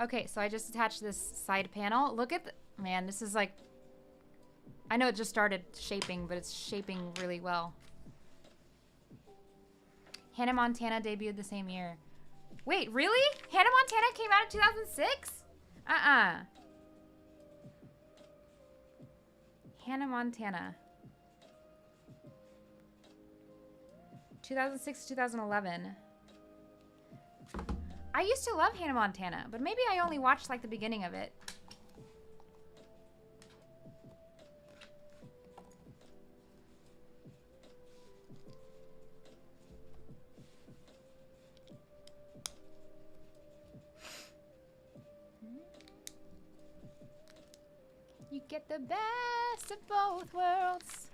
Okay, so I just attached this side panel. Look at the, man, this is like, I know it just started shaping, but it's shaping really well. Hannah Montana debuted the same year. Wait, really? Hannah Montana came out in 2006? Hannah Montana. 2006 to 2011. I used to love Hannah Montana, but maybe I only watched like the beginning of it. You get the best of both worlds.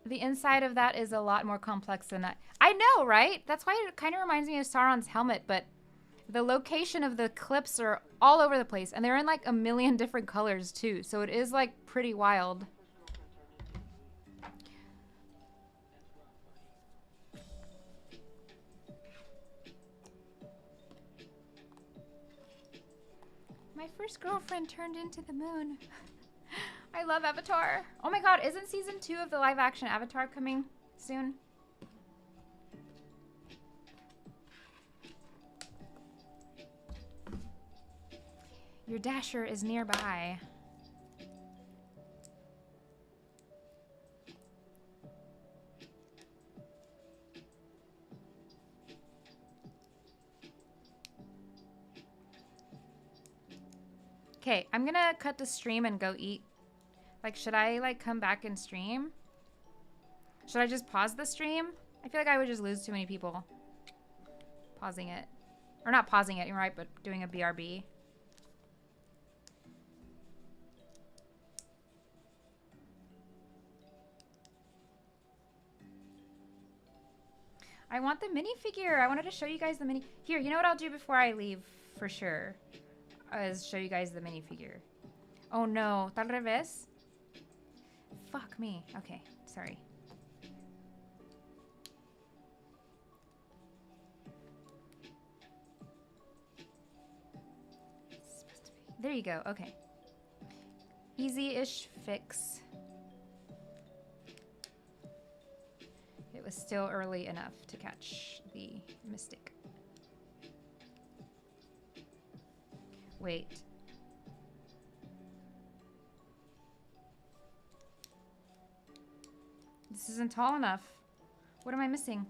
The inside of that is a lot more complex than that. I know, right? That's why it kind of reminds me of Sauron's helmet, but the location of the clips are all over the place, and they're in like a million different colors too, so it is like pretty wild. My first girlfriend turned into the moon. I love Avatar. Oh my god, isn't season 2 of the live action Avatar coming soon? Your dasher is nearby. Okay, I'm gonna cut the stream and go eat. Like, should I, like, come back and stream? Should I just pause the stream? I feel like I would just lose too many people. Pausing it. Or not pausing it, you're right, but doing a BRB. I want the minifigure. I wanted to show you guys the mini. Here, you know what I'll do before I leave for sure? Is show you guys the minifigure. Oh no, tal revés? Fuck me. Okay, sorry. There you go. Okay. Easy-ish fix. It was still early enough to catch the mystic. Wait. This isn't tall enough. What am I missing?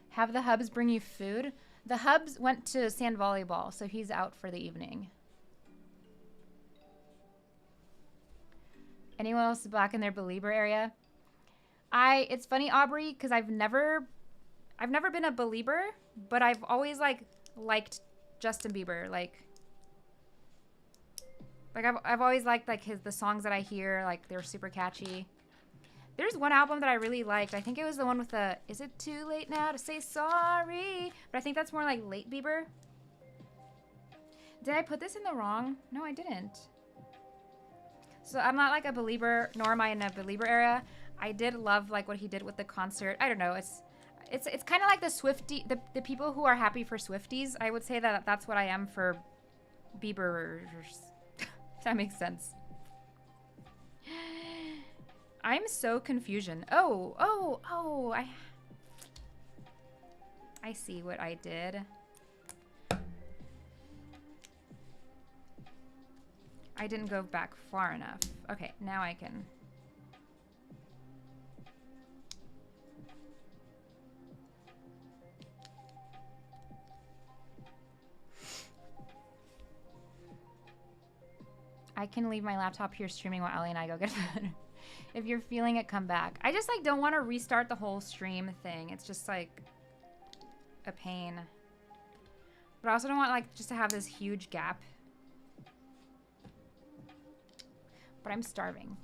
Have the hubs bring you food? The hubs went to sand volleyball, so he's out for the evening. Anyone else black in their believer area? It's funny, Aubrey, because I've never been a believer, but I've always liked Justin Bieber. Like I've always liked the songs that I hear, like they're super catchy. There's one album that I really liked. I think it was the one with the "Is it too late now to say sorry?" But I think that's more like late Bieber. Did I put this in the wrong? No, I didn't. So I'm not like a believer, nor am I in a believer area. I did love like what he did with the concert. I don't know. It's kind of like the Swiftie, the people who are happy for Swifties. I would say that that's what I am for Biebers. If that makes sense. I'm so confusion. Oh, I see what I did. I didn't go back far enough. Okay, now I can. I can leave my laptop here streaming while Ellie and I go get food. If you're feeling it, come back. I just don't want to restart the whole stream thing. It's just like a pain. But I also don't want just to have this huge gap. But I'm starving.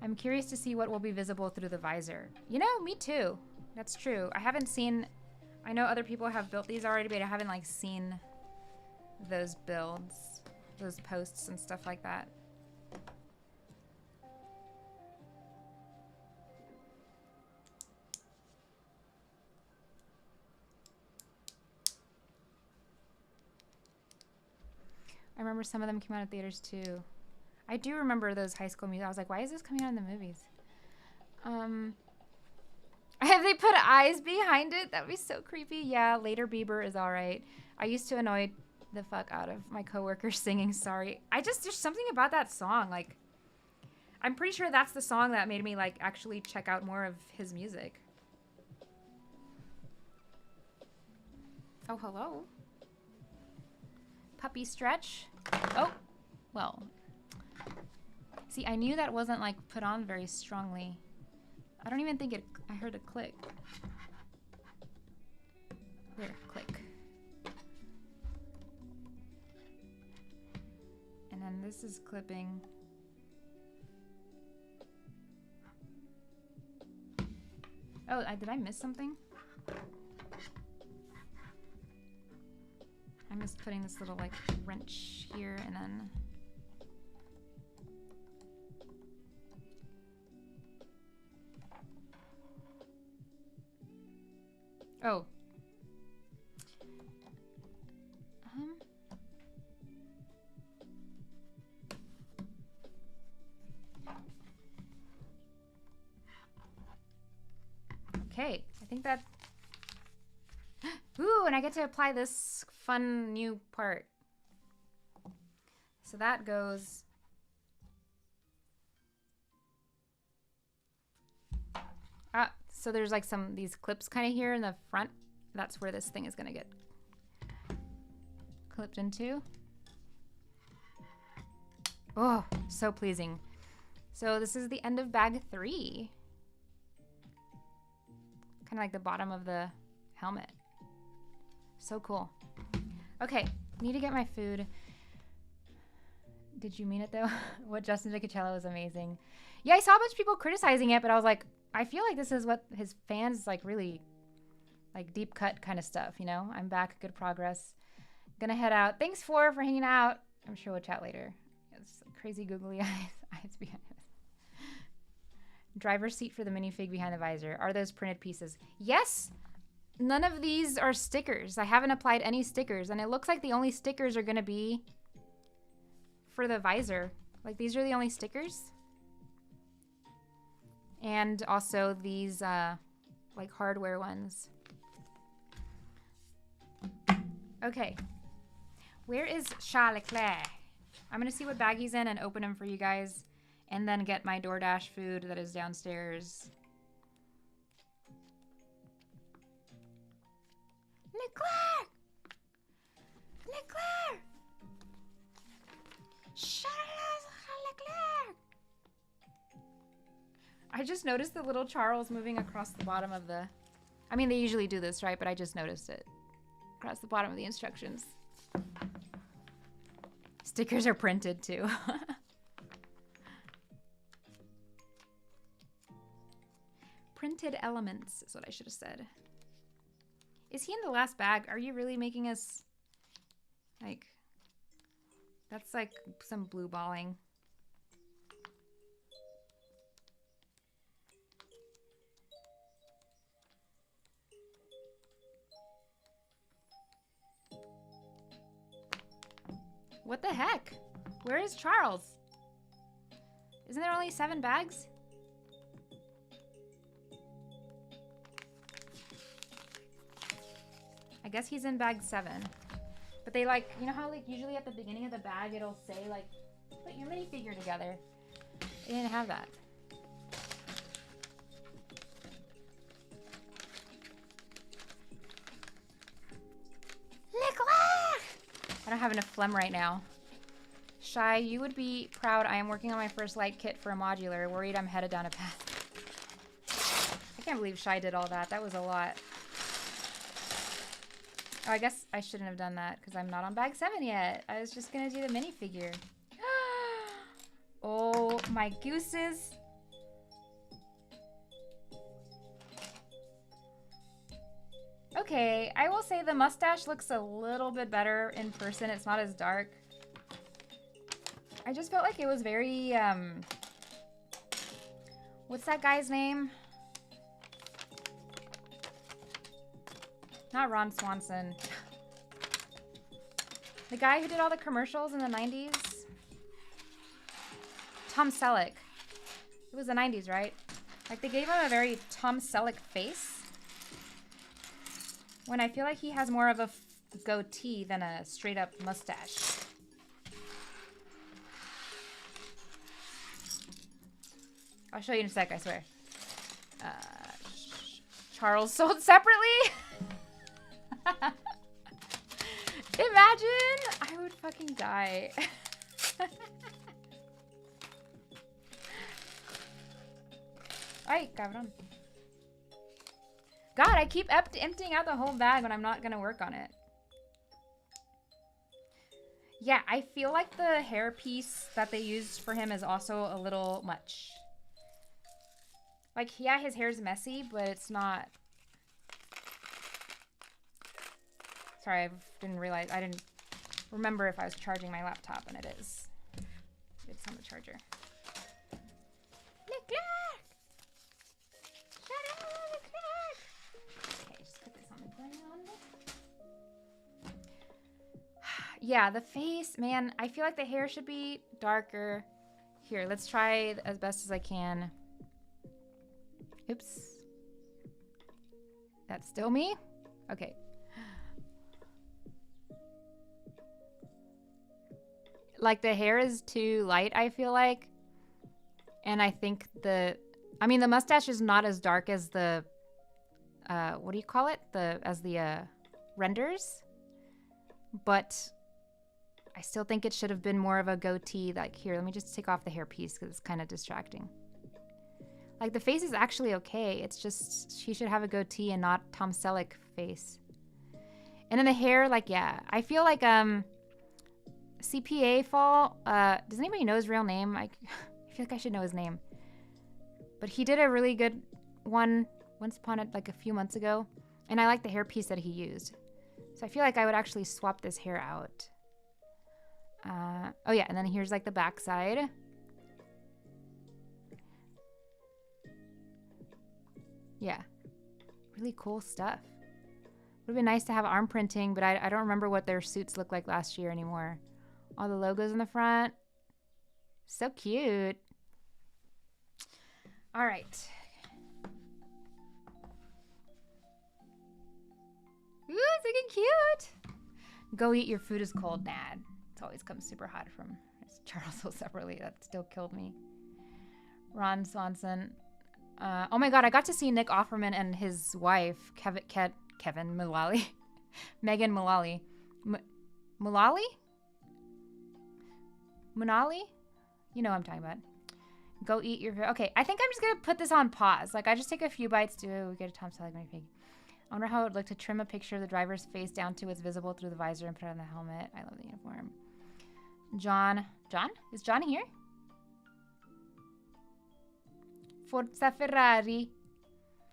I'm curious to see what will be visible through the visor. You know, me too. That's true. I haven't seen... I know other people have built these already, but I haven't seen those builds, those posts and stuff like that. I remember some of them came out at theaters too. I do remember those High School Music. I was like, why is this coming out in the movies? Have they put eyes behind it? That'd be so creepy. Yeah, later Bieber is all right. I used to annoy the fuck out of my coworkers singing Sorry. There's something about that song. I'm pretty sure that's the song that made me actually check out more of his music. Oh, hello. Puppy stretch. Oh, well. See, I knew that wasn't put on very strongly. I don't even think I heard a click. There, click. And then this is clipping. Oh, did I miss something? I missed putting this little wrench here and then... Oh. Okay, I think that... Ooh, and I get to apply this fun new part. So that goes... So there's these clips kind of here in the front. That's where this thing is gonna get clipped into. Oh, so pleasing. So this is the end of bag 3. Kind of like the bottom of the helmet. So cool. Okay, need to get my food. Did you mean it though? What Justin Vicacello was amazing. Yeah, I saw a bunch of people criticizing it, but I was like, I feel like this is what his fans really deep cut kind of stuff, you know? I'm back, good progress. Gonna head out. Thanks for hanging out. I'm sure we'll chat later. It's crazy googly eyes behind it. Driver's seat for the minifig behind the visor. Are those printed pieces? Yes. None of these are stickers. I haven't applied any stickers, and it looks like the only stickers are gonna be for the visor. These are the only stickers. And also these hardware ones. Okay. Where is Charles LeClerc? I'm going to see what bag he's in and open him for you guys. And then get my DoorDash food that is downstairs. LeClerc! LeClerc! Charles Leclerc! I just noticed the little Charles moving across the bottom of the... I mean, they usually do this, right? But I just noticed it. Across the bottom of the instructions. Stickers are printed, too. Printed elements is what I should have said. Is he in the last bag? Are you really making us... Like... That's like some blue balling. What the heck? Where is Charles? Isn't there only 7 bags? I guess he's in bag 7. But they like, you know how like usually at the beginning of the bag it'll say like, put your minifigure together. They didn't have that. LeClerc! I don't have enough phlegm right now. Shy, you would be proud. I am working on my first light kit for a modular. Worried I'm headed down a path. I can't believe Shy did all that. That was a lot. Oh, I guess I shouldn't have done that because I'm not on bag 7 yet. I was just going to do the minifigure. Oh, my gooses. Okay, I will say the mustache looks a little bit better in person. It's not as dark. I just felt like it was very, what's that guy's name? Not Ron Swanson. The guy who did all the commercials in the 90s? Tom Selleck. It was the 90s, right? Like, they gave him a very Tom Selleck face. When I feel like he has more of a goatee than a straight-up mustache. I'll show you in a sec, I swear. Charles sold separately? Imagine! I would fucking die. Ay, cabrón. God, I keep emptying out the whole bag when I'm not gonna work on it. Yeah, I feel like the hair piece that they used for him is also a little much. Like, yeah, his hair's messy, but it's not... Sorry, I didn't realize, I didn't remember if I was charging my laptop, and it is. It's on the charger. LeClerc! Shut up, LeClerc! Okay, just put this on the ground. Yeah, the face, man, I feel like the hair should be darker. Here, let's try as best as I can. Oops. That's still me? Okay. Like, the hair is too light, I feel like. And I think the mustache is not as dark as the, what do you call it? As the renders. But I still think it should have been more of a goatee. Like, here, let me just take off the hair piece because it's kind of distracting. Like, the face is actually okay. It's just, she should have a goatee and not Tom Selleck face. And then the hair, like, yeah. I feel like, CPA fall. Does anybody know his real name? I feel like I should know his name. But he did a really good one once upon it, like a few months ago. And I like the hair piece that he used. So I feel like I would actually swap this hair out. Oh yeah, and then here's like the back side. Yeah. Really cool stuff. Would have been nice to have arm printing, but I don't remember what their suits looked like last year anymore. All the logos in the front. So cute. All right. Ooh, it's looking cute. Go eat, your food is cold, Dad. It always comes super hot from Charles so separately. That still killed me. Ron Swanson. Oh my God, I got to see Nick Offerman and his wife, Kevin Mullally. Megan Mullally. Mullally? Munali? You know what I'm talking about. Go eat your... Okay, I think I'm just going to put this on pause. Like, I just take a few bites to get a Tom Selleck my pig. I wonder how it would look to trim a picture of the driver's face down to what's visible through the visor and put it on the helmet. I love the uniform. John? Is John here? Forza Ferrari.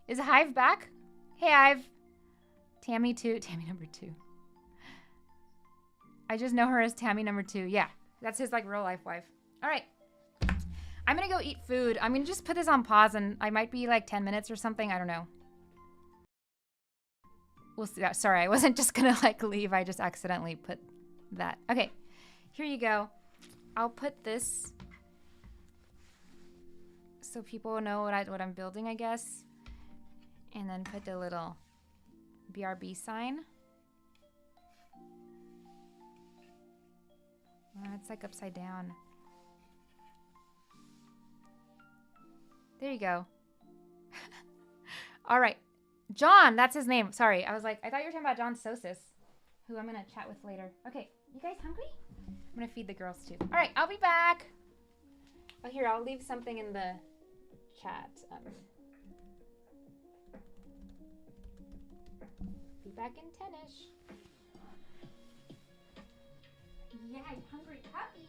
Is Hive back? Hey, Hive. Tammy number 2. I just know her as Tammy number 2. Yeah, that's his, like, real-life wife. All right. I'm going to go eat food. I'm going to just put this on pause, and I might be, like, 10 minutes or something. I don't know. We'll see. Sorry, I wasn't just going to, like, leave. I just accidentally put that. Okay, here you go. I'll put this so people know what I'm building, I guess. And then put the little BRB sign. Oh, it's like upside down. There you go. All right. John, that's his name. Sorry. I was like, I thought you were talking about John Sosis, who I'm going to chat with later. Okay. You guys hungry? I'm going to feed the girls too. All right. I'll be back. Oh, here. I'll leave something in the chat. Be back in 10-ish. Yeah, hungry puppies.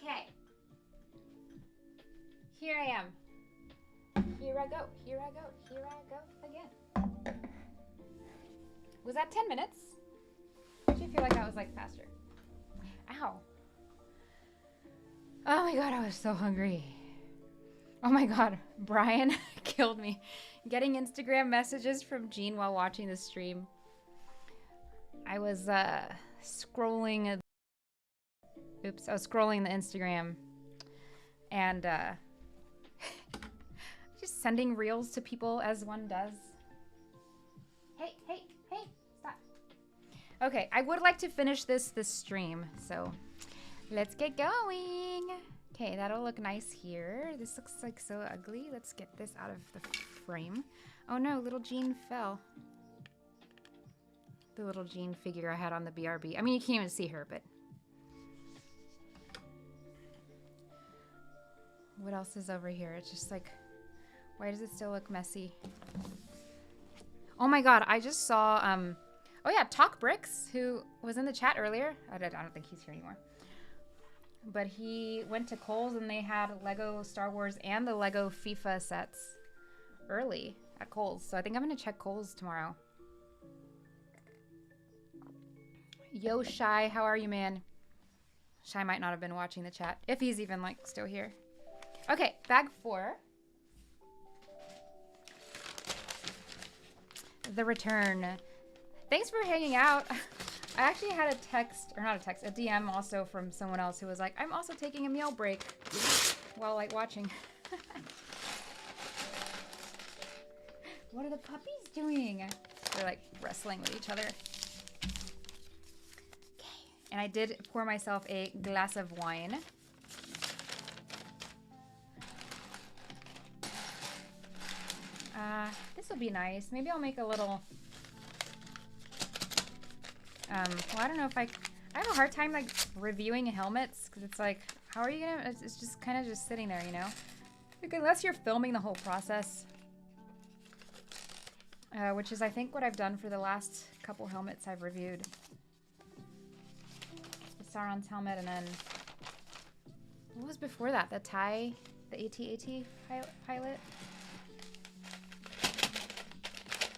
Okay. Here I am. Here I go. Here I go. Here I go again. Was that 10 minutes? Did you feel like that was like faster? Ow. Oh my god, I was so hungry. Oh my god, Brian killed me. Getting Instagram messages from Jean while watching the stream. I was scrolling. Oops, I was scrolling the Instagram and just sending reels to people as one does. Hey, stop. Okay, I would like to finish this stream, so let's get going. Okay, that'll look nice here. This looks like so ugly. Let's get this out of the frame. Oh no, little Jean fell. The little Jean figure I had on the BRB. I mean, you can't even see her, but... What else is over here? It's just like... Why does it still look messy? Oh my god, I just saw... Oh yeah, Talk Bricks, who was in the chat earlier. I don't think he's here anymore. But he went to Kohl's and they had Lego Star Wars and the Lego FIFA sets early at Kohl's. So I think I'm going to check Kohl's tomorrow. Yo, Shy, how are you, man? Shy might not have been watching the chat, if he's even, like, still here. Okay, bag 4. The return. Thanks for hanging out. I actually had a text, or not a text, a DM also from someone else who was like, I'm also taking a meal break while, like, watching. What are the puppies doing? They're, like, wrestling with each other. Okay. And I did pour myself a glass of wine. This will be nice. Maybe I'll make a little... well, I don't know if I have a hard time, like, reviewing helmets, because it's like, how are you gonna, it's just kind of just sitting there, you know? Like, unless you're filming the whole process, which is, I think, what I've done for the last couple helmets I've reviewed. The Sauron's helmet, and then, what was before that? The TIE, the AT-AT pilot?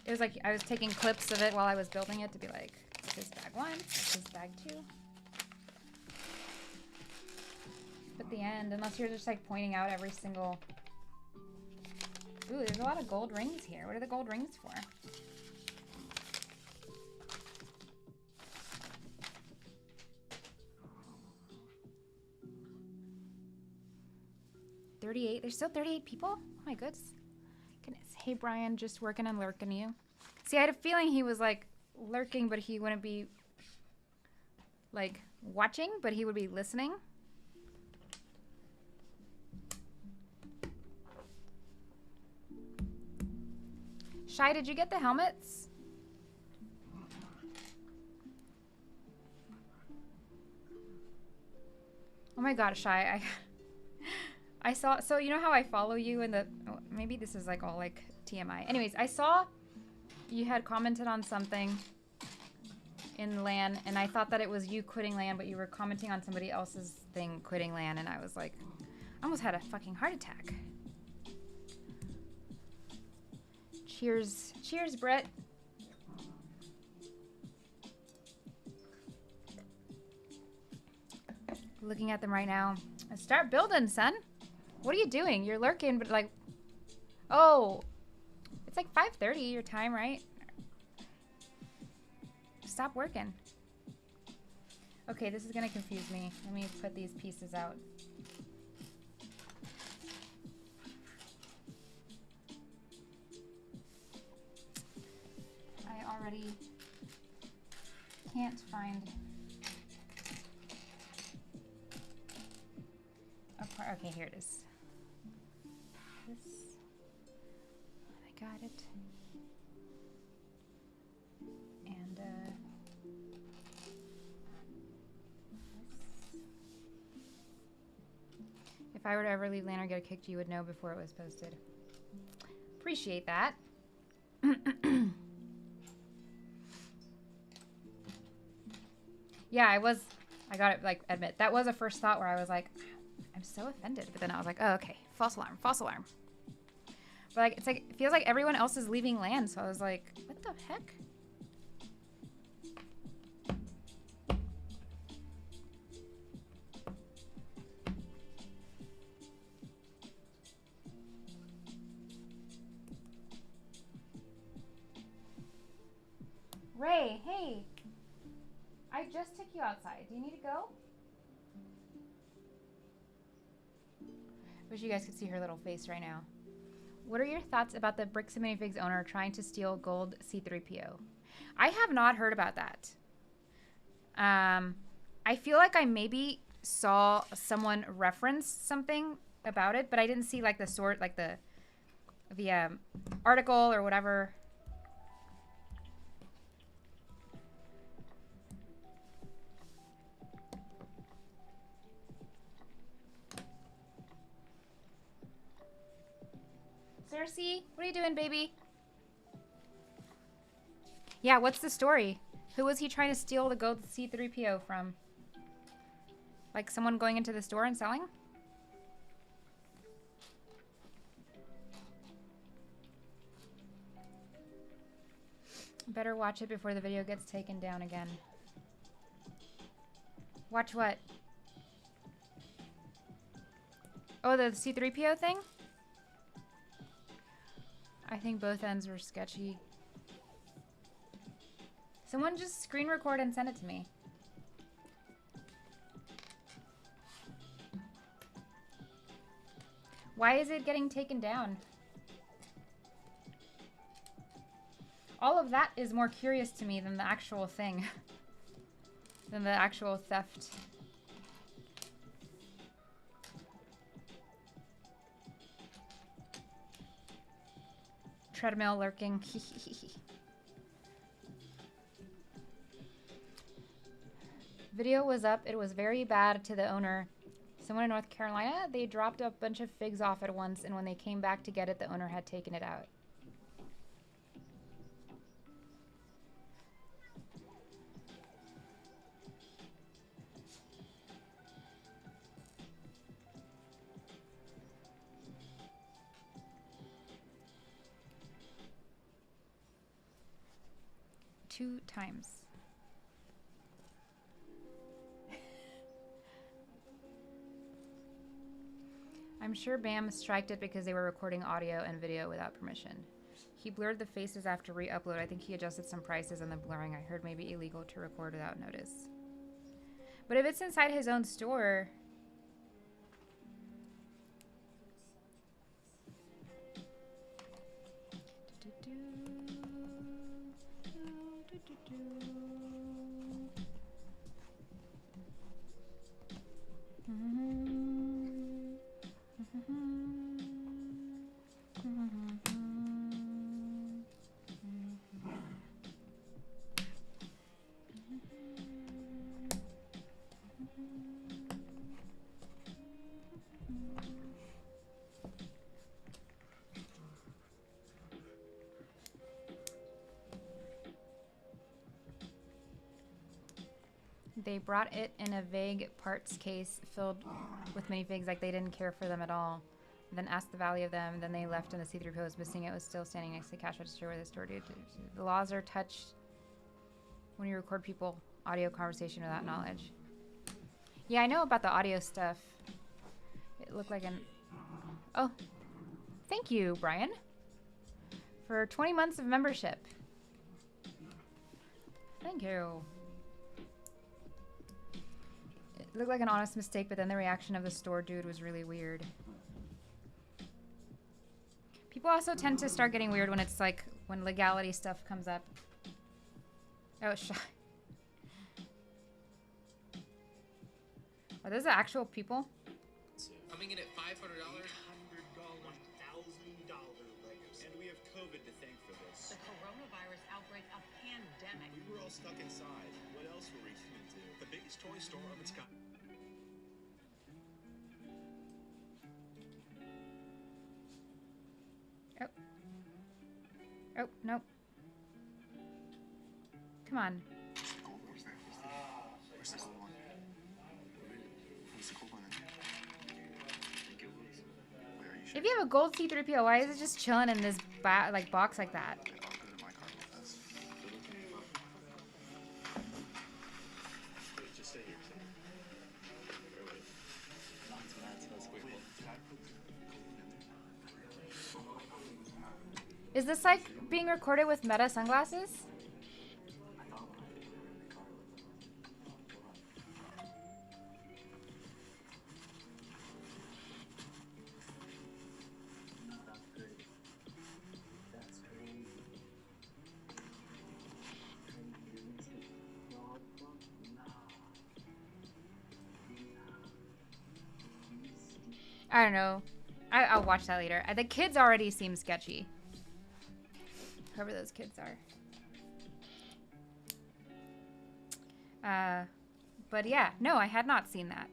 It was like, I was taking clips of it while I was building it to be like, this is bag 1, this is bag 2. At the end, unless you're just like pointing out every single... Ooh, there's a lot of gold rings here. What are the gold rings for? $38. There's still 38 people? Oh my goodness. Hey, Brian, just working on lurking you. See, I had a feeling he was like lurking, but he wouldn't be like watching, but he would be listening. Shy, did you get the helmets? Oh my god, Shy, I saw, so you know how I follow you in the, oh, maybe this is like all like TMI. Anyways, I saw you had commented on something in LAN, and I thought that it was you quitting LAN, but you were commenting on somebody else's thing quitting LAN, and I was like, I almost had a fucking heart attack. Cheers. Cheers, Brett. Looking at them right now. Start building, son. What are you doing? You're lurking, but like, oh, it's like 5:30 your time, right? Stop working. Okay, this is gonna confuse me. Let me put these pieces out. I already can't find a part. Okay, here it is. This, I got it. And this. If I were to ever leave LAN or get kicked, you would know before it was posted. Appreciate that. Yeah, I got it, like, admit. That was a first thought where I was like, was so offended. But then I was like, oh, okay. False alarm. False alarm. But like, it's like, it feels like everyone else is leaving land. So I was like, what the heck? Ray, hey. I just took you outside. Do you need to go? Wish you guys could see her little face right now. What are your thoughts about the Bricks and Minifigs owner trying to steal gold C-3PO? I have not heard about that. I feel like I maybe saw someone reference something about it, but I didn't see like the sort, like the article or whatever. Cersei, what are you doing, baby? Yeah, what's the story? Who was he trying to steal the gold C-3PO from? Like someone going into the store and selling? Better watch it before the video gets taken down again. Watch what? Oh, the C-3PO thing? I think both ends were sketchy. Someone just screen record and send it to me. Why is it getting taken down? All of that is more curious to me than the actual thing. Than the actual theft. Treadmill lurking. Video was up. It was very bad to the owner. Someone in North Carolina, they dropped a bunch of figs off at once, and when they came back to get it, the owner had taken it out. Two times. I'm sure Bam striked it because they were recording audio and video without permission. He blurred the faces after re-upload. I think he adjusted some prices and the blurring I heard may be illegal to record without notice. But if it's inside his own store... They brought it in a vague parts case filled with minifigs, like they didn't care for them at all. Then asked the value of them, and then they left and the C-3PO was missing. It was still standing next to the cash register where the store did. The laws are touched when you record people audio conversation without knowledge. Yeah, I know about the audio stuff. It looked like an... Oh, thank you, Brian, for 20 months of membership. Thank you. It looked like an honest mistake, but then the reaction of the store dude was really weird. People also tend to start getting weird when it's like, when legality stuff comes up. Oh, shy. Are those the actual people? Coming in at $500. $1,000 Legos. And we have COVID to thank for this. The coronavirus outbreak, a pandemic. We were all stuck inside. What else were we going to do? The biggest toy store of its kind. Oh. Oh, nope. Come on. Where's the gold one? Where's the gold one? Where's the gold one? If you have a gold C3PO, why is it just chilling in this like box like that? Just stay here. Is this like being recorded with Meta sunglasses? I don't know. I'll watch that later. The kids already seem sketchy. Whoever those kids are. But yeah, no, I had not seen that.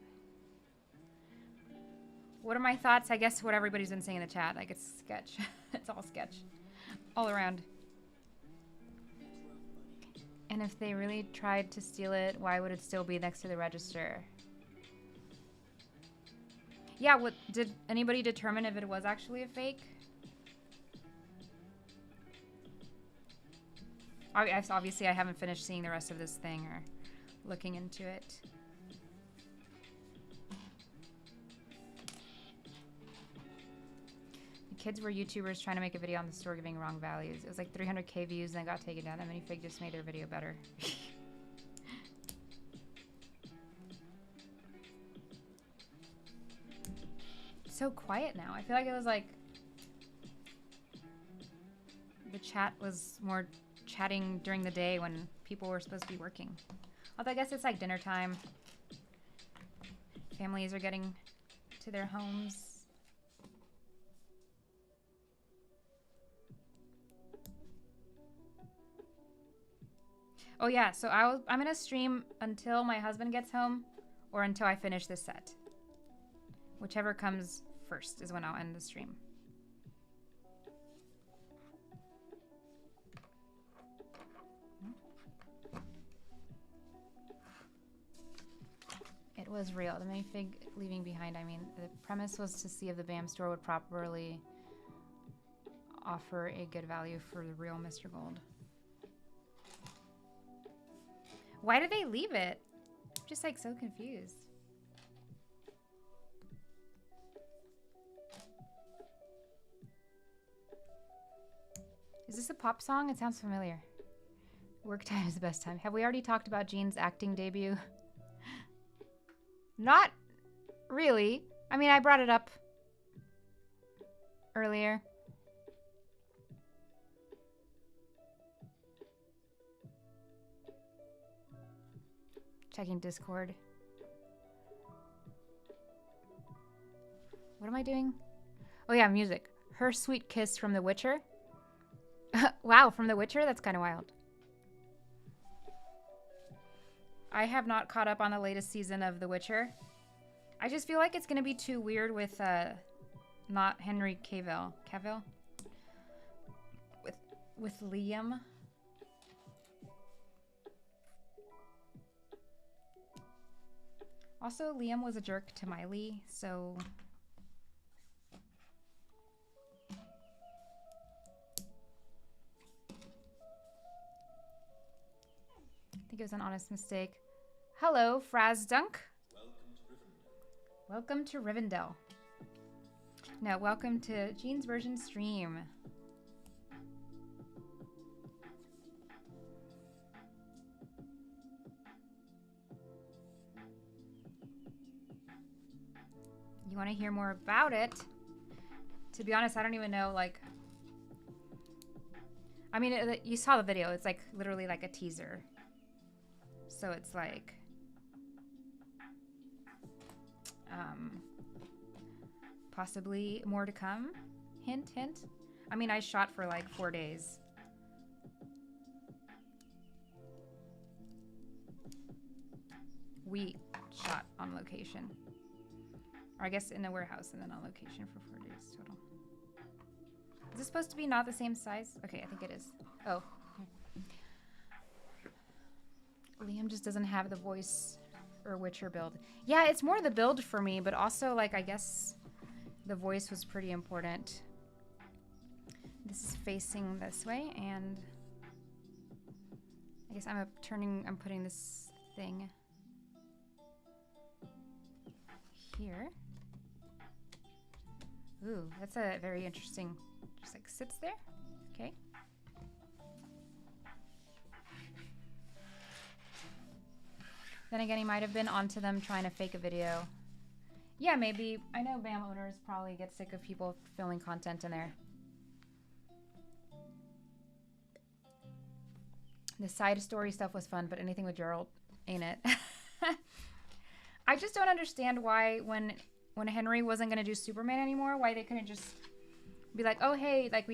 What are my thoughts? I guess what everybody's been saying in the chat. Like, it's sketch. It's all sketch. All around. And if they really tried to steal it, why would it still be next to the register? Yeah, what did anybody determine if it was actually a fake? Obviously, I haven't finished seeing the rest of this thing or looking into it. The kids were YouTubers trying to make a video on the store giving wrong values. It was like 300k views and then got taken down. That many fake just made their video better. So quiet now. I feel like it was like the chat was more chatting during the day when people were supposed to be working. Although I guess it's like dinner time. Families are getting to their homes. Oh yeah, so I'm gonna stream until my husband gets home or until I finish this set. Whichever comes first is when I'll end the stream. It was real. The minifig leaving behind, I mean, the premise was to see if the BAM store would properly offer a good value for the real Mr. Gold. Why did they leave it? I'm just like so confused. Is this a pop song? It sounds familiar. Work time is the best time. Have we already talked about Jean's acting debut? Not really. I mean, I brought it up earlier. Checking Discord. What am I doing? Oh yeah, music. Her Sweet Kiss from The Witcher. Wow, from The Witcher? That's kind of wild. I have not caught up on the latest season of The Witcher. I just feel like it's going to be too weird with not Henry Cavill. Cavill? With Liam. Also, Liam was a jerk to Miley, so... I think it was an honest mistake. Hello, Fraz Dunk. Welcome to Rivendell. No, welcome to Jean's version stream. You want to hear more about it? To be honest, I don't even know, like... I mean, you saw the video. It's like literally like a teaser. So it's like... possibly more to come. Hint, hint. I mean, I shot for like 4 days. We shot on location. Or I guess in a warehouse and then on location for 4 days total. Is this supposed to be not the same size? Okay, I think it is. Oh. Liam just doesn't have the voice or Witcher build. Yeah, it's more the build for me, but also, like, I guess the voice was pretty important. This is facing this way, and I guess I'm putting this thing here. Ooh, that's a very interesting, just like sits there. Okay. Then again, he might have been onto them trying to fake a video. Yeah, maybe. I know BAM owners probably get sick of people filming content in there. The side story stuff was fun, but anything with Gerald ain't it. I just don't understand why when Henry wasn't going to do Superman anymore, why they couldn't just be like, oh, hey, like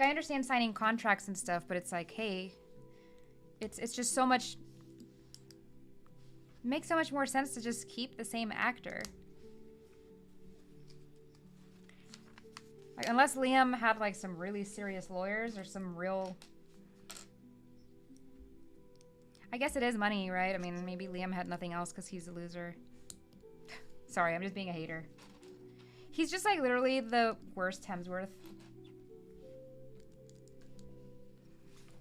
I understand signing contracts and stuff, but it's like, hey, it's just so much, makes so much more sense to just keep the same actor. Like, unless Liam had like some really serious lawyers or some real, I guess it is money, right? I mean, maybe Liam had nothing else because he's a loser. Sorry, I'm just being a hater. He's just like literally the worst Hemsworth.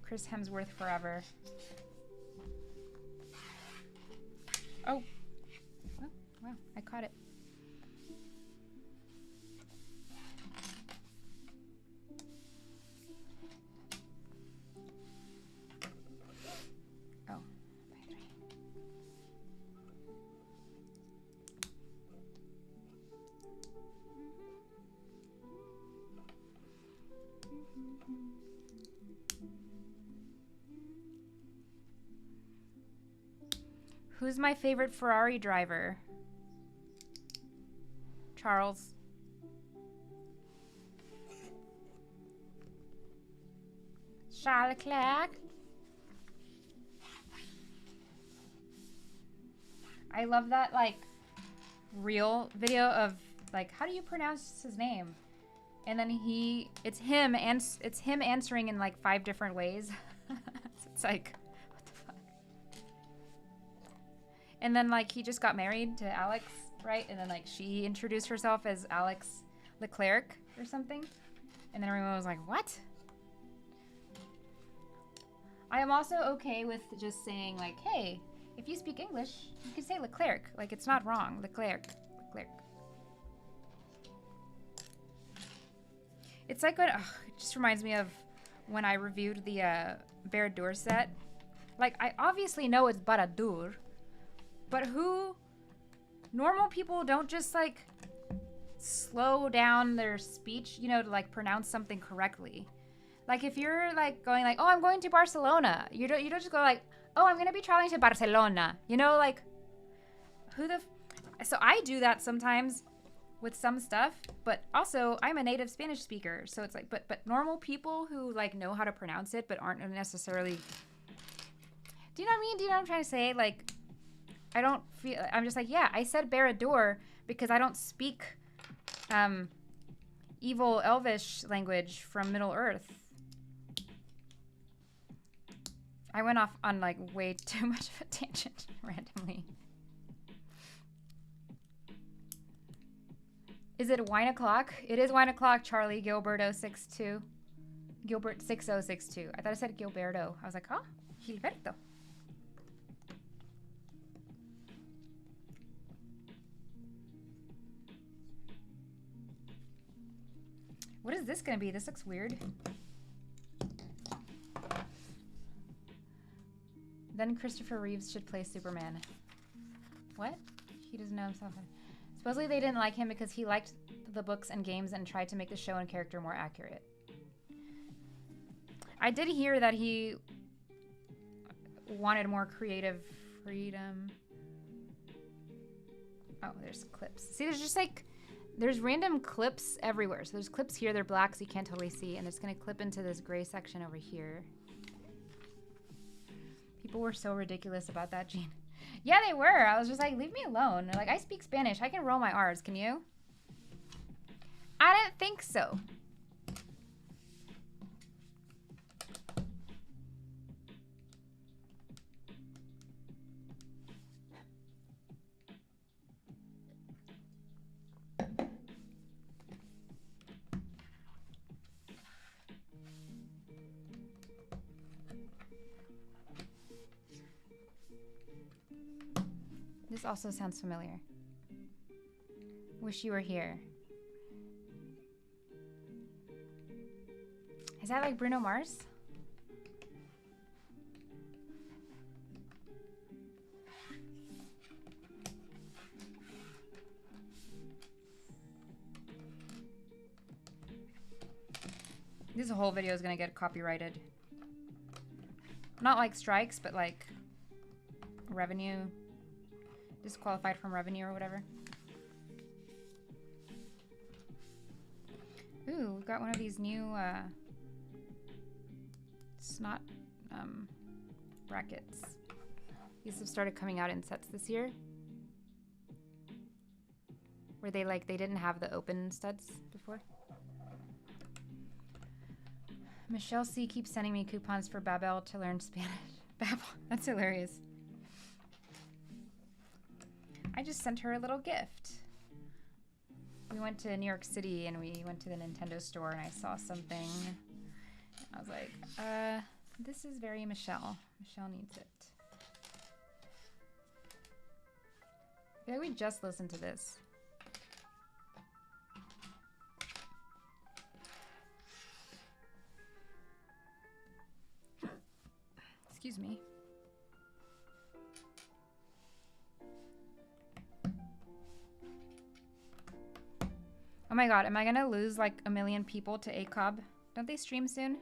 Chris Hemsworth forever. Oh. Oh, wow, I caught it. Oh. Who's my favorite Ferrari driver? Charles. Charles Leclerc. I love that like real video of like, how do you pronounce his name? And then it's him answering in like 5 different ways. It's like, what the fuck? And then like he just got married to Alex, right? And then like she introduced herself as Alex LeClerc or something. And then everyone was like, what? I am also okay with just saying like, hey, if you speak English, you can say LeClerc. Like, it's not wrong. Leclerc. Leclerc. It's like when, it just reminds me of when I reviewed the Baradur set. Like, I obviously know it's Baradur, but normal people don't just like slow down their speech, you know, to like pronounce something correctly. Like if you're like going like, oh, I'm going to Barcelona, you don't just go like, oh, I'm gonna be traveling to Barcelona, you know, like so I do that sometimes with some stuff, but also I'm a native Spanish speaker, so it's like, but normal people who like know how to pronounce it but aren't necessarily, do you know what I mean? Do you know what I'm trying to say? Like, I'm just like, yeah, I said Baradur because I don't speak evil elvish language from Middle Earth. I went off on like way too much of a tangent randomly. Is it wine o'clock? It is wine o'clock, Charlie Gilberto62. Gilbert 6062. I thought I said Gilberto. I was like, huh? Gilberto. What is this gonna be? This looks weird. Then Christopher Reeves should play Superman. What? He doesn't know himself. Supposedly they didn't like him because he liked the books and games and tried to make the show and character more accurate. I did hear that he wanted more creative freedom. Oh, there's clips. See, there's just like, there's random clips everywhere. So there's clips here, they're black so you can't totally see, and it's gonna clip into this gray section over here. People were so ridiculous about that, Gene. Yeah, they were. I was just like, leave me alone. They're like, I speak Spanish. I can roll my R's. Can you? I didn't think so. also sounds familiar. Wish you were here. Is that like Bruno Mars? This whole video is gonna get copyrighted. Not like strikes, but like revenue. Disqualified from revenue or whatever. Ooh, we've got one of these new snot brackets. These have started coming out in sets this year. Where they didn't have the open studs before. Michelle C keeps sending me coupons for Babel to learn Spanish. Babel, that's hilarious. I just sent her a little gift. We went to New York City and we went to the Nintendo store and I saw something. I was like, this is very Michelle. Michelle needs it. I feel like we just listened to this. Excuse me. Oh my god, am I gonna lose like 1 million people to ACOB? Don't they stream soon?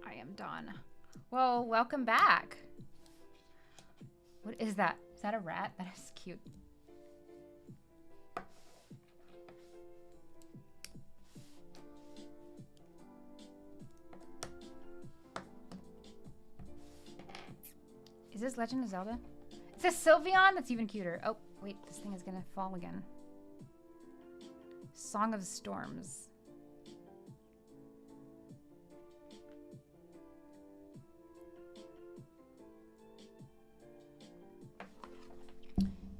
I am done. Well, welcome back. What is that? Is that a rat? That is cute. Is this Legend of Zelda? It says Sylveon? That's even cuter. Oh, wait, this thing is gonna fall again. Song of Storms.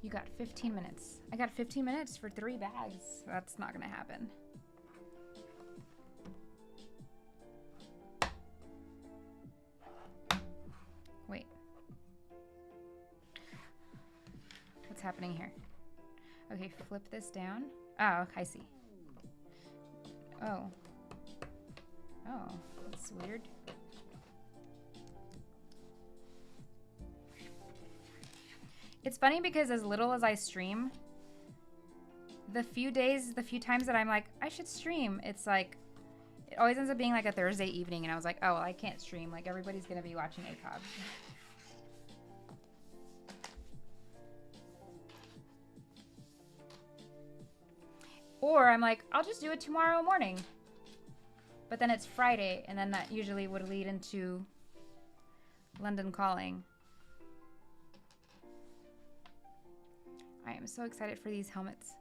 You got 15 minutes. I got 15 minutes for 3 bags. That's not gonna happen. Wait. What's happening here? Okay, flip this down. Oh, I see. Oh. Oh, that's weird. It's funny because as little as I stream, the few times that I'm like, I should stream, it's like, it always ends up being like a Thursday evening, and I was like, oh, well, I can't stream. Like, everybody's going to be watching ACOB. Or I'm like, I'll just do it tomorrow morning. But then it's Friday, and then that usually would lead into London Calling. I am so excited for these helmets.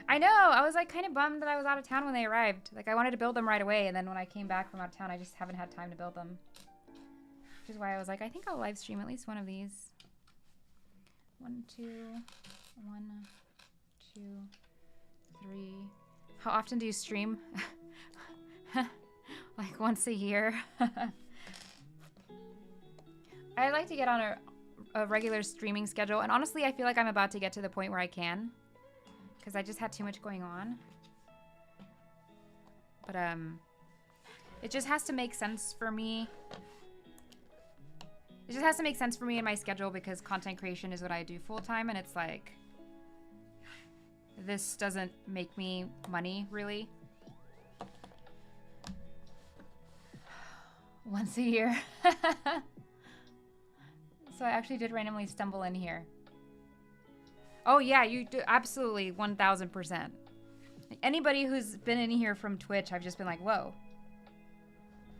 I know! I was like kind of bummed that I was out of town when they arrived. Like, I wanted to build them right away, and then when I came back from out of town, I just haven't had time to build them. Which is why I was like, I think I'll live stream at least one of these. 1, 2, 1, 2, 3. How often do you stream? Like once a year. I like to get on a regular streaming schedule, and honestly I feel like I'm about to get to the point where I can, because I just had too much going on. But it just has to make sense for me. It just has to make sense for me in my schedule, because content creation is what I do full time, and it's like, this doesn't make me money really. Once a year. So I actually did randomly stumble in here. Oh yeah, you do, absolutely, 1000%. Anybody who's been in here from Twitch, I've just been like, whoa.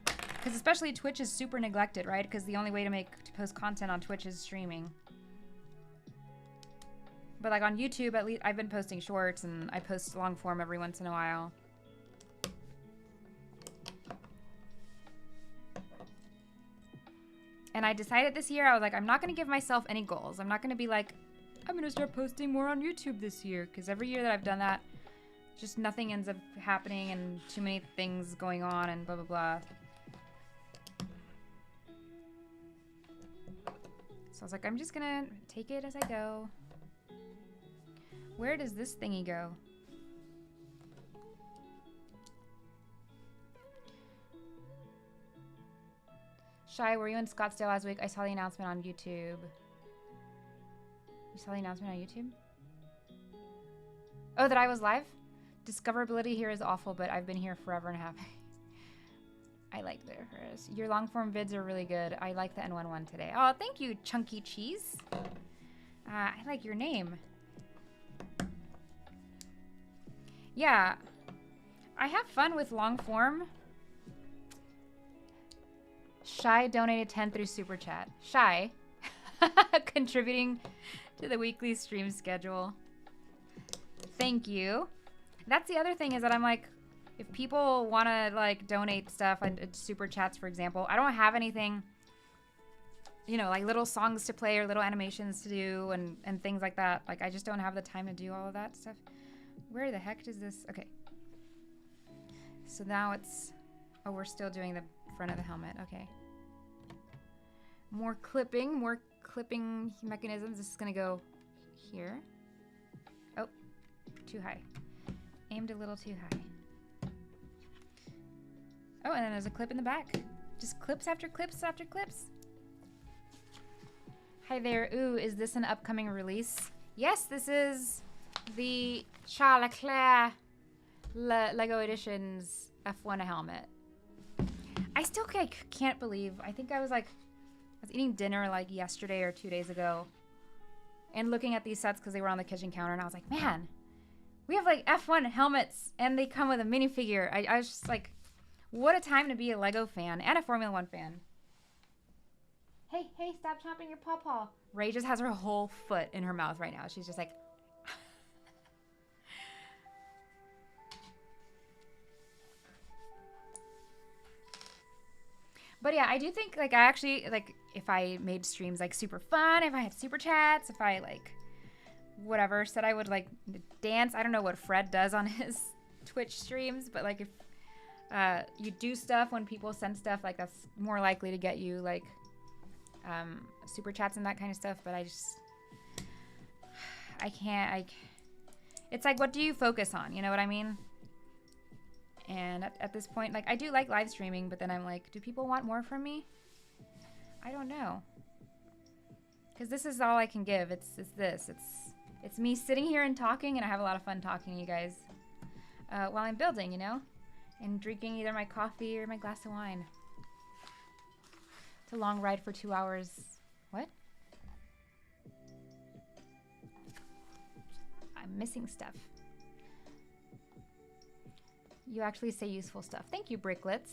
Because especially Twitch is super neglected, right? Because the only way to post content on Twitch is streaming. But like on YouTube, at least I've been posting shorts, and I post long form every once in a while. And I decided this year, I was like, I'm not going to give myself any goals. I'm not going to be like, I'm going to start posting more on YouTube this year. Because every year that I've done that, just nothing ends up happening and too many things going on and blah, blah, blah. So I was like, I'm just going to take it as I go. Where does this thingy go? Shy, were you in Scottsdale last week? I saw the announcement on YouTube. You saw the announcement on YouTube? Oh, that I was live? Discoverability here is awful, but I've been here forever and a half. I like the first. Your long form vids are really good. I like the N11 today. Oh, thank you, Chunky Cheese. I like your name. Yeah. I have fun with long form. Shy donated 10 through Super Chat. Shy. Contributing to the weekly stream schedule. Thank you. That's the other thing is that I'm like, if people want to like donate stuff and Super Chats, for example, I don't have anything, you know, like little songs to play or little animations to do and things like that. Like I just don't have the time to do all of that stuff. Where the heck does this? Okay. So now it's, oh, we're still doing the front of the helmet. Okay. More clipping mechanisms. This is going to go here. Oh, too high. Aimed a little too high. Oh, and then there's a clip in the back. Just clips after clips after clips. Hi there. Ooh, is this an upcoming release? Yes, this is the LeClerc Lego Editions F1 helmet. I still can't believe. I think I was eating dinner like yesterday or 2 days ago and looking at these sets because they were on the kitchen counter, and I was like, man, we have like F1 helmets and they come with a minifigure. I was just like, what a time to be a Lego fan and a Formula One fan. Hey, stop chomping your pawpaw. Ray just has her whole foot in her mouth right now. She's just like, but yeah, I do think like I actually like if I made streams like super fun, if I had super chats, if I like whatever, said I would like dance. I don't know what Fred does on his Twitch streams, but like if you do stuff when people send stuff, like that's more likely to get you like super chats and that kind of stuff. But I can't. It's like, what do you focus on? You know what I mean? And at this point, like I do like live streaming, but then I'm like, do people want more from me? I don't know. Because this is all I can give. It's me sitting here and talking, and I have a lot of fun talking to you guys while I'm building, you know? And drinking either my coffee or my glass of wine. It's a long ride for 2 hours. What? I'm missing stuff. You actually say useful stuff. Thank you, Bricklets.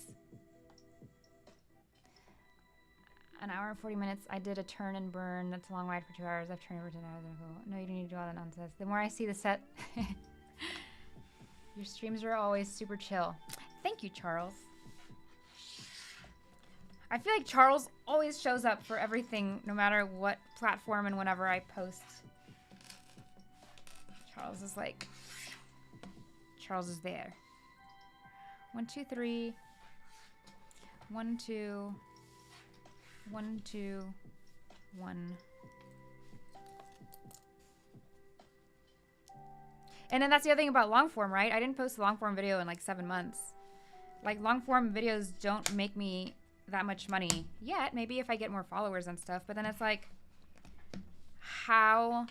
An hour and 40 minutes. I did a turn and burn. That's a long ride for 2 hours. I've turned over 10 hours. No, you don't need to do all that nonsense. The more I see the set... Your streams are always super chill. Thank you, Charles. I feel like Charles always shows up for everything, no matter what platform and whenever I post. Charles is like... Charles is there. 1, 2, 3. 1, 2. 1, 2. 1. And then that's the other thing about long form, right? I didn't post a long form video in like 7 months. Like long form videos don't make me that much money yet. Maybe if I get more followers and stuff. But then it's like, how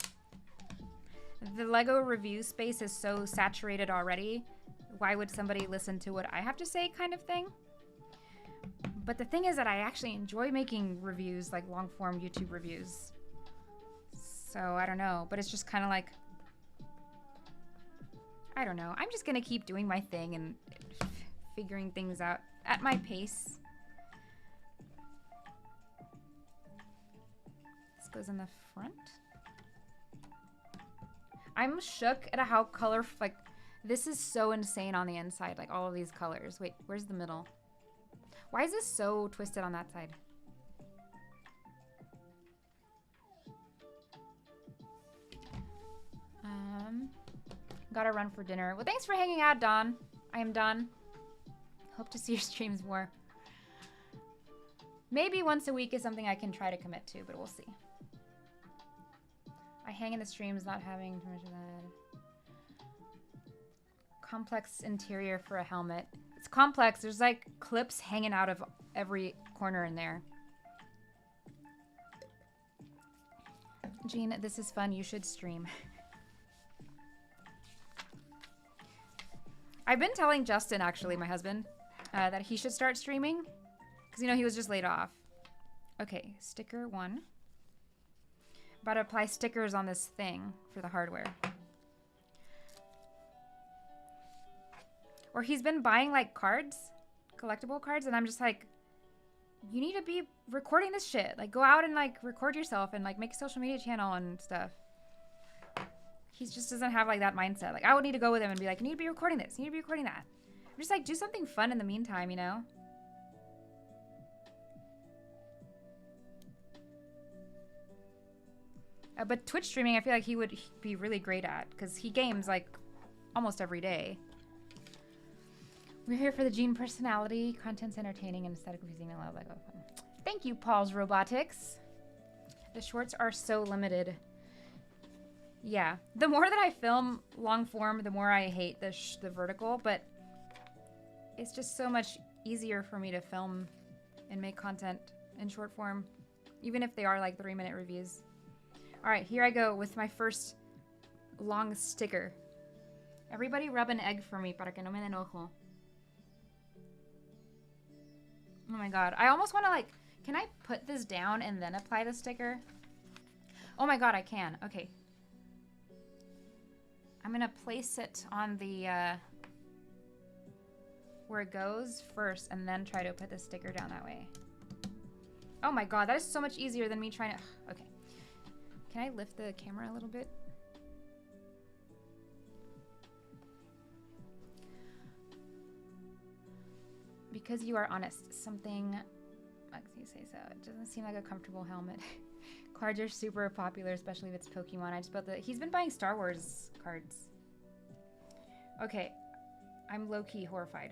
the Lego review space is so saturated already. Why would somebody listen to what I have to say, kind of thing? But the thing is that I actually enjoy making reviews, like long form YouTube reviews. So I don't know, but it's just kind of like, I don't know. I'm just gonna keep doing my thing and figuring things out at my pace. This goes in the front. I'm shook at how colorful, like, this is so insane on the inside, like all of these colors. Wait, where's the middle? Why is this so twisted on that side? Gotta run for dinner. Well, thanks for hanging out, Dawn. I am done. Hope to see your streams more. Maybe once a week is something I can try to commit to, but we'll see. I hang in the streams not having too much of that. Complex interior for a helmet. It's complex. There's like clips hanging out of every corner in there. Jean, this is fun. You should stream. I've been telling Justin, actually, my husband, that he should start streaming. Because, you know, he was just laid off. Okay, sticker 1. About to apply stickers on this thing for the hardware. Or he's been buying, like, cards. Collectible cards. And I'm just like, you need to be recording this shit. Like, go out and, like, record yourself and, like, make a social media channel and stuff. He just doesn't have, like, that mindset. Like, I would need to go with him and be like, you need to be recording this. You need to be recording that. I'm just like, do something fun in the meantime, you know? But Twitch streaming, I feel like he would be really great at. Because he games, like, almost every day. We're here for the Gene personality. Content's entertaining and aesthetically pleasing and love like fun. Thank you, Paul's Robotics. The shorts are so limited. Yeah. The more that I film long form, the more I hate the vertical. But it's just so much easier for me to film and make content in short form. Even if they are like 3-minute reviews. Alright, here I go with my first long sticker. Everybody rub an egg for me para que no me enojo. Oh my god. I almost want to like... Can I put this down and then apply the sticker? Oh my god, I can. Okay. I'm going to place it on the... where it goes first and then try to put the sticker down that way. Oh my god, that is so much easier than me trying to... Okay. Can I lift the camera a little bit? Because you are honest. Something makes you say so. It doesn't seem like a comfortable helmet. Cards are super popular, especially if it's Pokemon. I just built the... He's been buying Star Wars cards. Okay. I'm low-key horrified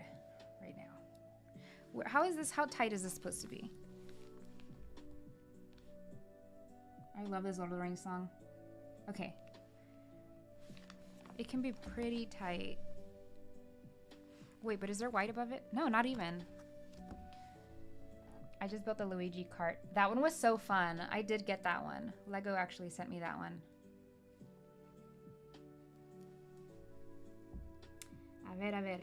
right now. How is this? How tight is this supposed to be? I love this Lord of the Rings song. Okay. It can be pretty tight. Wait, but is there white above it? No, not even. I just built the Luigi cart. That one was so fun. I did get that one. Lego actually sent me that one. A ver, a ver.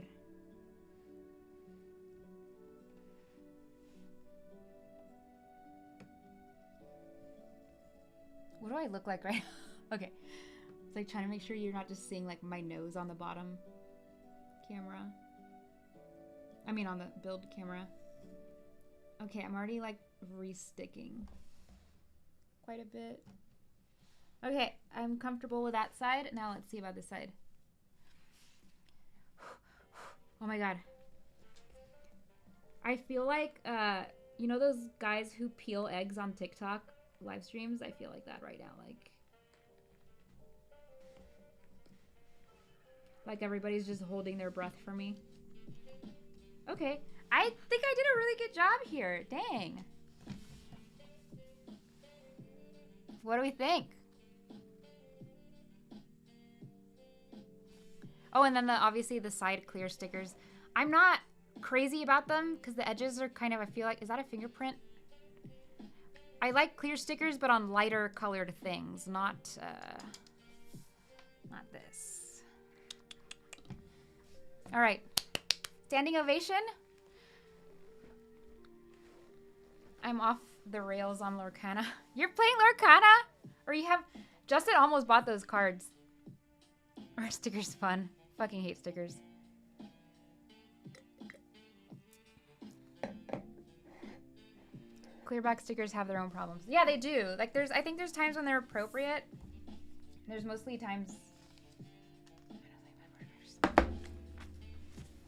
What do I look like right now? Okay. It's like trying to make sure you're not just seeing like my nose on the bottom camera. I mean on the build camera. Okay, I'm already like re-sticking quite a bit. Okay, I'm comfortable with that side. Now let's see about this side. Oh my god. I feel like, you know those guys who peel eggs on TikTok live streams? I feel like that right now. Like everybody's just holding their breath for me. Okay. I think I did a really good job here. Dang. What do we think? Oh, and then obviously the side clear stickers. I'm not crazy about them because the edges are kind of, I feel like, is that a fingerprint? I like clear stickers, but on lighter colored things, not this. All right. Standing ovation. I'm off the rails on Lorcana. You're playing Lorcana? Or you have... Justin almost bought those cards. Are stickers fun? Fucking hate stickers. Clearback stickers have their own problems. Yeah, they do. Like, I think there's times when they're appropriate. There's mostly times...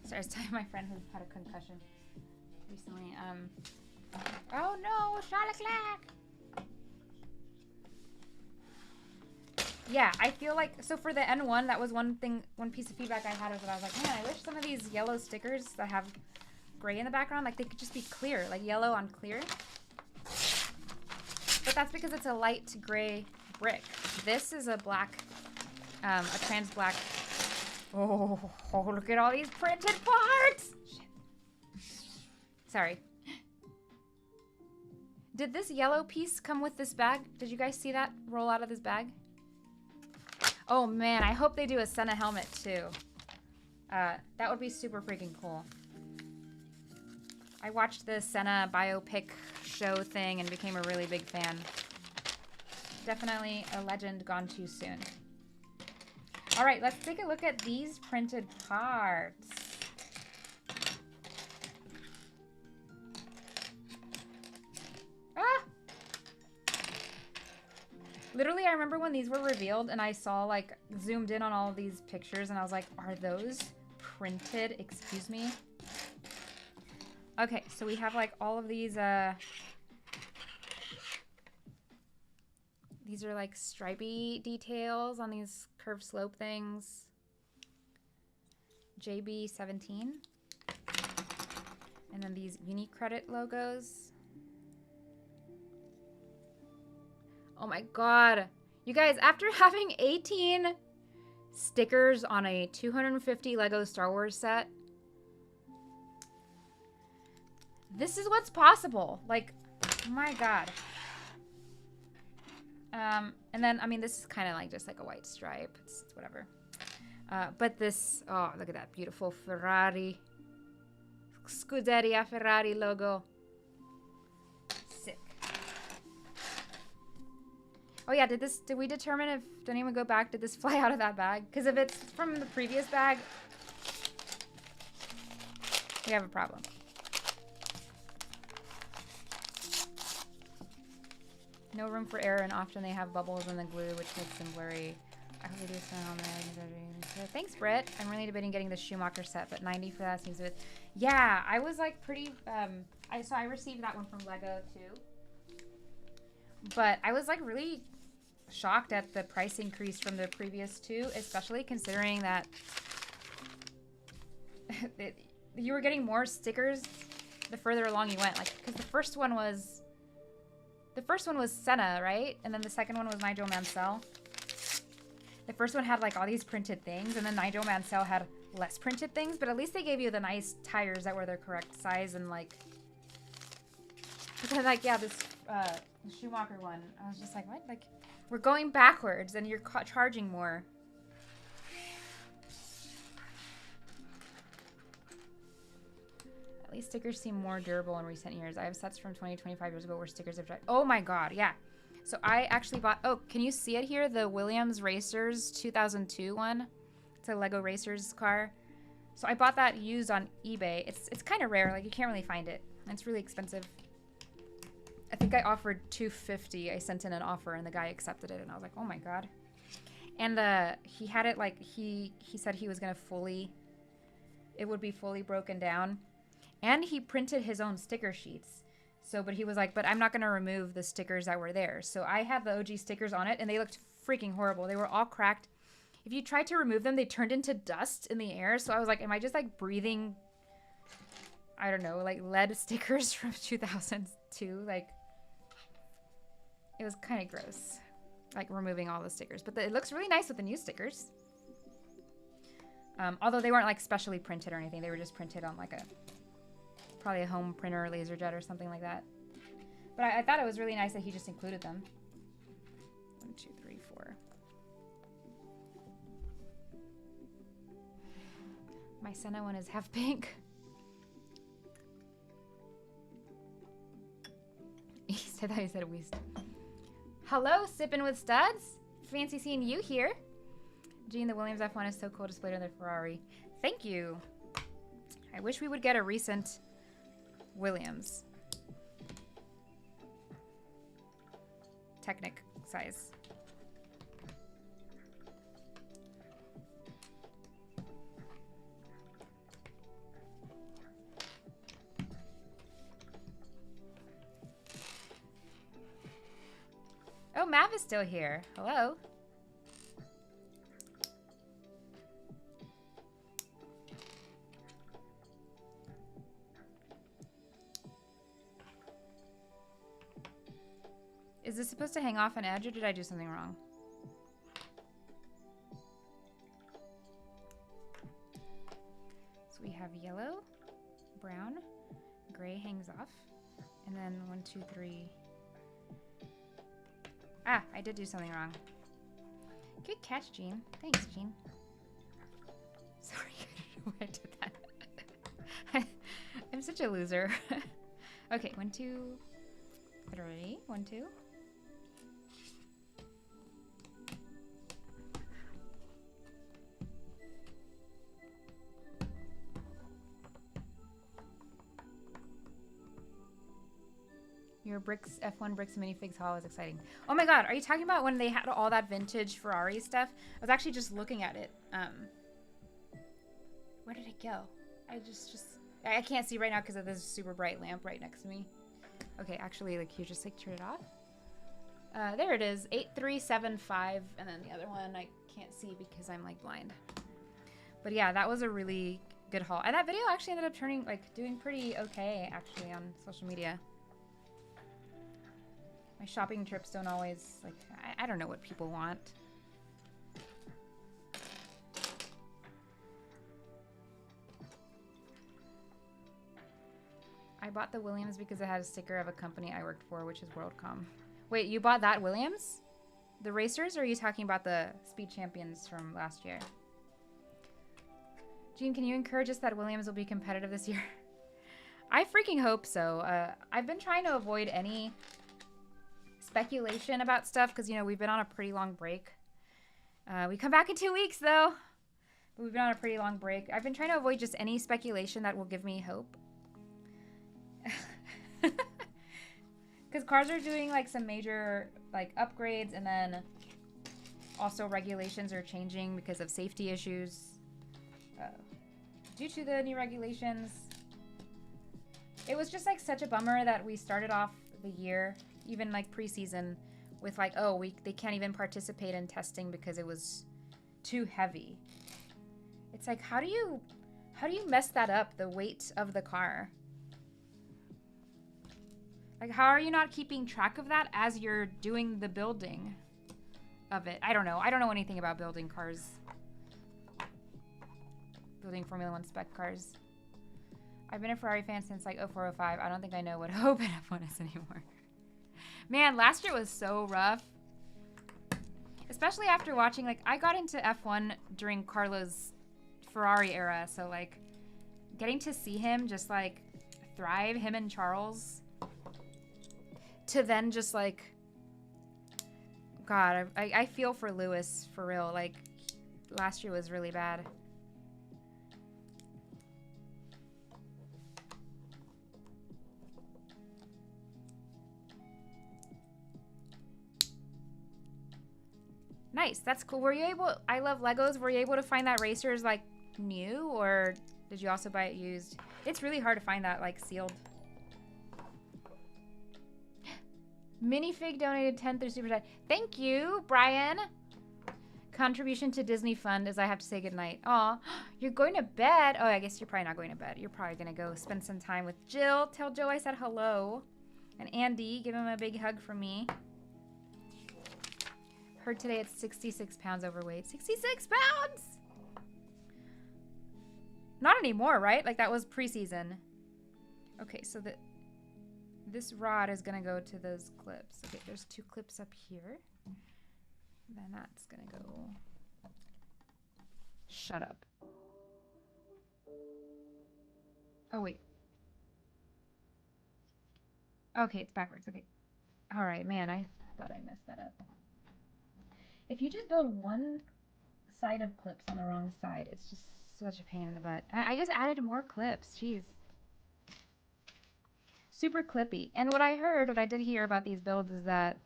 Sorry, I was telling my friend who had a concussion recently. Oh no, Charles Leclerc! Yeah, I feel like, so for the N1, that was one piece of feedback I had was that I was like, man, I wish some of these yellow stickers that have gray in the background, like they could just be clear, like yellow on clear. But that's because it's a light gray brick. This is a black, a trans black. Oh, look at all these printed parts. Shit. Sorry. Did this yellow piece come with this bag? Did you guys see that roll out of this bag? Oh man, I hope they do a Senna helmet too. That would be super freaking cool. I watched the Senna biopic show thing and became a really big fan. Definitely a legend gone too soon. All right, let's take a look at these printed parts. Ah! Literally, I remember when these were revealed and I saw, like, zoomed in on all of these pictures and I was like, are those printed? Excuse me? Okay, so we have, like, all of these are, like, stripy details on these curved slope things. JB17. And then these UniCredit logos. Oh my god. You guys, after having 18 stickers on a 250 Lego Star Wars set, this is what's possible. Like, oh my god. And then, I mean, this is kind of like just like a white stripe. It's whatever. But this, oh, look at that beautiful Ferrari. Scuderia Ferrari logo. Sick. Oh yeah, did we determine if, did anyone go back, did this fly out of that bag? Because if it's from the previous bag, we have a problem. No room for error, and often they have bubbles in the glue, which makes them blurry. I hope they do something on there. Thanks, Britt. I'm really debating getting the Schumacher set, but 90 for that seems a bit. Yeah, I was like pretty. I received that one from Lego too, but I was like really shocked at the price increase from the previous two, especially considering that you were getting more stickers the further along you went. Like, because the first one was Senna, right? And then the second one was Nigel Mansell. The first one had like all these printed things, and then Nigel Mansell had less printed things, but at least they gave you the nice tires that were their correct size and like. Because like, yeah, this Schumacher one, I was just like, what? Like, we're going backwards, and you're charging more. At least stickers seem more durable in recent years. I have sets from 20, 25 years ago where stickers have dried. Oh my god, yeah. So I actually bought, oh, can you see it here? The Williams Racers 2002 one. It's a Lego Racers car. So I bought that used on eBay. It's kind of rare, like you can't really find it. And it's really expensive. I think I offered $250. I sent in an offer and the guy accepted it and I was like, oh my god. And he had it like, he said he was gonna it would be fully broken down. And he printed his own sticker sheets. So, but he was like, but I'm not going to remove the stickers that were there. So I had the OG stickers on it and they looked freaking horrible. They were all cracked. If you tried to remove them, they turned into dust in the air. So I was like, am I just like breathing, I don't know, like lead stickers from 2002? Like, it was kind of gross, like removing all the stickers. But it looks really nice with the new stickers. Although they weren't like specially printed or anything. They were just printed on like probably a home printer or LaserJet or something like that. But I thought it was really nice that he just included them. 1, 2, 3, 4. My Senna one is half pink. I thought he said we. Hello, Sippin' with Studs. Fancy seeing you here. Gene, the Williams F1 is so cool displayed on their Ferrari. Thank you. I wish we would get a recent Williams. Technic size. Oh, Mav is still here. Hello. this supposed to hang off an edge or did I do something wrong? So we have yellow, brown, gray hangs off, and then 1, 2, 3. Ah, I did do something wrong. Good catch, Jean. Thanks, Jean. Sorry, I don't know why I did that. I'm such a loser. Okay, 1, 2, 3. 1, 2. Your Bricks F1 Bricks minifigs haul is exciting. Oh my god, are you talking about when they had all that vintage Ferrari stuff? I was actually just looking at it. Where did it go? I can't see right now because of this super bright lamp right next to me. Okay, actually, like, you just like turn it off. There it is, 8375, and then the other one I can't see because I'm like blind. But yeah, that was a really good haul, and that video actually ended up doing pretty okay actually on social media. My shopping trips don't always, like, I don't know what people want. I bought the Williams because it had a sticker of a company I worked for, which is WorldCom. Wait, you bought that Williams? The racers, or are you talking about the Speed Champions from last year? Jean, can you encourage us that Williams will be competitive this year? I freaking hope so. I've been trying to avoid any speculation about stuff because, you know, we've been on a pretty long break. We come back in 2 weeks, though. But we've been on a pretty long break. I've been trying to avoid just any speculation that will give me hope. Because cars are doing, like, some major, like, upgrades, and then also regulations are changing because of safety issues. Due to the new regulations, it was just, like, such a bummer that we started off the year, even, like, preseason, with, like, oh, they can't even participate in testing because it was too heavy. It's like, how do you mess that up, the weight of the car? Like, how are you not keeping track of that as you're doing the building of it? I don't know. I don't know anything about building cars. Building Formula 1 spec cars. I've been a Ferrari fan since, like, 04, 05. I don't think I know what Hope in F1 is anymore. Man, last year was so rough. Especially after watching, like, I got into F1 during Carlo's Ferrari era. So, like, getting to see him just, like, thrive, him and Charles, to then just, like, God, I feel for Lewis, for real. Like, last year was really bad. Nice, that's cool. Were you able, I love Legos, were you able to find that Racers, like, new, or did you also buy it used? It's really hard to find that, like, sealed. Minifig donated 10 through Super Chat. Thank you, Brian. Contribution to Disney Fund as I have to say goodnight. Aw, you're going to bed. Oh, I guess you're probably not going to bed. You're probably going to go spend some time with Jill. Tell Joe I said hello. And Andy, give him a big hug from me. Heard today it's 66 pounds overweight. 66 pounds! Not anymore, right? Like, that was preseason. Okay, so this rod is going to go to those clips. Okay, there's 2 clips up here. Then that's going to go... Shut up. Oh, wait. Okay, it's backwards. Okay. All right, man, I thought I messed that up. If you just build one side of clips on the wrong side, it's just such a pain in the butt. I just added more clips. Jeez. Super clippy. And what I did hear about these builds is that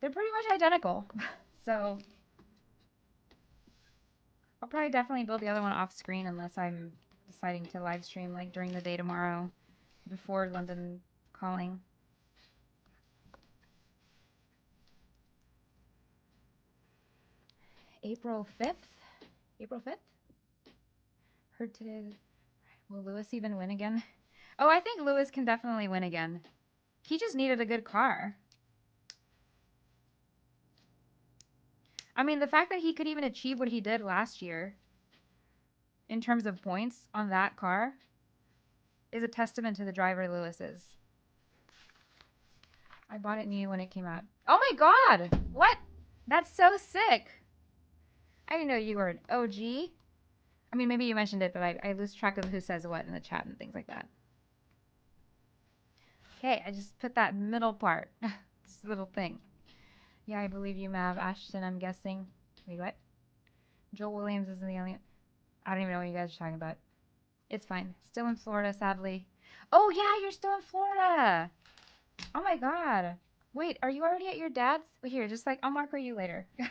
they're pretty much identical. So I'll probably definitely build the other one off screen unless I'm deciding to live stream, like, during the day tomorrow before London calling. April 5th? April 5th? Heard today. Will Lewis even win again? Oh, I think Lewis can definitely win again. He just needed a good car. I mean, the fact that he could even achieve what he did last year in terms of points on that car is a testament to the driver Lewis is. I bought it new when it came out. Oh my god! What? That's so sick! I didn't know you were an OG. I mean, maybe you mentioned it, but I lose track of who says what in the chat and things like that. Okay, I just put that middle part. This little thing. Yeah, I believe you, Mav. Ashton, I'm guessing. Wait, what? Joel Williams isn't the only... I don't even know what you guys are talking about. It's fine. Still in Florida, sadly. Oh, yeah, you're still in Florida! Oh my god. Wait, are you already at your dad's? Wait, here, just like, I'll mark you later. You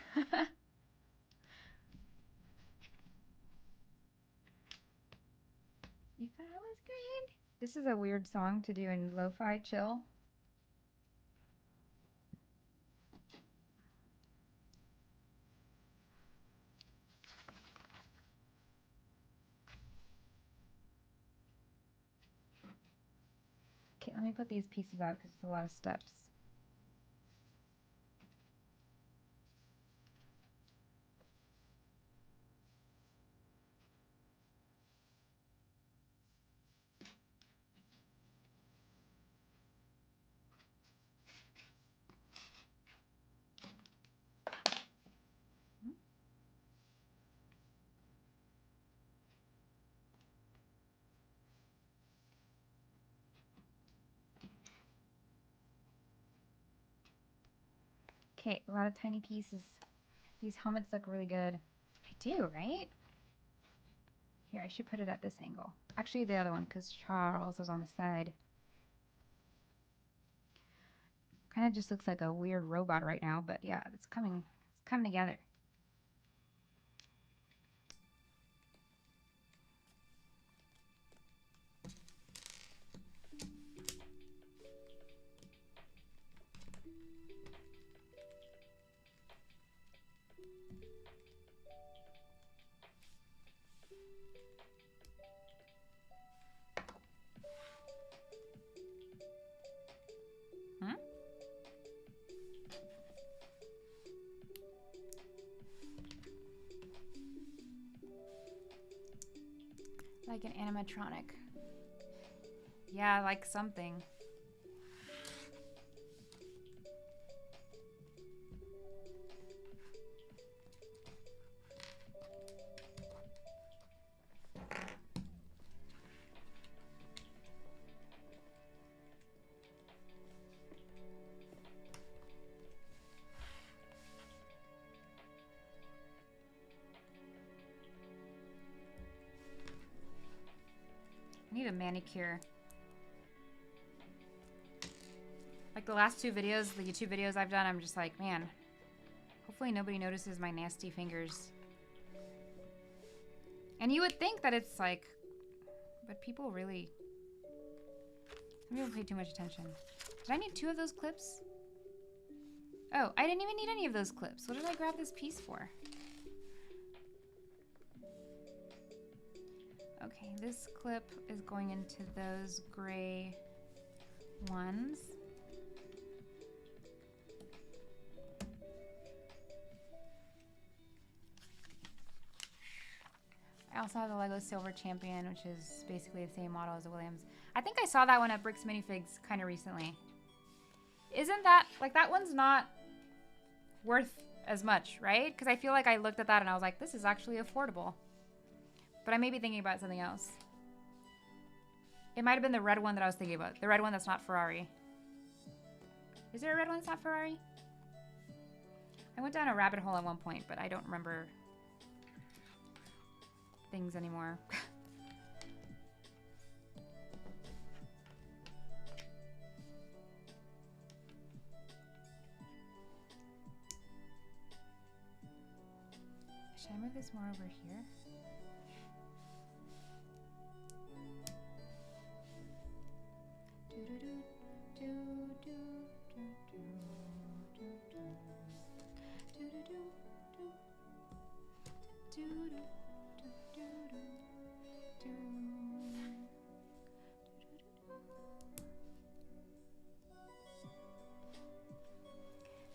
thought it was great? This is a weird song to do in lo-fi chill. Okay, let me put these pieces out because it's a lot of steps. Okay, a lot of tiny pieces. These helmets look really good. I do, right? Here, I should put it at this angle. Actually, the other one, because Charles is on the side. Kind of just looks like a weird robot right now, but yeah, it's coming together. Hmm? Like an animatronic. Yeah, like something. I need a manicure. Like the last two videos, the YouTube videos I've done, I'm just like, man, hopefully nobody notices my nasty fingers. And you would think that it's like, but people really, some people pay too much attention. Did I need 2 of those clips? Oh, I didn't even need any of those clips. What did I grab this piece for? Okay, this clip is going into those gray ones. I also have the Lego Silver Champion, which is basically the same model as the Williams. I think I saw that one at Bricks Minifigs kind of recently. Isn't that, like, that one's not worth as much, right? Because I feel like I looked at that and I was like, this is actually affordable. But I may be thinking about something else. It might have been the red one that I was thinking about. The red one that's not Ferrari. Is there a red one that's not Ferrari? I went down a rabbit hole at one point, but I don't remember things anymore. Should I move this more over here?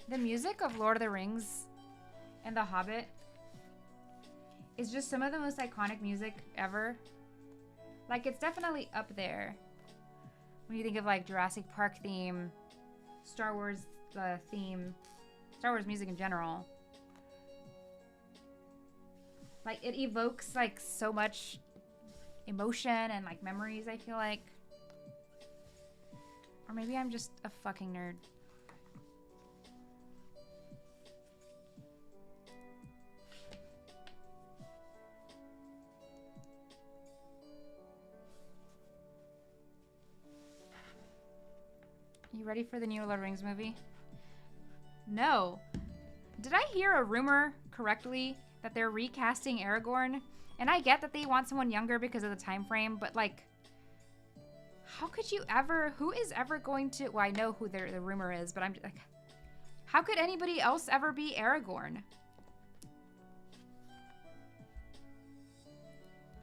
The music of Lord of the Rings and The Hobbit is just some of the most iconic music ever. Like, it's definitely up there when you think of like Jurassic Park theme, Star Wars theme, Star Wars music in general. Like, it evokes like so much emotion and like memories, I feel like. Or maybe I'm just a fucking nerd. You ready for the new Lord of the Rings movie? No. Did I hear a rumor correctly that they're recasting Aragorn? And I get that they want someone younger because of the time frame, but like, how could you ever, who is ever going to, well, I know who the rumor is, but I'm just like, how could anybody else ever be Aragorn?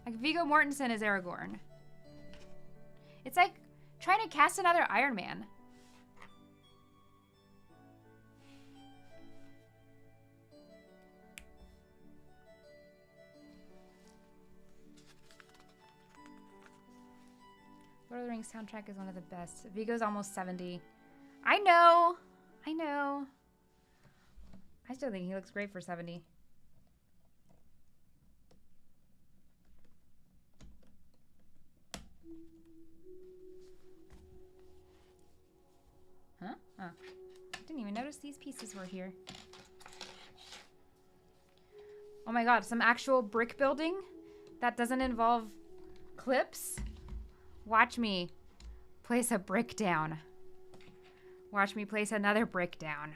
Like, Viggo Mortensen is Aragorn. It's like trying to cast another Iron Man. Lord of the Rings soundtrack is one of the best. Viggo's almost 70. I know. I know. I still think he looks great for 70. Huh? Oh. I didn't even notice these pieces were here. Oh my god, some actual brick building that doesn't involve clips? Watch me place a brick down. Watch me place another brick down.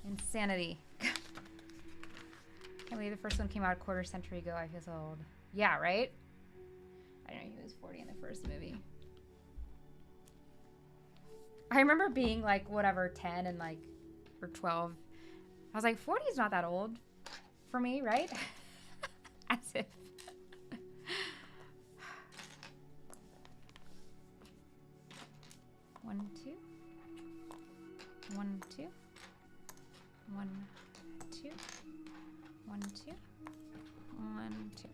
Insanity. Can't believe the first one came out a quarter century ago. I feel so old. Yeah, right? I don't know, he was 40 in the first movie. I remember being like, whatever, 10 and like, or 12. I was like, 40 is not that old for me, right? As if. One, two. 1, 2. 1, 2. 1, 2. 1, 2.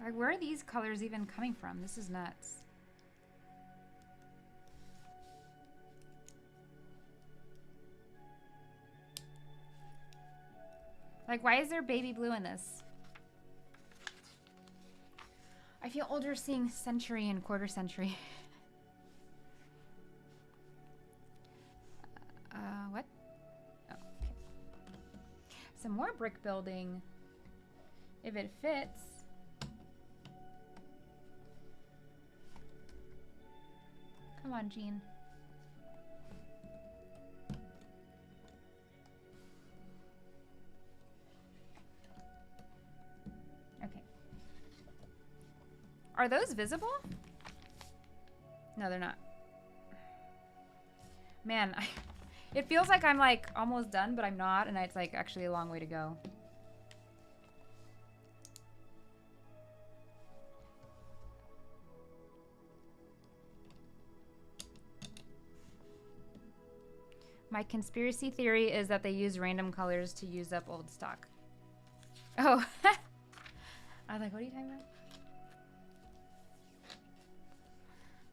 Like, where are these colors even coming from? This is nuts. Like, why is there baby blue in this? I feel older seeing century and quarter century. What? Oh, okay. Some more brick building. If it fits. Come on, Jean. Okay. Are those visible? No, they're not. Man, it feels like I'm like almost done, but I'm not, and it's like actually a long way to go. My conspiracy theory is that they use random colors to use up old stock. Oh. I was like, what are you talking about?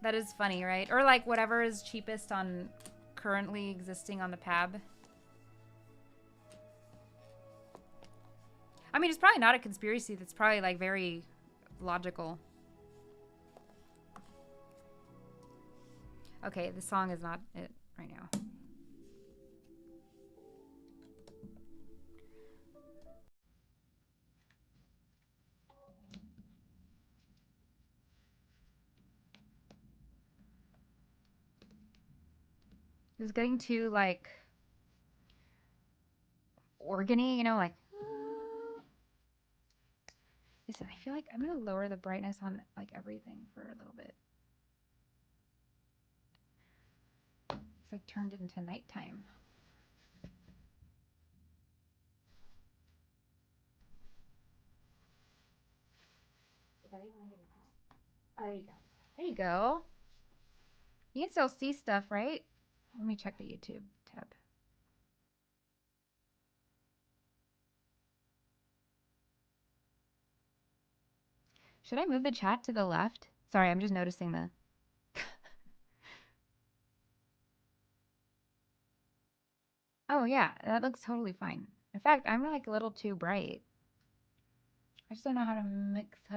That is funny, right? Or like whatever is cheapest on currently existing on the PAB. I mean, it's probably not a conspiracy. That's probably like very logical. Okay, the song is not it right now. It was getting too like organy, you know, like. Listen, I feel like I'm gonna lower the brightness on like everything for a little bit. It's like turned into nighttime. There you go. There you go. You can still see stuff, right? Let me check the YouTube tab. Should I move the chat to the left? Sorry, I'm just noticing the... Oh yeah, that looks totally fine. In fact, I'm like a little too bright. I just don't know how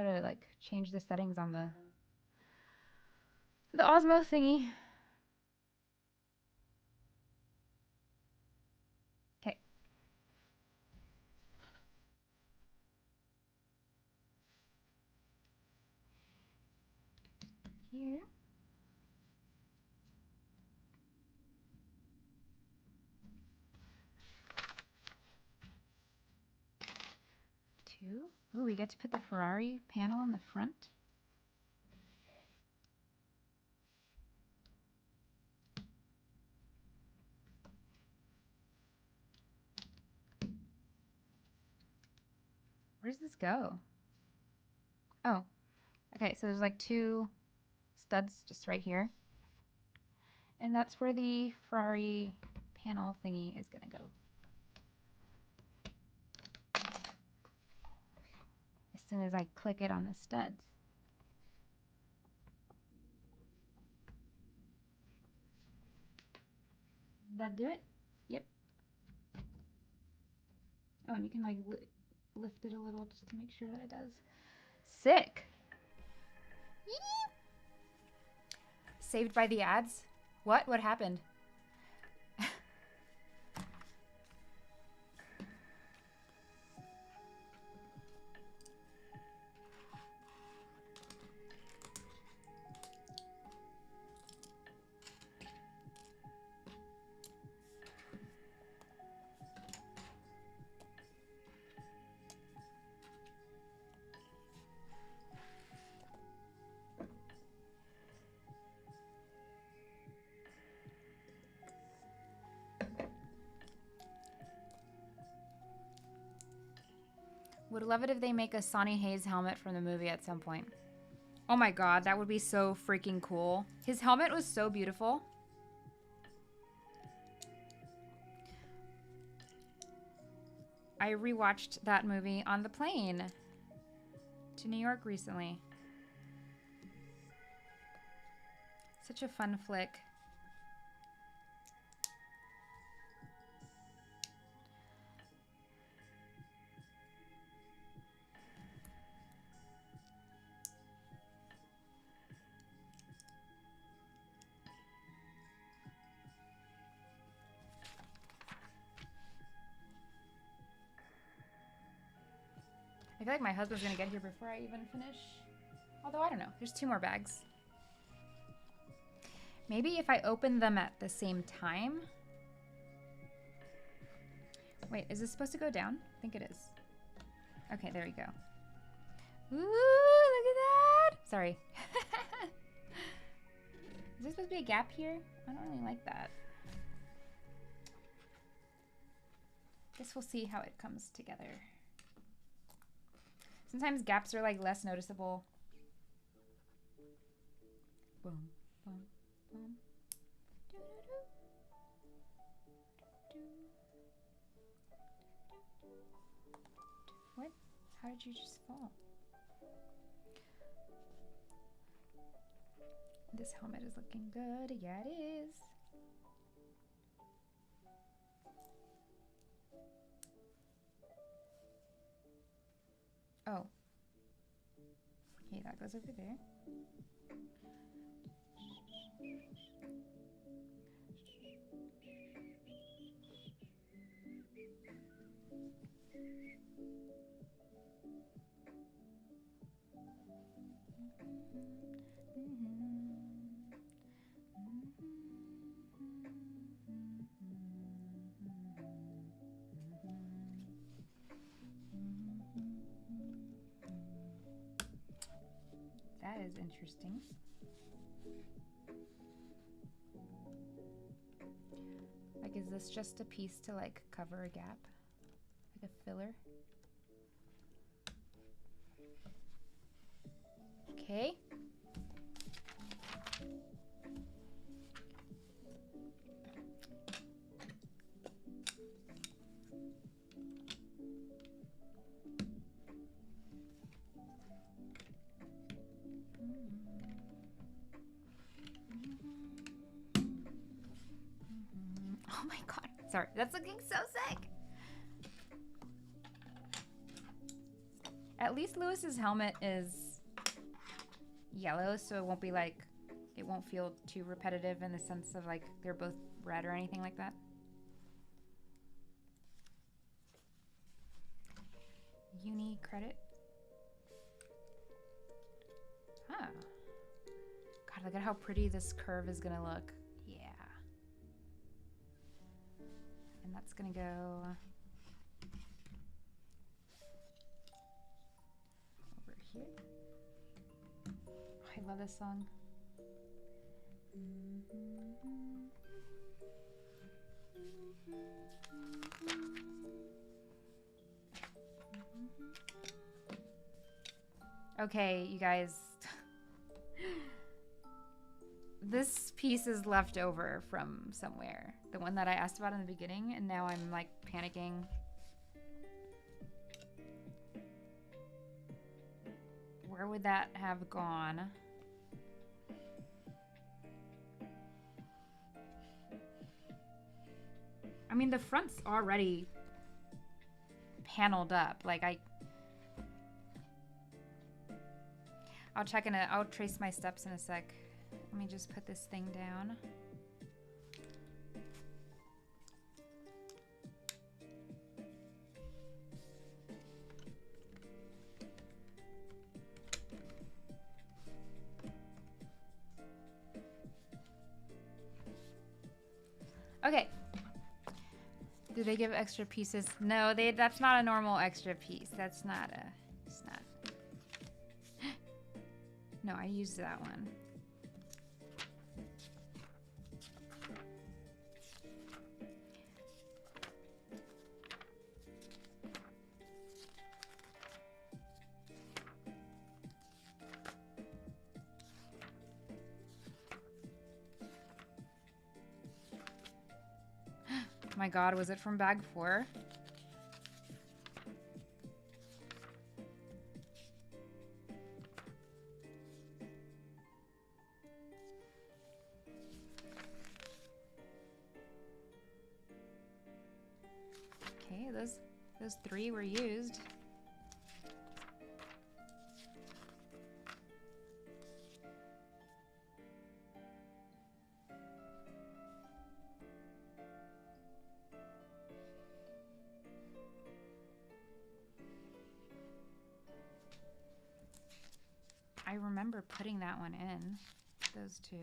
to like change the settings on the Osmo thingy. Okay. Here. Two. Ooh, we get to put the Ferrari panel in the front. Where does this go? Oh, okay, so there's like two studs just right here. And that's where the Ferrari panel thingy is gonna go. As soon as I click it on the studs. Did that do it? Yep. Oh, and you can like lift it a little just to make sure that it does. Sick. Saved by the ads? What? What happened? Would love it if they make a Sonny Hayes helmet from the movie at some point. Oh my god, that would be so freaking cool. His helmet was so beautiful. I rewatched that movie on the plane to New York recently. Such a fun flick. I feel like my husband's gonna get here before I even finish. Although, I don't know. There's 2 more bags. Maybe if I open them at the same time. Wait, is this supposed to go down? I think it is. Okay, there we go. Ooh, look at that! Sorry. Is there supposed to be a gap here? I don't really like that. Guess we'll see how it comes together. Sometimes gaps are like less noticeable. Boom, boom, boom. What? How did you just fall? This helmet is looking good. Yeah, it is. Oh. Okay, that goes over there. is interesting. Like, is this just a piece to like cover a gap? Like a filler? Okay. Oh my god. Sorry, that's looking so sick. At least Lewis's helmet is yellow, so it won't be like, it won't feel too repetitive in the sense of like they're both red or anything like that. Uni credit. Huh. God, look at how pretty this curve is gonna look. Yeah. And that's gonna go over here. Oh, I love this song. Okay, you guys. This piece is left over from somewhere. The one that I asked about in the beginning, and now I'm like panicking. Where would that have gone? I mean, the front's already paneled up. Like I'll check in I'll trace my steps in a sec. Let me just put this thing down. Okay. Do they give extra pieces? No, that's not a normal extra piece. That's not a, it's not. No, I used that one. My god, was it from bag 4? Okay, those 3 were used. I remember putting that one in, those 2.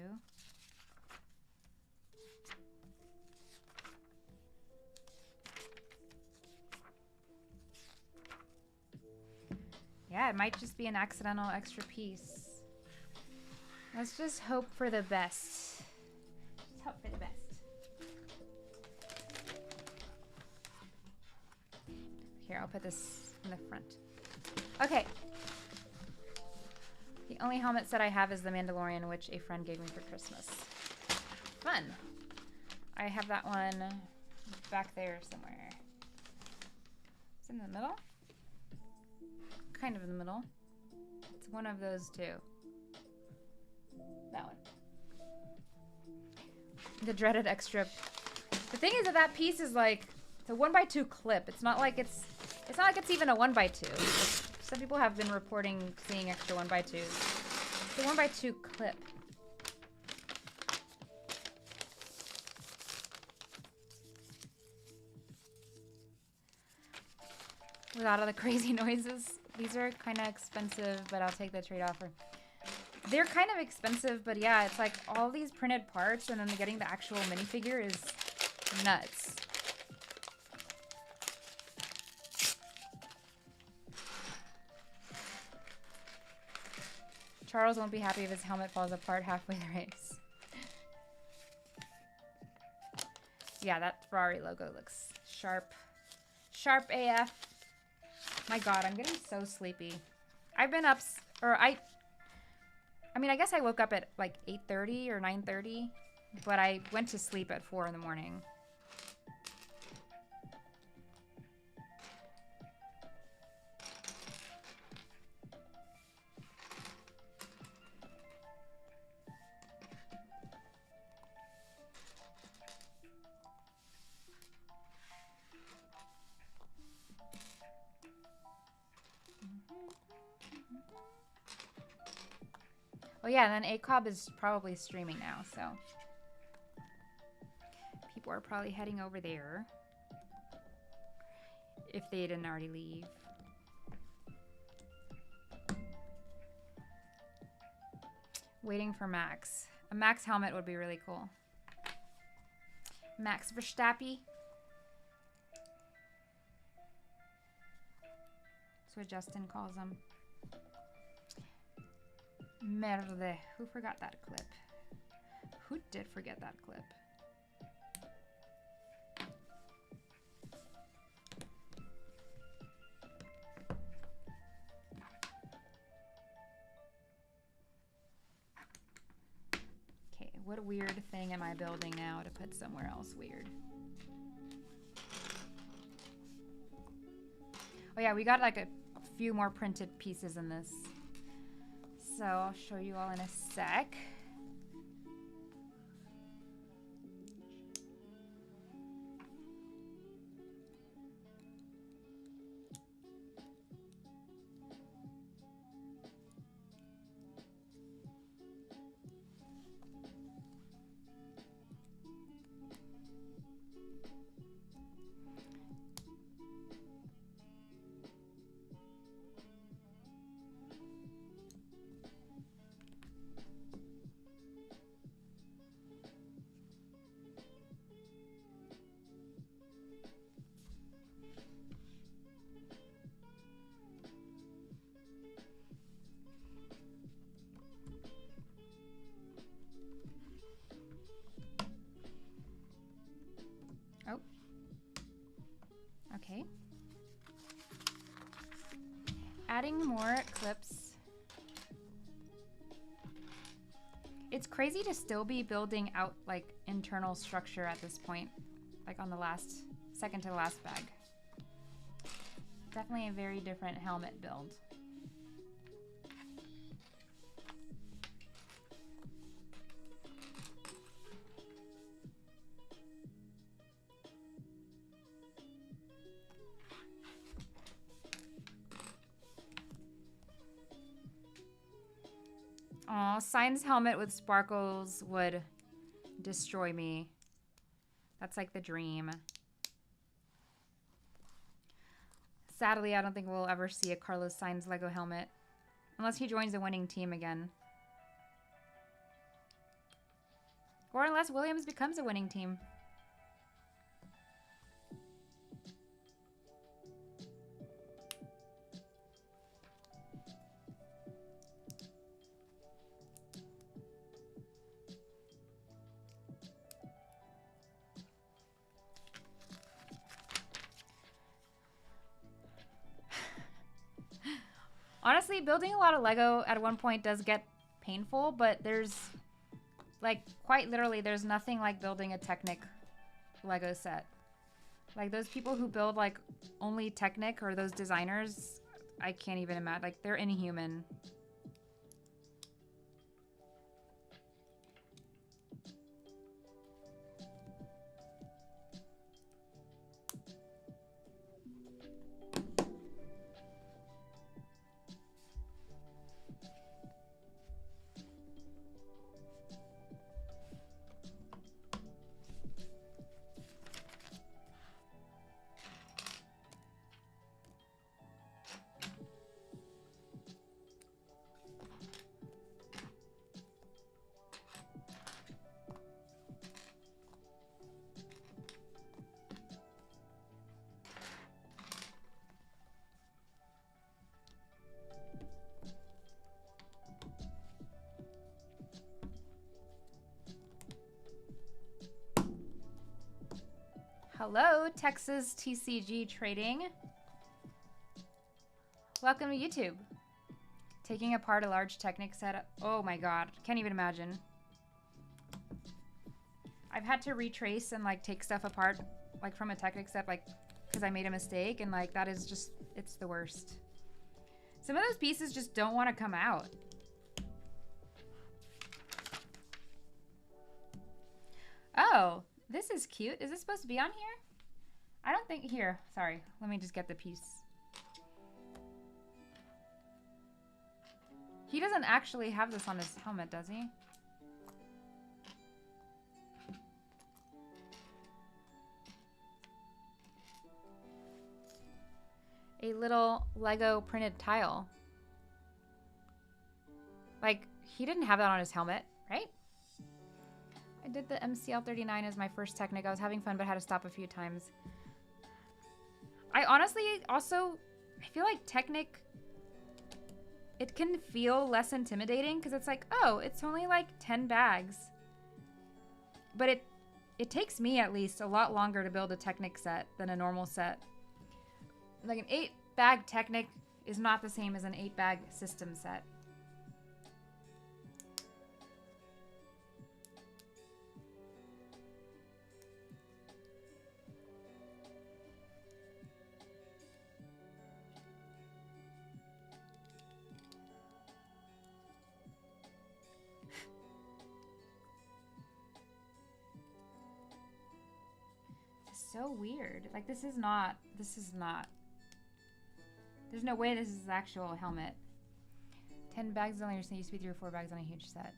Yeah, it might just be an accidental extra piece. Let's just hope for the best. Just hope for the best. Here, I'll put this in the front. Okay. The only helmet set I have is the Mandalorian, which a friend gave me for Christmas. Fun. I have that one back there somewhere. It's in the middle? Kind of in the middle. It's one of those 2. That one. The dreaded extra. The thing is that piece is like, it's a 1x2 clip. It's not like it's not like it's even a 1x2. Some people have been reporting seeing extra 1x2s. It's a 1x2 clip. Without all the crazy noises. These are kind of expensive, but I'll take the trade-off. They're kind of expensive, but yeah, it's like all these printed parts and then getting the actual minifigure is nuts. Charles won't be happy if his helmet falls apart halfway the race. Yeah, that Ferrari logo looks sharp. Sharp AF. My God, I'm getting so sleepy. I've been up, I mean, I guess I woke up at like 8:30 or 9:30, but I went to sleep at 4 in the morning. Oh yeah, and then ACOB is probably streaming now, so people are probably heading over there if they didn't already leave. Waiting for Max. A Max helmet would be really cool. Max Verstappen. That's what Justin calls him. Merde. Who forgot that clip? Who did forget that clip? Okay, what weird thing am I building now to put somewhere else weird? Oh yeah, we got like a few more printed pieces in this. So I'll show you all in a sec. Oh. Okay. Adding more clips. It's crazy to still be building out like internal structure at this point. Like on the last, second to the last bag. Definitely a very different helmet build. Aw, Sign's helmet with sparkles would destroy me. That's like the dream. Sadly, I don't think we'll ever see a Carlos Sainz Lego helmet. Unless he joins a winning team again. Or unless Williams becomes a winning team. Honestly, building a lot of Lego at one point does get painful, but there's, like, quite literally, there's nothing like building a Technic Lego set. Like, those people who build, like, only Technic, or those designers, I can't even imagine. Like, they're inhuman. Hello, Texas TCG Trading. Welcome to YouTube. Taking apart a large Technic set. Oh my god, can't even imagine. I've had to retrace and like take stuff apart like from a Technic set like because I made a mistake, and like that is just, it's the worst. Some of those pieces just don't want to come out. Oh, this is cute. Is this supposed to be on here? I don't think, here, sorry. Let me just get the piece. He doesn't actually have this on his helmet, does he? A little Lego printed tile. Like, he didn't have that on his helmet, right? I did the MCL39 as my first Technic. I was having fun, but had to stop a few times. I honestly also, I feel like Technic, it can feel less intimidating because it's like, oh, it's only like 10 bags. But it takes me at least a lot longer to build a Technic set than a normal set. Like an 8-bag Technic is not the same as an 8-bag system set. So weird. Like this is not, there's no way this is the actual helmet. 10 bags only used to be 3 or 4 bags on a huge set.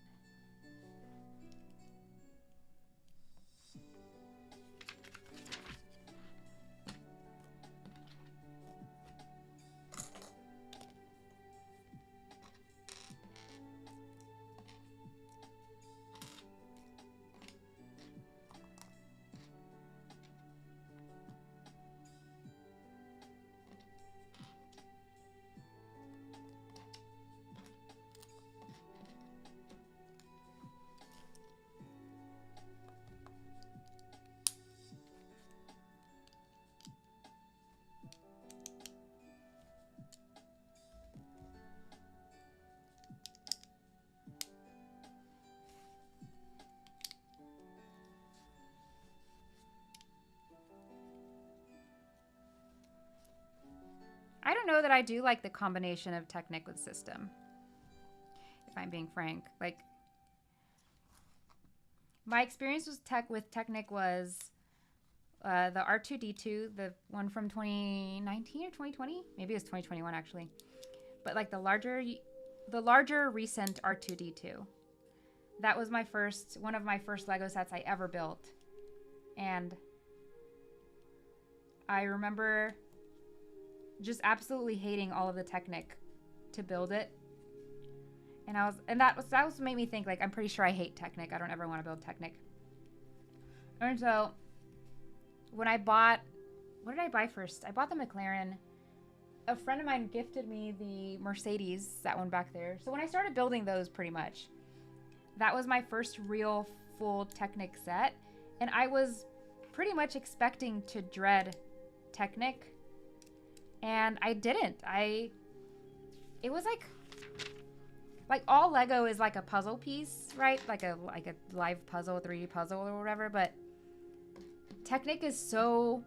I don't know that I do like the combination of Technic with system, if I'm being frank. Like, my experience with Technic was the R2-D2, the one from 2019 or 2020? Maybe it was 2021 actually. But like the larger recent R2-D2. That was one of my first Lego sets I ever built. And I remember just absolutely hating all of the Technic to build it. And that made me think, like, I'm pretty sure I hate Technic. I don't ever want to build Technic. And so when I bought, what did I buy first? I bought the McLaren. A friend of mine gifted me the Mercedes, that one back there. So when I started building those, pretty much, that was my first real full Technic set. And I was pretty much expecting to dread Technic. And I didn't. It was like all Lego is like a puzzle piece, right? Like a live puzzle, 3D puzzle or whatever, but Technic is so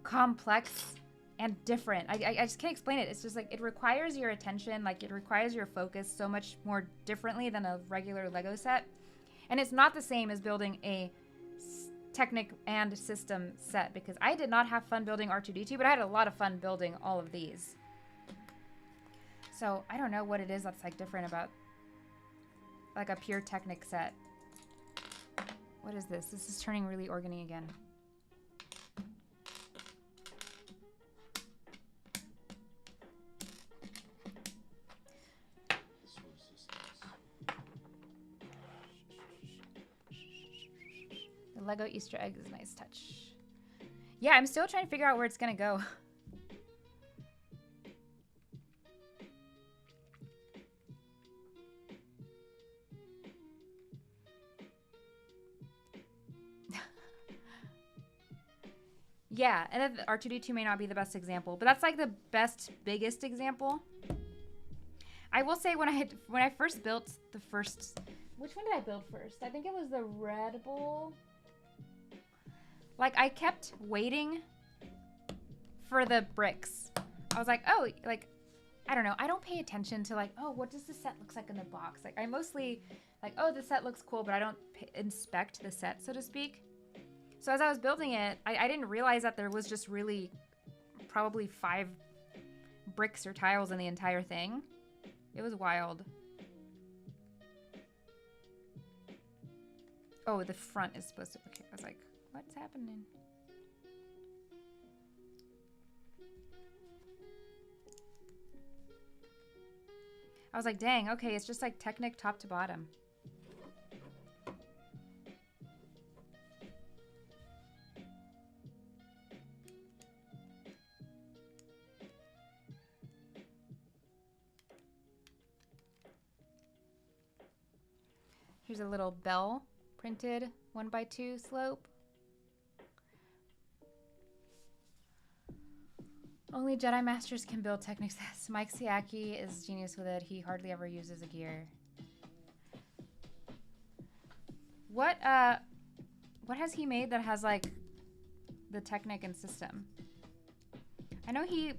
complex and different. I just can't explain it. It's just like, it requires your attention, like it requires your focus so much more differently than a regular Lego set. And it's not the same as building a Technic and system set, because I did not have fun building R2-D2, but I had a lot of fun building all of these. So I don't know what it is that's like different about like a pure Technic set. What is this? This is turning really organy again. Lego Easter egg is a nice touch. Yeah, I'm still trying to figure out where it's gonna go. Yeah, and then R2D2 may not be the best example, but that's like the best, biggest example. I will say when I first built the first, which one did I build first? I think it was the Red Bull. Like I kept waiting for the bricks. I was like, oh, like, I don't know. I don't pay attention to like, oh, what does the set looks like in the box? Like I mostly like, oh, the set looks cool, but I don't inspect the set, so to speak. So as I was building it, I didn't realize that there was just really probably 5 bricks or tiles in the entire thing. It was wild. Oh, the front is supposed to... Okay, I was like, what's happening? I was like, dang, okay, it's just like Technic top to bottom. Here's a little bell printed 1x2 slope. Only Jedi Masters can build Technics. Mike Siaki is genius with it. He hardly ever uses a gear. What has he made that has like the Technic and system? I know he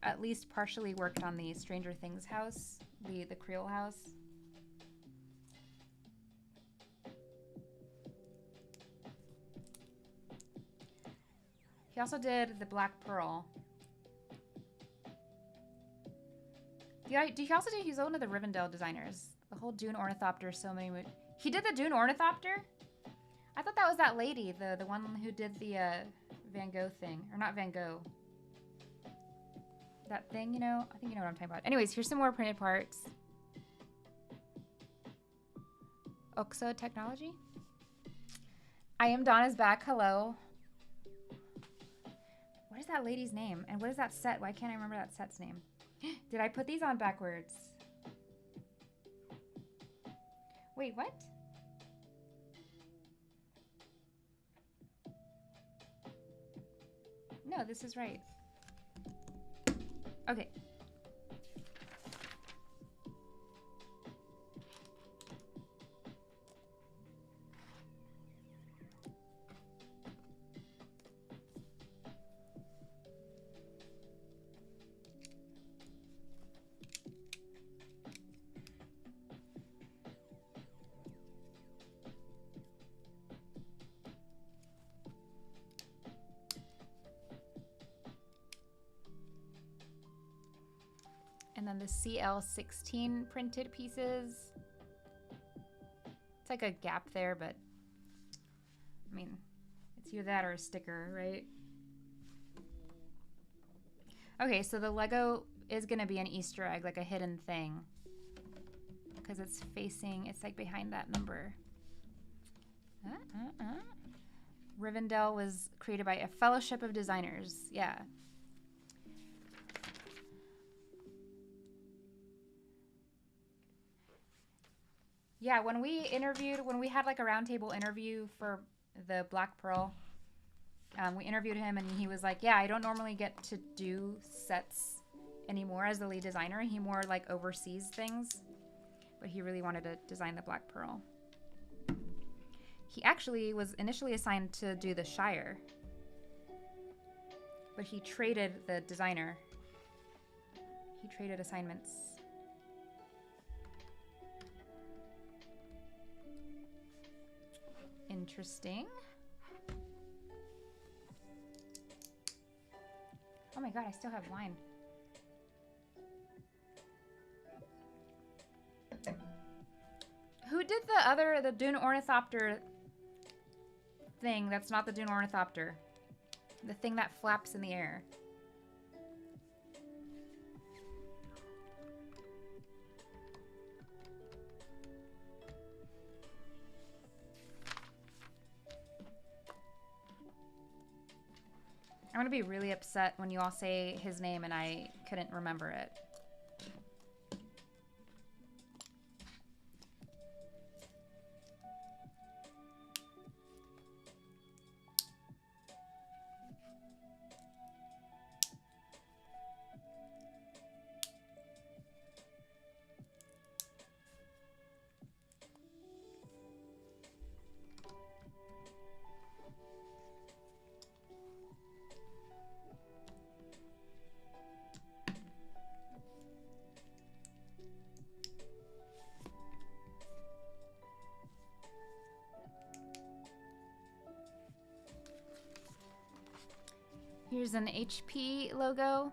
at least partially worked on the Stranger Things house, the Creole house. He also did the Black Pearl. He also did, he's one of the Rivendell designers. The whole Dune Ornithopter, so many... He did the Dune Ornithopter? I thought that was that lady, the one who did the Van Gogh thing. Or not Van Gogh. That thing, you know? I think you know what I'm talking about. Anyways, here's some more printed parts. Oxa Technology? I am Donna's back. Hello. What is that lady's name? And what is that set? Why can't I remember that set's name? Did I put these on backwards? Wait, what? No, this is right. Okay. And then the CL16 printed pieces. It's like a gap there, but I mean, it's either that or a sticker, right? Okay, so the Lego is gonna be an Easter egg, like a hidden thing. Because it's facing, it's like behind that number. Rivendell was created by a fellowship of designers. Yeah. Yeah, when we had like a roundtable interview for the Black Pearl, we interviewed him and he was like, yeah, I don't normally get to do sets anymore as the lead designer. He more like oversees things, but he really wanted to design the Black Pearl. He actually was initially assigned to do the Shire, but he traded the designer. He traded assignments. Interesting. Oh my god, I still have wine. Who did the Dune Ornithopter thing that's not the Dune Ornithopter? The thing that flaps in the air. I'm gonna be really upset when you all say his name and I couldn't remember it. Here's an HP logo.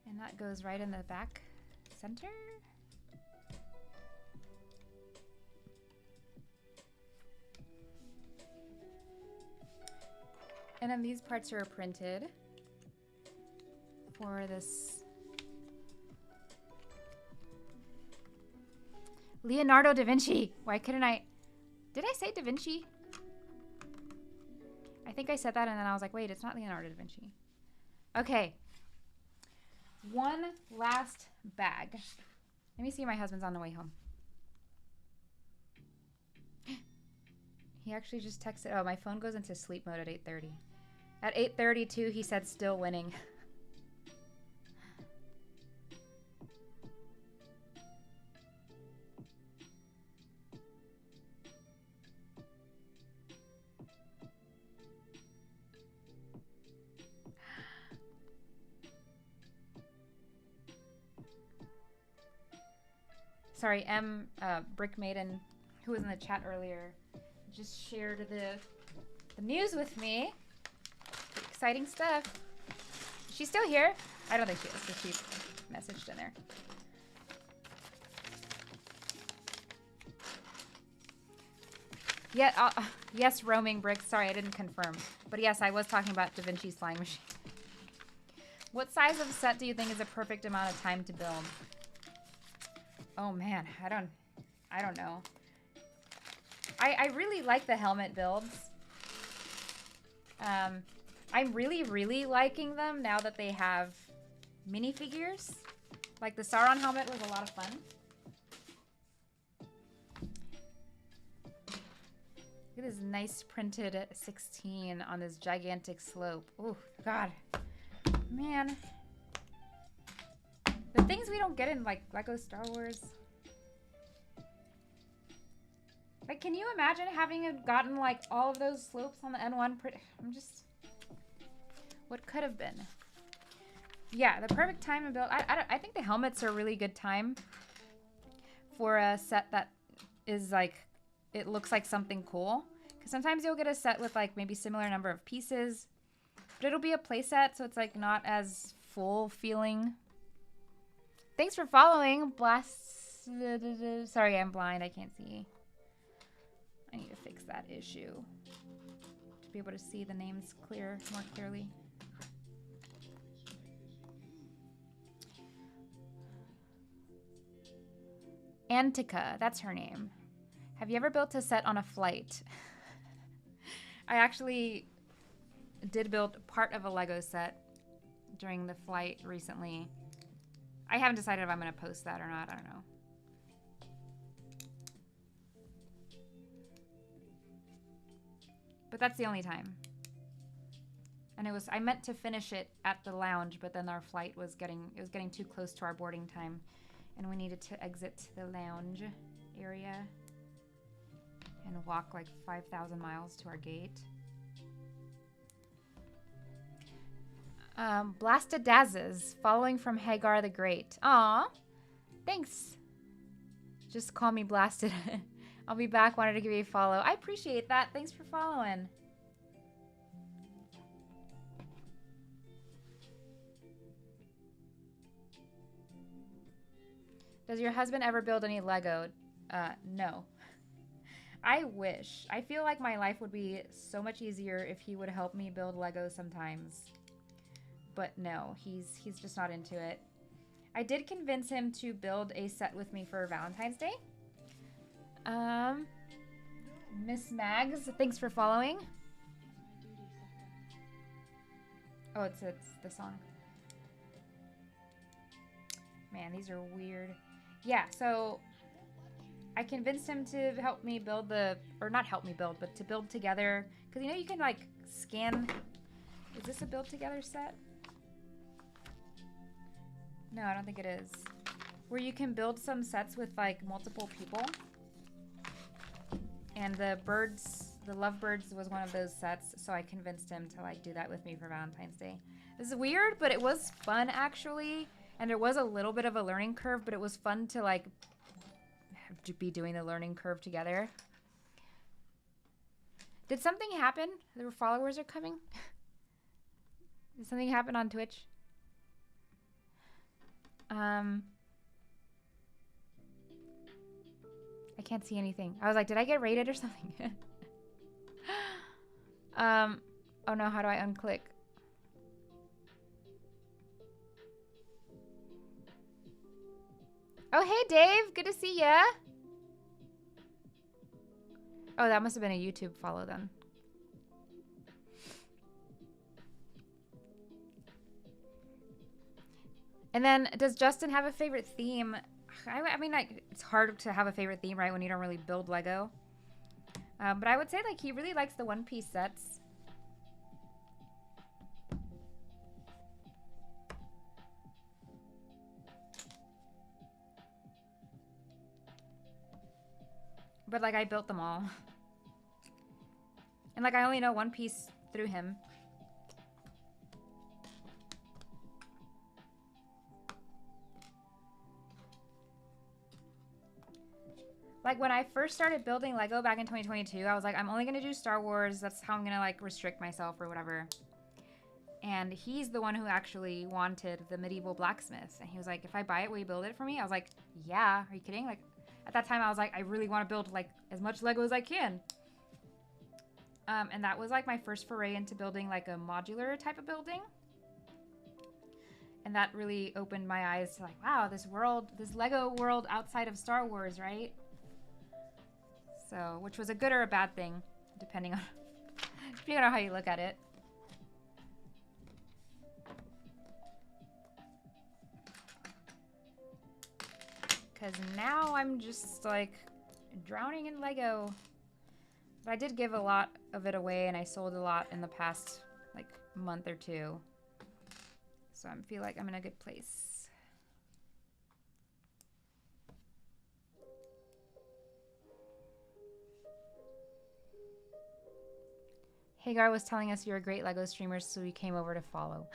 And that goes right in the back center. And then these parts are printed for this Leonardo da Vinci. Why couldn't I? Did I say da Vinci? I think I said that and then I was like, wait, it's not Leonardo da Vinci. Okay. One last bag. Let me see if my husband's on the way home. He actually just texted. Oh, my phone goes into sleep mode at 8:30. At 8:32, he said still winning. Sorry, Brick Maiden, who was in the chat earlier, just shared the news with me. Exciting stuff. She's still here? I don't think she is, because she messaged in there. Yeah, yes, roaming bricks. Sorry, I didn't confirm. But yes, I was talking about Da Vinci's flying machine. What size of set do you think is a perfect amount of time to build? Oh man, I don't know. I really like the helmet builds. I'm really liking them now that they have minifigures. Like the Sauron helmet was a lot of fun. Look at this nice printed 16 on this gigantic slope. Oh God, man. The things we don't get in like Lego Star Wars. Like, can you imagine having gotten like all of those slopes on the N1? I'm just, what could have been? Yeah, the perfect time to build. I think the helmets are a really good time for a set that is like, it looks like something cool. Because sometimes you'll get a set with like maybe similar number of pieces, but it'll be a play set, so it's like not as full feeling. Thanks for following, Blast. Sorry, I'm blind. I can't see. I need to fix that issue to be able to see the names more clearly. Antica, that's her name. Have you ever built a set on a flight? I actually did build part of a Lego set during the flight recently. I haven't decided if I'm going to post that or not. I don't know. But that's the only time. And I meant to finish it at the lounge, but then our flight was getting too close to our boarding time, and we needed to exit the lounge area and walk like 5,000 miles to our gate. Blastadazes, following from Hagar the Great. Aw, thanks. Just call me Blasted. I'll be back. Wanted to give you a follow. I appreciate that. Thanks for following. Does your husband ever build any Lego? No. I wish. I feel like my life would be so much easier if he would help me build Lego sometimes. But no, he's just not into it. I did convince him to build a set with me for Valentine's Day. Miss Mags, thanks for following. Oh, it's the song. Man, these are weird. Yeah, so I convinced him to help me build not help me build, but to build together. Because, you know, you can, like, scan. Is this a build together set? No, I don't think it is. Where you can build some sets with, like, multiple people. And the Lovebirds was one of those sets, so I convinced him to, like, do that with me for Valentine's Day. This is weird, but it was fun, actually. And there was a little bit of a learning curve, but it was fun to, like, be doing the learning curve together. Did something happen? The followers are coming? Did something happen on Twitch? I can't see anything. I was like, did I get raided or something? Oh no, how do I unclick? Oh, hey Dave, good to see ya. Oh, that must have been a YouTube follow then. And then, does Justin have a favorite theme? I mean, like, it's hard to have a favorite theme, right, when you don't really build Lego. But I would say, like, he really likes the one-piece sets. But, like, I built them all. And, like, I only know one piece through him. Like, when I first started building Lego back in 2022, I was like, I'm only going to do Star Wars. That's how I'm going to, like, restrict myself or whatever. And he's the one who actually wanted the medieval blacksmith. And he was like, if I buy it, will you build it for me? I was like, yeah. Are you kidding? Like, at that time, I was like, I really want to build, like, as much Lego as I can. And that was, like, my first foray into building, like, a modular type of building. And that really opened my eyes to, like, wow, this world, this Lego world outside of Star Wars, right? So, which was a good or a bad thing, depending on how you look at it. Because now I'm just, like, drowning in Lego. But I did give a lot of it away, and I sold a lot in the past, like, month or two. So I feel like I'm in a good place. Hagar was telling us you're a great Lego streamer, so we came over to follow.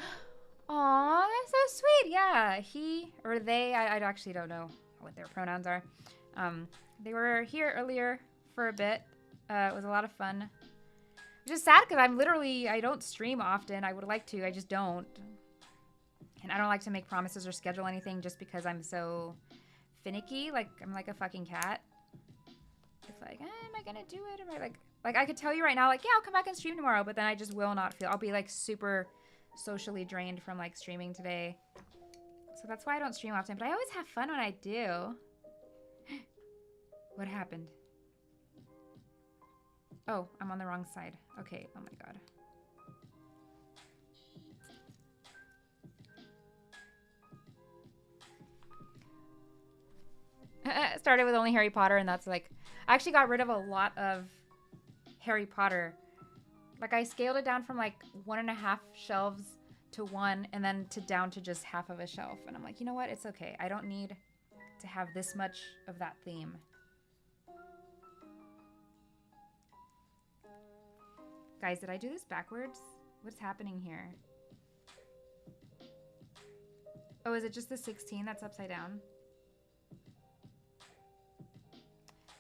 Aw, that's so sweet. Yeah, he or they, I actually don't know what their pronouns are. They were here earlier for a bit. It was a lot of fun. It's just sad because I don't stream often. I would like to, I just don't. And I don't like to make promises or schedule anything just because I'm so finicky. Like, I'm like a fucking cat. It's like, am I gonna do it? Am I like I could tell you right now, like, yeah, I'll come back and stream tomorrow, but then I just will not feel, I'll be like super socially drained from like streaming today. So that's why I don't stream often, but I always have fun when I do. What happened? Oh, I'm on the wrong side. Okay, oh my god. Started with only Harry Potter, and that's like, I actually got rid of a lot of Harry Potter. Like, I scaled it down from like 1.5 shelves to 1, and then down to just half of a shelf. And I'm like, you know what? It's okay. I don't need to have this much of that theme. Guys, did I do this backwards? What's happening here? Oh, is it just the 16 that's upside down?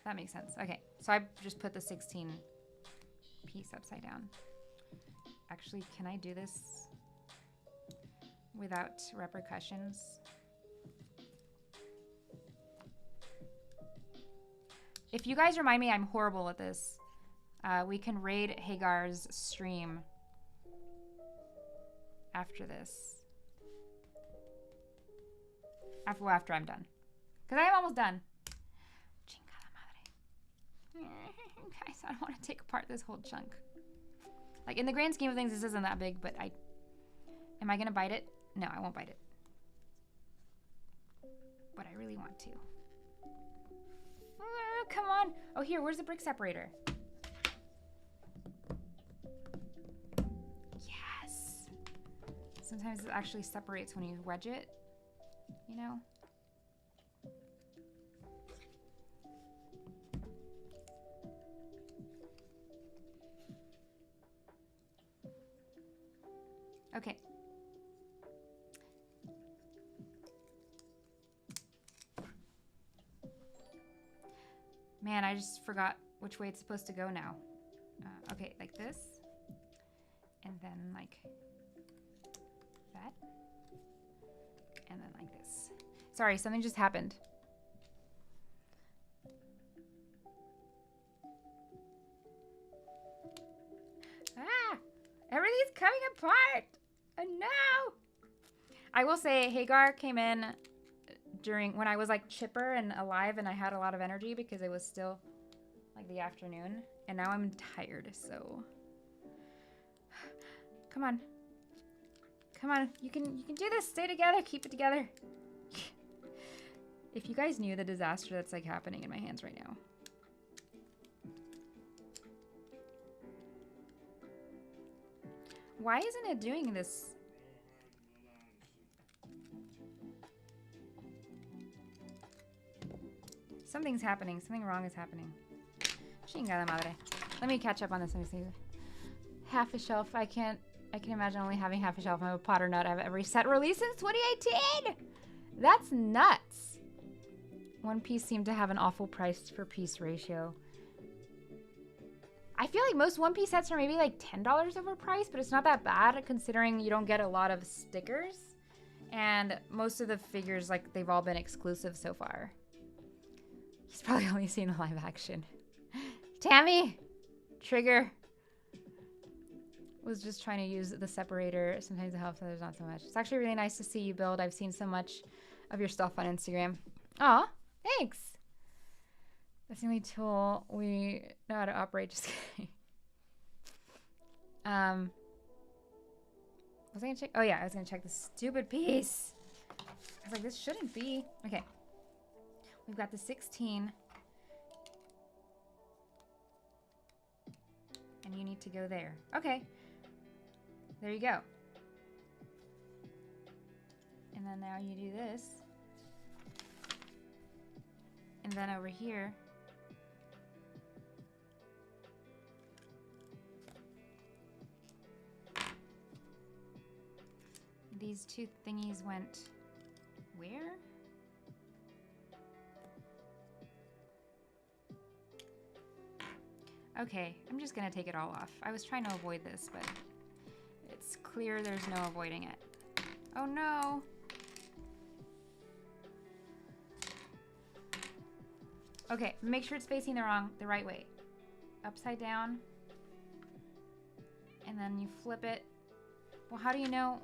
That makes sense. Okay, so I just put the 16 piece upside down. Actually, can I do this without repercussions? If you guys remind me, I'm horrible at this. We can raid Hagar's stream after this. After I'm done. Because I am almost done. Guys, I don't want to take apart this whole chunk. Like, in the grand scheme of things, this isn't that big, but am I going to bite it? No, I won't bite it. But I really want to. Come on. Oh, here, where's the brick separator? Yes. Sometimes it actually separates when you wedge it, you know? Okay. Man, I just forgot which way it's supposed to go now. Okay, like this. And then like that. And then like this. Sorry, something just happened. Ah! Everything's coming apart! Oh no! I will say Hagar came in during when I was like chipper and alive and I had a lot of energy because it was still like the afternoon. And now I'm tired, so come on. Come on. You can do this. Stay together. Keep it together. If you guys knew the disaster that's like happening in my hands right now. Why isn't it doing this? Something's happening. Something wrong is happening. Chingada madre. Let me catch up on this. Let me see. Half a shelf. I can imagine only having half a shelf. I'm a Potter nut. I have every set released since 2018. That's nuts. One Piece seemed to have an awful price per piece ratio. I feel like most One Piece sets are maybe like $10 overpriced, but it's not that bad considering you don't get a lot of stickers. And most of the figures, like, they've all been exclusive so far. He's probably only seen the live action. Tammy! Trigger. Was just trying to use the separator. Sometimes it helps, others not so much. It's actually really nice to see you build. I've seen so much of your stuff on Instagram. Aw, thanks. That's the only tool we know how to operate. Just kidding. Was I gonna check? Oh yeah, I was gonna check the stupid piece. I was like, this shouldn't be. Okay. We've got the 16. And you need to go there. Okay. There you go. And then now you do this. And then over here. These two thingies went where? Okay, I'm just gonna take it all off. I was trying to avoid this, but it's clear there's no avoiding it. Oh no! Okay, make sure it's facing the right way. Upside down. And then you flip it. Well, how do you know?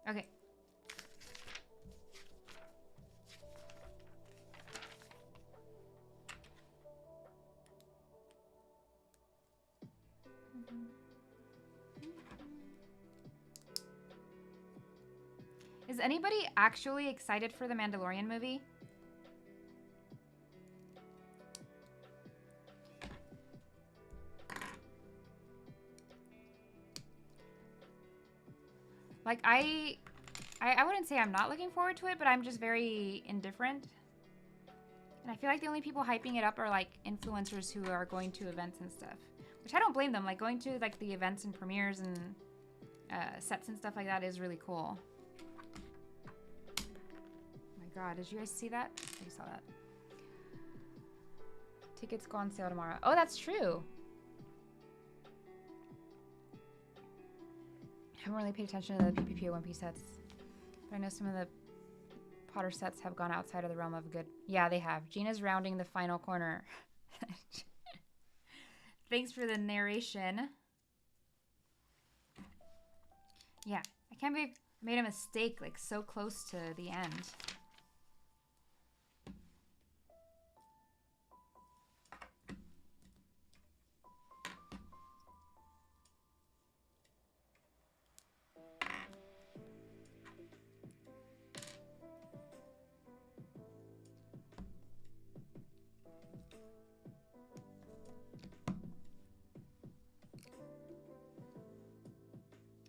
Okay. Is anybody actually excited for the Mandalorian movie? Like, I wouldn't say I'm not looking forward to it, but I'm just very indifferent. And I feel like the only people hyping it up are, like, influencers who are going to events and stuff. Which I don't blame them. Like, going to, like, the events and premieres and sets and stuff like that is really cool. Oh my god, did you guys see that? You saw that. Tickets go on sale tomorrow. Oh, that's true. I haven't really paid attention to the PPP One Piece sets. But I know some of the Potter sets have gone outside of the realm of good. Yeah, they have. Gina's rounding the final corner. Thanks for the narration. Yeah, I can't believe I made a mistake like so close to the end.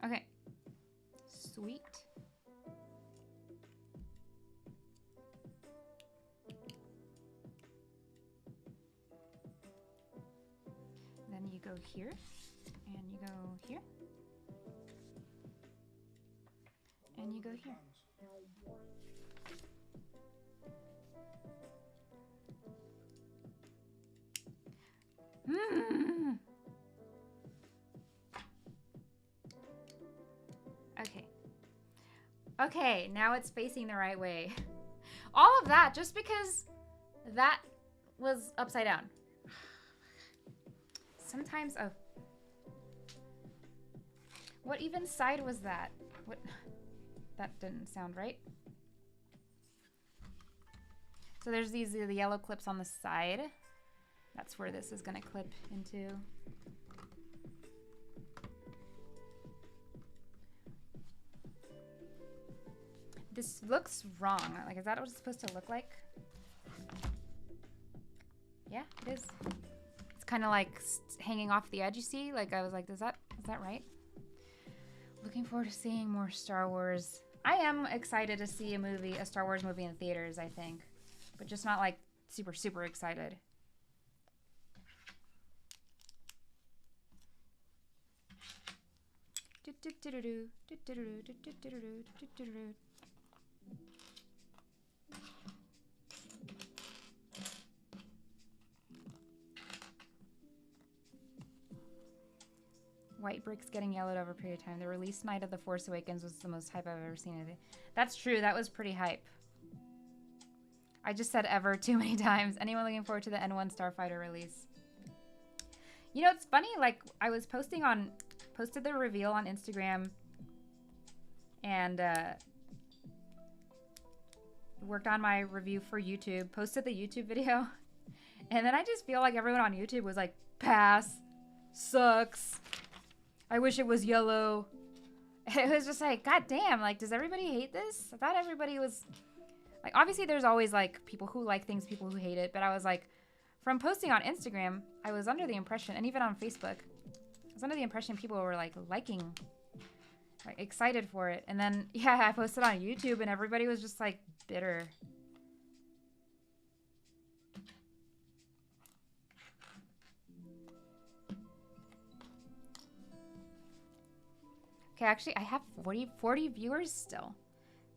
Okay. Sweet. Then you go here, and you go here, and you go here. Mm. Okay. Okay, now it's facing the right way. All of that just because that was upside down. Sometimes, oh. What even side was that? What? That didn't sound right. So there's the yellow clips on the side. That's where this is gonna clip into. This looks wrong. Like, is that what it's supposed to look like? Yeah, it is. It's kind of like hanging off the edge, you see? Like, I was like, is that right? Looking forward to seeing more Star Wars. I am excited to see a Star Wars movie in theaters, I think. But just not, like, super, super excited. White bricks getting yellowed over a period of time. The release night of The Force Awakens was the most hype I've ever seen it. That's true. That was pretty hype. I just said ever too many times. Anyone looking forward to the N1 Starfighter release? You know, it's funny. Like, I was posted the reveal on Instagram and worked on my review for YouTube, posted the YouTube video. And then I just feel like everyone on YouTube was like, pass, sucks. I wish it was yellow. It was just like, God damn, like, does everybody hate this? I thought everybody was, like, obviously there's always, like, people who like things, people who hate it. But I was like, from posting on Instagram, I was under the impression, and even on Facebook, I was under the impression people were, like, liking, like, excited for it. And then, yeah, I posted on YouTube, and everybody was just, like, bitter. Okay, actually, I have 40 viewers still.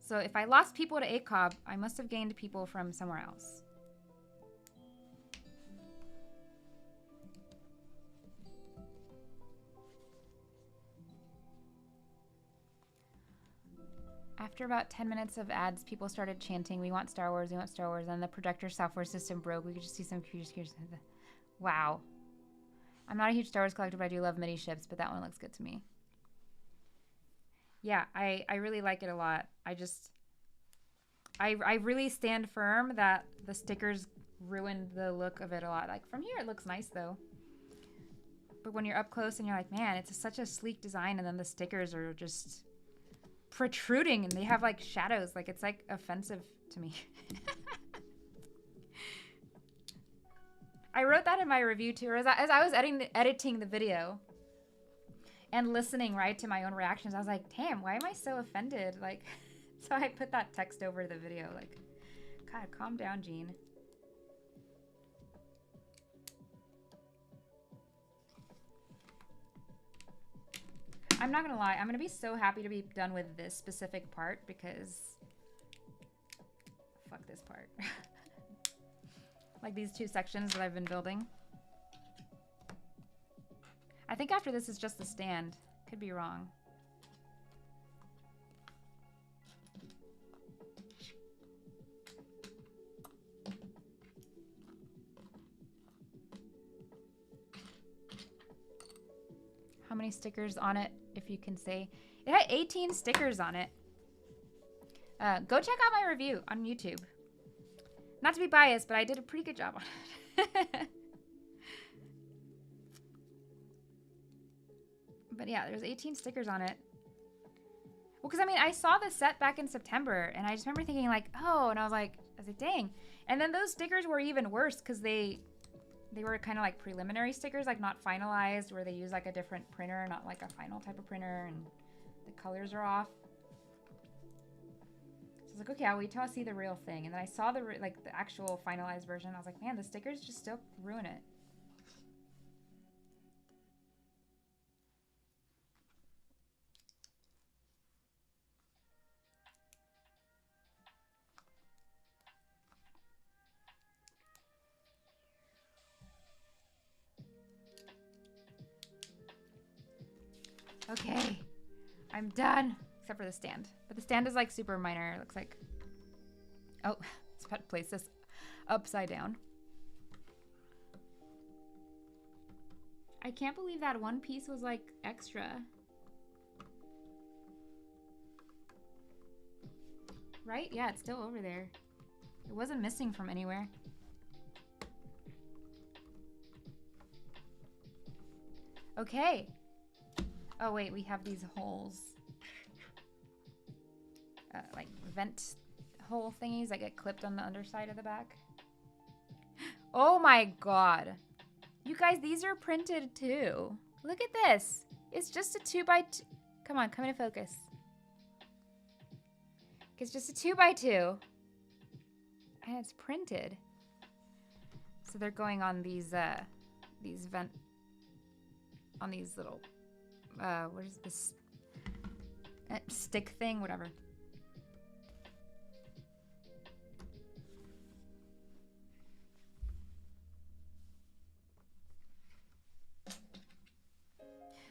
So if I lost people to ACOB, I must have gained people from somewhere else. After about 10 minutes of ads, people started chanting, "We want Star Wars, we want Star Wars." And the projector software system broke. We could just see some computers. Wow. I'm not a huge Star Wars collector, but I do love mini ships, but that one looks good to me. Yeah, I really like it a lot. I really stand firm that the stickers ruined the look of it a lot. Like, from here, it looks nice, though. But when you're up close and you're like, man, it's such a sleek design, and then the stickers are just protruding, and they have, like, shadows. Like, it's, like, offensive to me. I wrote that in my review, too, as I was editing the video. And listening, right, to my own reactions, I was like, damn, why am I so offended? Like, so I put that text over the video. Like, God, calm down, Gene. I'm not going to lie. I'm going to be so happy to be done with this specific part because fuck this part. Like these two sections that I've been building. I think after this is just the stand. Could be wrong. How many stickers on it, if you can say? It had 18 stickers on it. Go check out my review on YouTube. Not to be biased, but I did a pretty good job on it. But yeah, there's 18 stickers on it. Well, because I mean, I saw the set back in September, and I just remember thinking like, oh, and I was like, dang. And then those stickers were even worse because they were kind of like preliminary stickers, like not finalized, where they use like a different printer, not like a final type of printer, and the colors are off. So I was like, okay, I'll wait till I see the real thing. And then I saw the actual finalized version. I was like, man, the stickers just still ruin it. Okay. I'm done. Except for the stand. But the stand is like super minor. It looks like... Oh, it's about to place this upside down. I can't believe that one piece was like extra. Right? Yeah, it's still over there. It wasn't missing from anywhere. Okay. Oh wait, we have these holes. Like vent hole thingies that get clipped on the underside of the back. Oh my god. You guys, these are printed too. Look at this. It's just a 2x2. Come on, come into focus. It's just a 2x2. And it's printed. So they're going on these vent, on these little, what is this? Stick thing, whatever.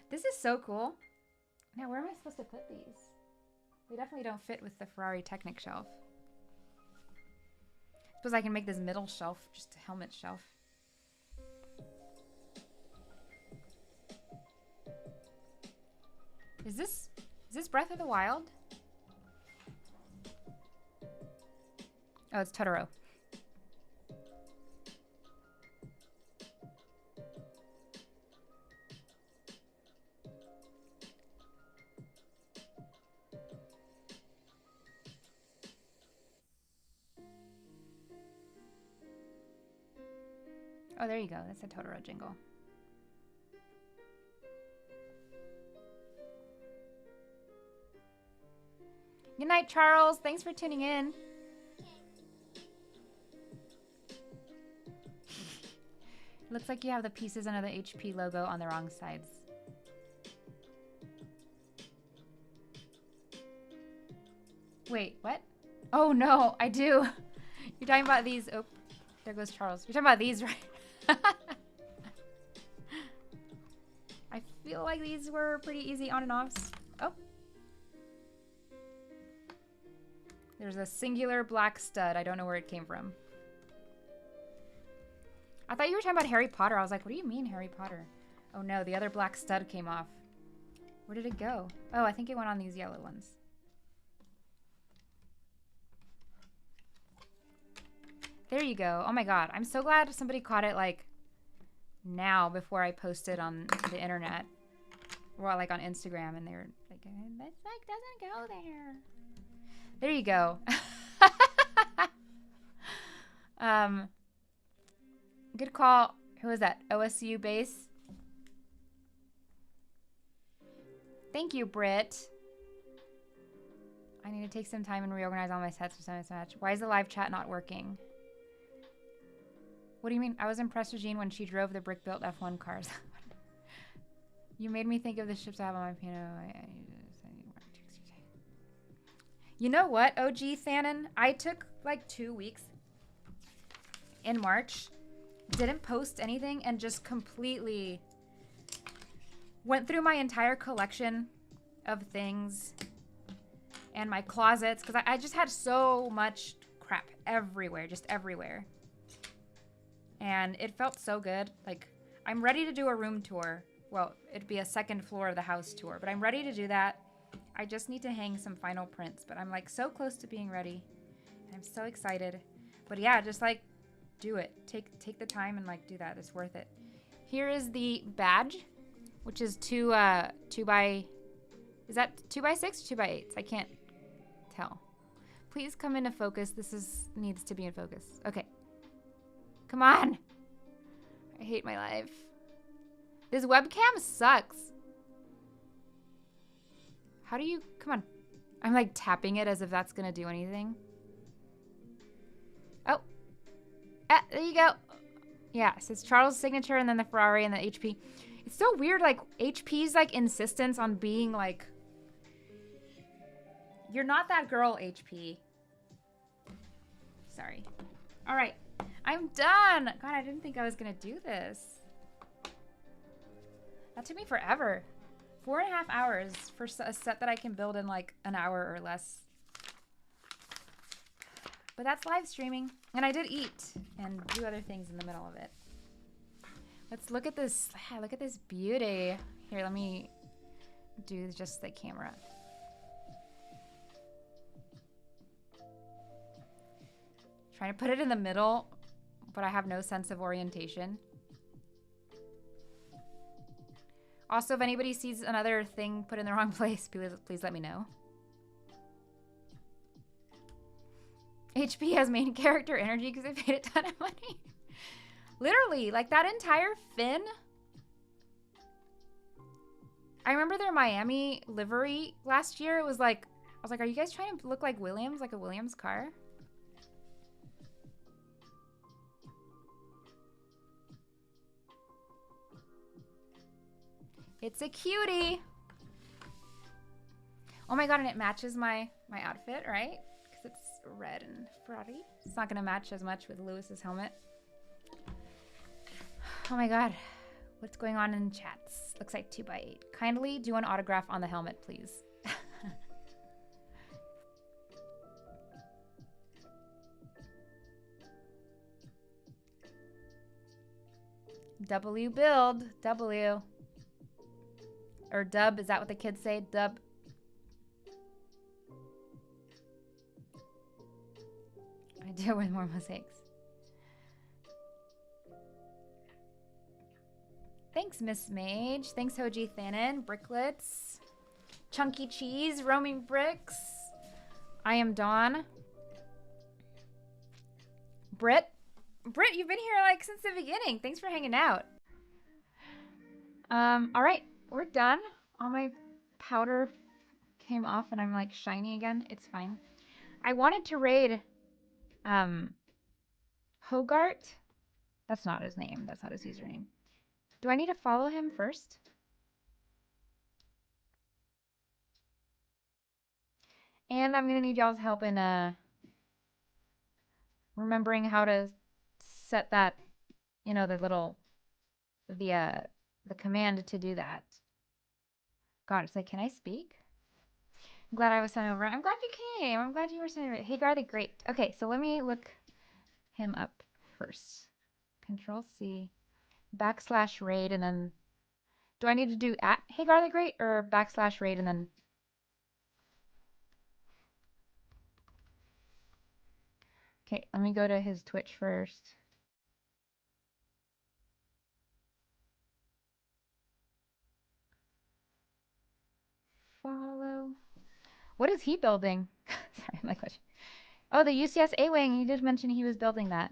This is so cool. Now, where am I supposed to put these? They definitely don't fit with the Ferrari Technic shelf. Suppose I can make this middle shelf just a helmet shelf. Is this Breath of the Wild? Oh, it's Totoro. Oh, there you go. That's a Totoro jingle. Good night, Charles. Thanks for tuning in. Looks like you have the pieces under the HP logo on the wrong sides. Wait, what? Oh, no, I do. You're talking about these. Oh, there goes Charles. You're talking about these, right? I feel like these were pretty easy on and offs. Oh. There's a singular black stud. I don't know where it came from. I thought you were talking about Harry Potter. I was like, what do you mean Harry Potter? Oh no, the other black stud came off. Where did it go? Oh, I think it went on these yellow ones. There you go. Oh my god. I'm so glad somebody caught it like now before I posted on the internet. Or like on Instagram, and they were like, this like doesn't go there. There you go. Good call. Who is that? OSU base. Thank you, Britt. I need to take some time and reorganize all my sets for Sunday's match. Why is the live chat not working? What do you mean? I was impressed with Jean when she drove the brick-built F1 cars. You made me think of the ships I have on my piano. You know what, OG Thanon? I took like 2 weeks in March, didn't post anything, and just completely went through my entire collection of things and my closets, because I just had so much crap everywhere, just everywhere. And it felt so good. Like, I'm ready to do a room tour. Well, it'd be a second floor of the house tour, but I'm ready to do that. I just need to hang some final prints, but I'm like so close to being ready. And I'm so excited. But yeah, just like do it. Take the time and like do that. It's worth it. Here is the badge, which is two by, is that 2x6 or 2x8s? I can't tell. Please come into focus. This needs to be in focus. Okay. Come on. I hate my life. This webcam sucks. How do you... Come on. I'm like tapping it as if that's going to do anything. Oh. Ah, there you go. Yeah, so it's Charles' signature and then the Ferrari and the HP. It's so weird, like, HP's, like, insistence on being, like... You're not that girl, HP. Sorry. All right. I'm done. God, I didn't think I was going to do this. That took me forever. 4.5 hours for a set that I can build in like an hour or less. But that's live streaming. And I did eat and do other things in the middle of it. Let's look at this. Look at this beauty. Here, let me do just the camera. Trying to put it in the middle, but I have no sense of orientation. Also, if anybody sees another thing put in the wrong place, please let me know. HP has main character energy because they paid a ton of money. Literally, like that entire fin. I remember their Miami livery last year. It was like, I was like, are you guys trying to look like Williams, like a Williams car? It's a cutie. Oh my god, and it matches my outfit, right? Because it's red and Ferrari. It's not gonna match as much with Lewis's helmet. Oh my god. What's going on in chats? Looks like 2x8. Kindly do an autograph on the helmet, please. W build. W. Or dub, is that what the kids say? Dub. I do with more mosaics. Thanks, Miss Mage. Thanks, Hoji Thanon. Bricklets. Chunky Cheese. Roaming Bricks. I am Dawn. Britt, you've been here like since the beginning. Thanks for hanging out. All right. We're done. All my powder came off and I'm like shiny again. It's fine. I wanted to raid Hogart. That's not his name. That's not his username. Do I need to follow him first? And I'm gonna need y'all's help in remembering how to set that, you know, the command to do that. God, it's like, can I speak? I'm glad I was sent over. I'm glad you came. I'm glad you were sent over. Hey, Garlic, great. Okay, so let me look him up first. Control C, / raid, and then do I need to do at Hey Garlic Great or / raid and then? Okay, let me go to his Twitch first. Follow. What is he building? Sorry, my question. Oh, the UCS A-Wing. He did mention he was building that.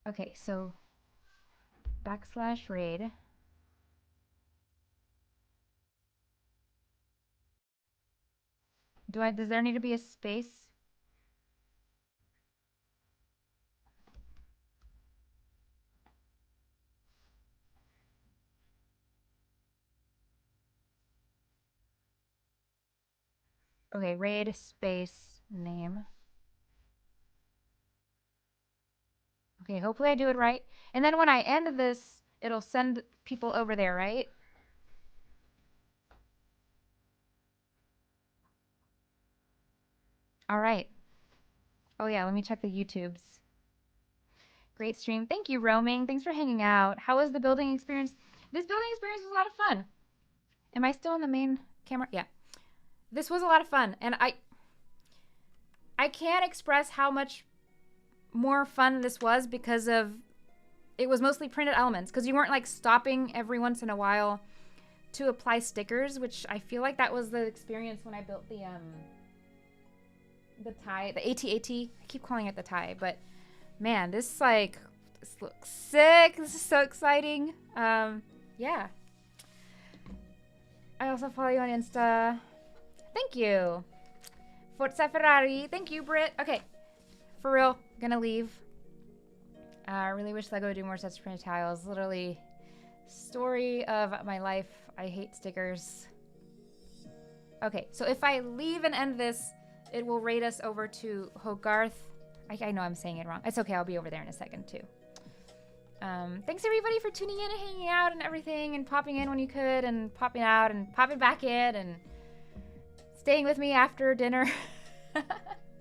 Okay, so / raid. Does there need to be a space? Okay, raid space name. Okay, hopefully I do it right. And then when I end this, it'll send people over there, right? All right. Oh yeah, let me check the YouTubes. Great stream. Thank you, Roaming. Thanks for hanging out. How was the building experience? This building experience was a lot of fun. Am I still on the main camera? Yeah. This was a lot of fun. And I can't express how much more fun this was because of it was mostly printed elements, because you weren't like stopping every once in a while to apply stickers, which I feel like that was the experience when I built the tie, the AT-AT. I keep calling it the tie, but man, this looks sick. This is so exciting. Yeah. I also follow you on Insta. Thank you. Forza Ferrari. Thank you, Britt. Okay. For real, gonna leave. I really wish Lego would do more such printed tiles. Literally, story of my life. I hate stickers. Okay, so if I leave and end this, it will raid us over to Hogarth. I know I'm saying it wrong. It's okay, I'll be over there in a second too. Thanks everybody for tuning in and hanging out and everything, and popping in when you could, and popping out and popping back in, and staying with me after dinner.